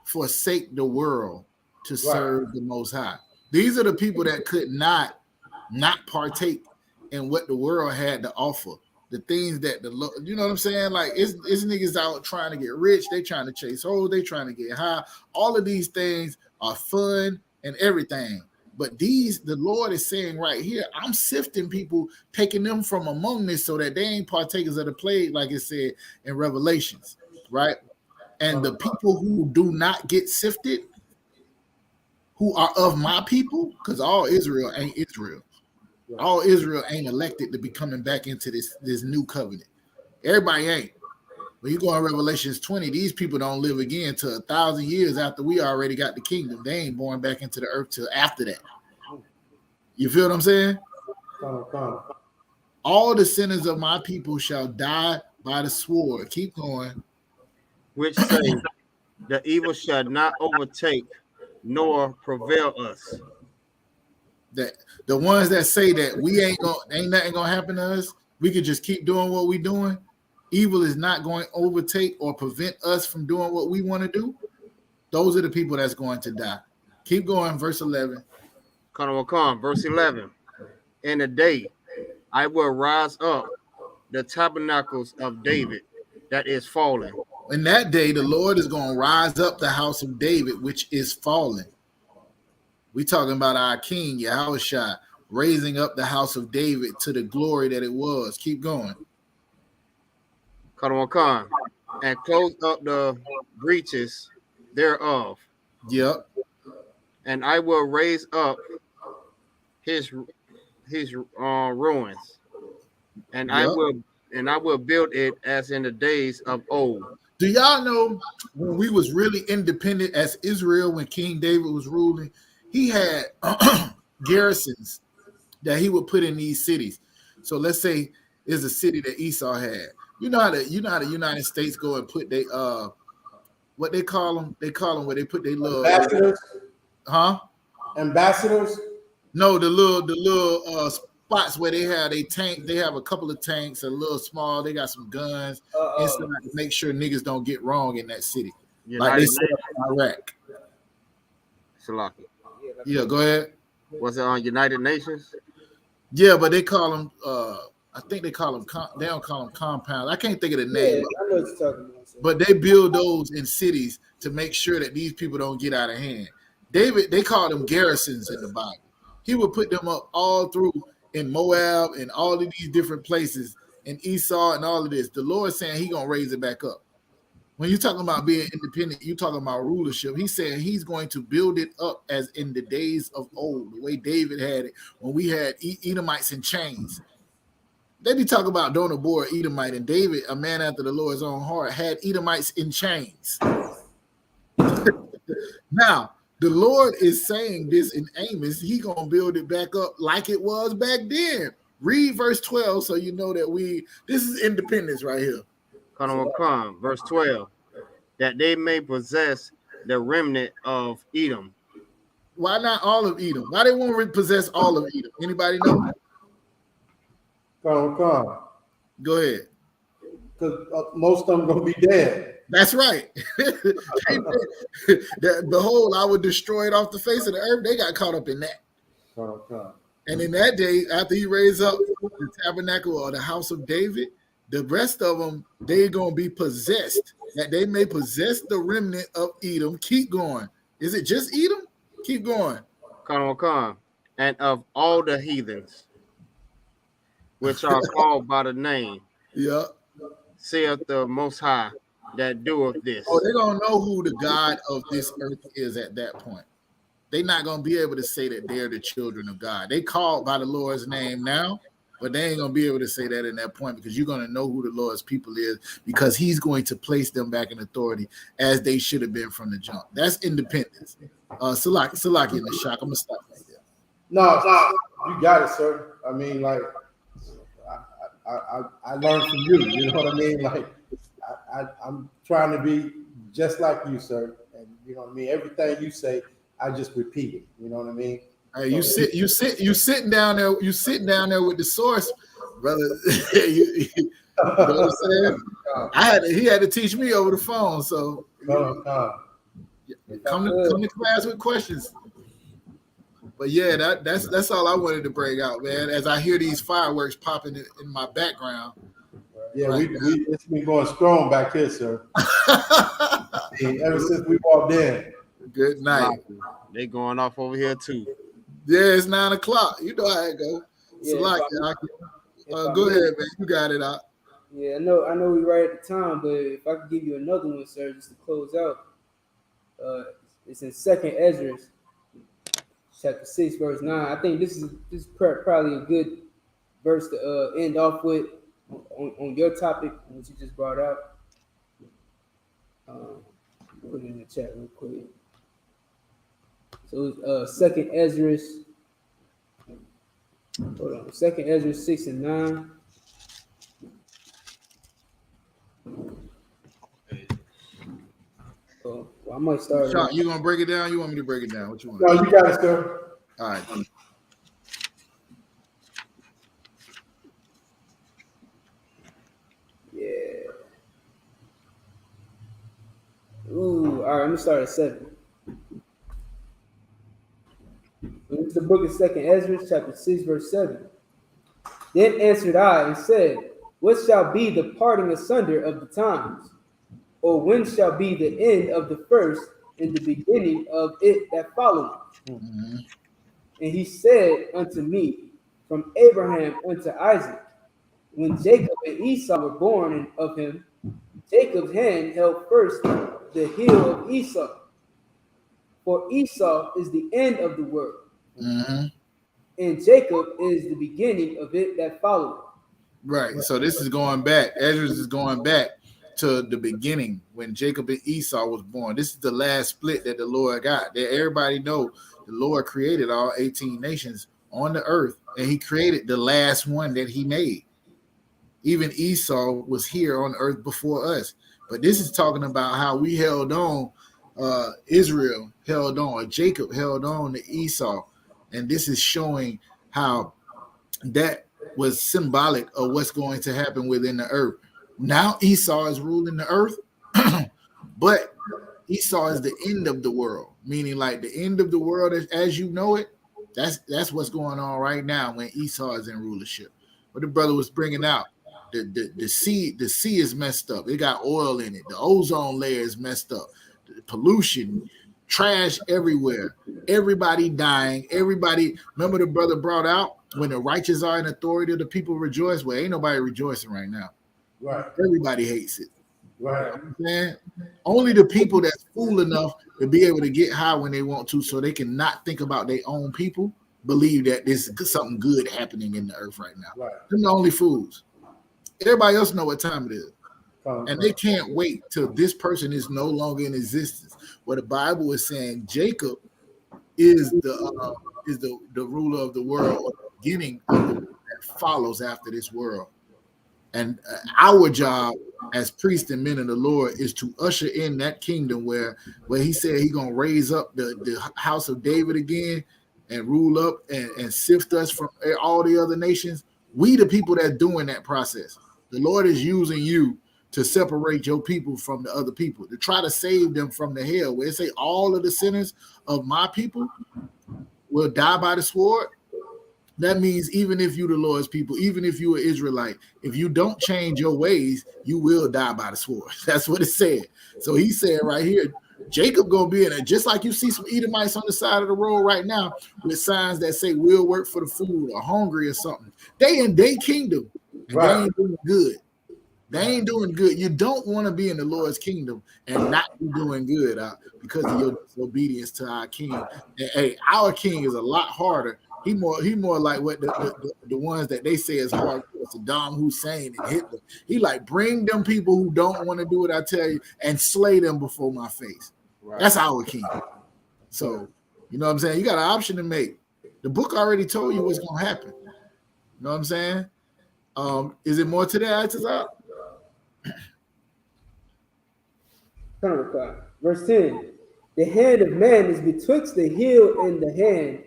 forsake the world to serve the Most High. These are the people that could not partake in what the world had to offer. The things that you know what I'm saying? Like it's niggas out trying to get rich. They trying to chase hoes. They trying to get high. All of these things are fun and everything. But the Lord is saying right here, I'm sifting people, taking them from among this so that they ain't partakers of the plague, like it said in Revelations, right? And the people who do not get sifted, who are of my people, because all Israel ain't Israel. All Israel ain't elected to be coming back into this new covenant. Everybody ain't. When you go on Revelations 20, these people don't live again till 1,000 years after we already got the kingdom. They ain't born back into the earth till after that. You feel what I'm saying? All the sinners of my people shall die by the sword. Keep going. Which say, the evil shall not overtake nor prevail us. That the ones that say that ain't nothing gonna happen to us, we could just keep doing what we're doing. Evil is not going to overtake or prevent us from doing what we want to do. Those are the people that's going to die. Keep going, verse 11. Verse 11. In a day I will rise up the tabernacles of David that is fallen. In that day, the Lord is going to rise up the house of David, which is fallen. We talking about our King Yahushua raising up the house of David to the glory that it was. Keep going. And close up the breaches thereof. Yep. And I will raise up his ruins, and I will build it as in the days of old. Do y'all know when we was really independent as Israel, when King David was ruling, he had garrisons that he would put in these cities. So let's say there's a city that Esau had. You know how the United States go and put they what they call them? They call them where they put their little Ambassadors? huh? Ambassadors? No, the little spots where they have a tank. They have a couple of tanks, a little small. They got some guns inside to make sure niggas don't get wrong in that city. Like they set up in Iraq. Salaki. Yeah, go ahead. Was it on United Nations? Yeah, but they call them. I think they call them. They don't call them compounds. I can't think of the name. Yeah, I know what you're talking about. But they build those in cities to make sure that these people don't get out of hand. David, they call them garrisons in the Bible. He would put them up all through in Moab and all of these different places, and Esau and all of this. The Lord saying he gonna raise it back up. When you're talking about being independent, you're talking about rulership. He's saying he's going to build it up as in the days of old, the way David had it when we had Edomites in chains. They be talking about don't abhor Edomite, and David, a man after the Lord's own heart, had Edomites in chains. Now, the Lord is saying this in Amos, he gonna build it back up like it was back then. Read verse 12 so you know that this is independence right here. Verse 12, that they may possess the remnant of Edom. Why not all of Edom? Why they won't repossess all of Edom? Anybody know? Come. Go ahead. Because most of them gonna be dead. That's right. Behold, I would destroy it off the face of the earth. They got caught up in that. Come. And in that day, after he raised up the tabernacle or the house of David, the rest of them, they're going to be possessed, that they may possess the remnant of Edom. Keep going. Is it just Edom? Keep going. And of all the heathens, which are called by the name, yeah, saith the Most High, that doeth this. Oh, they're going to know who the God of this earth is at that point. They're not going to be able to say that they're the children of God. They called by the Lord's name now, but they ain't going to be able to say that in that point because you're going to know who the Lord's people is because he's going to place them back in authority as they should have been from the jump. That's independence. Salaki in the shock. I'm going to stop right there. No, you got it, sir. I mean, like, I learned from you. You know what I mean? Like, I'm trying to be just like you, sir. And you know what I mean? Everything you say, I just repeat it. You know what I mean? Hey, you sitting down there with the source, brother. You know what I'm saying? He had to teach me over the phone. So come to class with questions. But yeah, that's all I wanted to bring out, man. As I hear these fireworks popping in my background. Yeah, right, it's been going strong back here, sir. Ever since we walked in. Good night. They going off over here too. Yeah, it's 9 o'clock. You know how it goes. Yeah, go ahead, man. You got it out. Yeah, I know we right at the time, but if I could give you another one, sir, just to close out. It's in 2nd Ezra, chapter 6, verse 9. I think this is probably a good verse to end off with on your topic, which you just brought out. Put it in the chat real quick. So 2nd Ezra. Hold on. 2nd Ezra 6 and 9. Well, I might start. Sean, you gonna break it down? You want me to break it down? What you want? No, you got it, sir. All right. Yeah. Ooh, all right, let me start at 7. It's the book of 2nd Ezra, chapter 6, verse 7. Then answered I and said, what shall be the parting asunder of the times? Or when shall be the end of the first and the beginning of it that followeth? Mm-hmm. And he said unto me, from Abraham unto Isaac, when Jacob and Esau were born of him, Jacob's hand held first the heel of Esau. For Esau is the end of the world. Mm-hmm. And Jacob is the beginning of it that followeth. Right. So this is going back. Ezra is going back to the beginning when Jacob and Esau was born. This is the last split that the Lord got. That everybody know the Lord created all 18 nations on the earth and he created the last one that he made. Even Esau was here on earth before us. But this is talking about how we held on, Israel held on, or Jacob held on to Esau. And this is showing how that was symbolic of what's going to happen within the earth. Now Esau is ruling the earth, but Esau is the end of the world, meaning like the end of the world as you know it. That's what's going on right now when Esau is in rulership. What the brother was bringing out, the sea is messed up. It got oil in it. The ozone layer is messed up. The pollution, trash everywhere. Everybody dying. Everybody. Remember the brother brought out when the righteous are in authority, the people rejoice. Well, ain't nobody rejoicing right now. Right. Everybody hates it. Right. Man, only the people that's fool enough to be able to get high when they want to, so they can not think about their own people, believe that there's something good happening in the earth right now. Right. They're the only fools. Everybody else know what time it is. And they can't wait till this person is no longer in existence. What the Bible is saying, Jacob is the ruler of the world, or the beginning of the world that follows after this world. And our job as priests and men of the Lord is to usher in that kingdom where he said he's going to raise up the house of David again and rule up and sift us from all the other nations. We the people that doing that process. The Lord is using you to separate your people from the other people, to try to save them from the hell. Where it say all of the sinners of my people will die by the sword. That means even if you the Lord's people, even if you are Israelite, if you don't change your ways, you will die by the sword. That's what it said. So he said right here, Jacob gonna be in it, just like you see some Edomites on the side of the road right now with signs that say we'll work for the food or hungry or something. They in their kingdom, and right. They ain't doing good. They ain't doing good. You don't want to be in the Lord's kingdom and not be doing good because of your disobedience to our king. And, hey, our king is a lot harder. He more like what the ones that they say is hard, Saddam Hussein and Hitler. He like bring them people who don't want to do what I tell you and slay them before my face. Right. That's our king. So you know what I'm saying? You got an option to make. The book already told you what's gonna happen. You know what I'm saying? Is it more to that? Verse 10. The hand of man is betwixt the heel and the hand.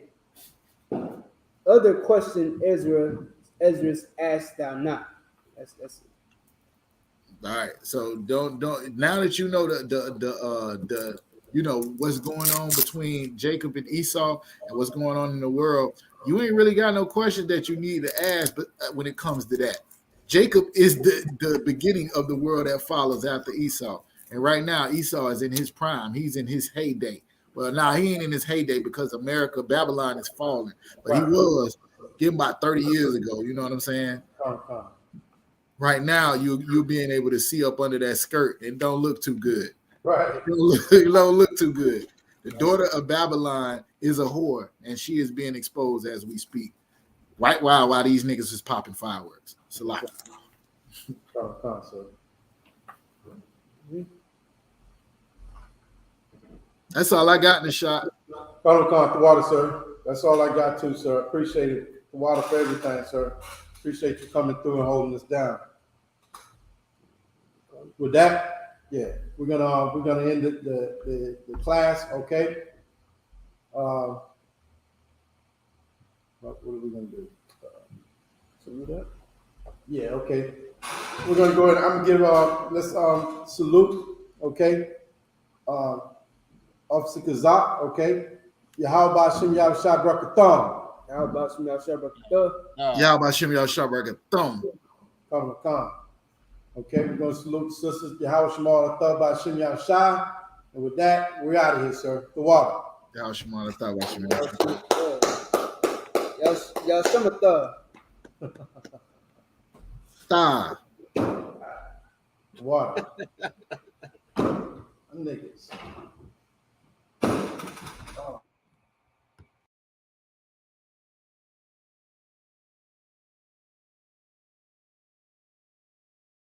Other question Ezra asked thou not. That's it. All right. So don't now that you know the you know what's going on between Jacob and Esau and what's going on in the world, you ain't really got no question that you need to ask. But when it comes to that, Jacob is the beginning of the world that follows after Esau. And right now, Esau is in his prime. He's in his heyday. Well, now he ain't in his heyday because Babylon is falling. But right. He was, give him about 30 years ago. You know what I'm saying? Right now, you being able to see up under that skirt. It don't look too good. Right. It don't look too good. The daughter of Babylon is a whore, and she is being exposed as we speak. Right while these niggas is popping fireworks. It's a lot. That's all I got in the shot. Follow the water, sir. That's all I got too, sir. Appreciate it. The water for everything, sir. Appreciate you coming through and holding us down. With that, yeah, we're gonna end the class, okay? What are we gonna do? Salute that? Yeah, okay. We're gonna go ahead. I'm gonna give let's salute, okay? Officer Kazak, okay? Yahweh Shem Yahushua Brakatham. Yahweh Shem Yahushua Brakatham. Yahweh Shem Yahushua Brakatham. Come. Okay, we're going to salute the sisters. Yahweh Shemal Athah Shem Yahushua. And with that, we're out of here, sir. The water. Yahweh Shemal Athah Shem Yahushua. Yahushua Athah. Water. Niggas.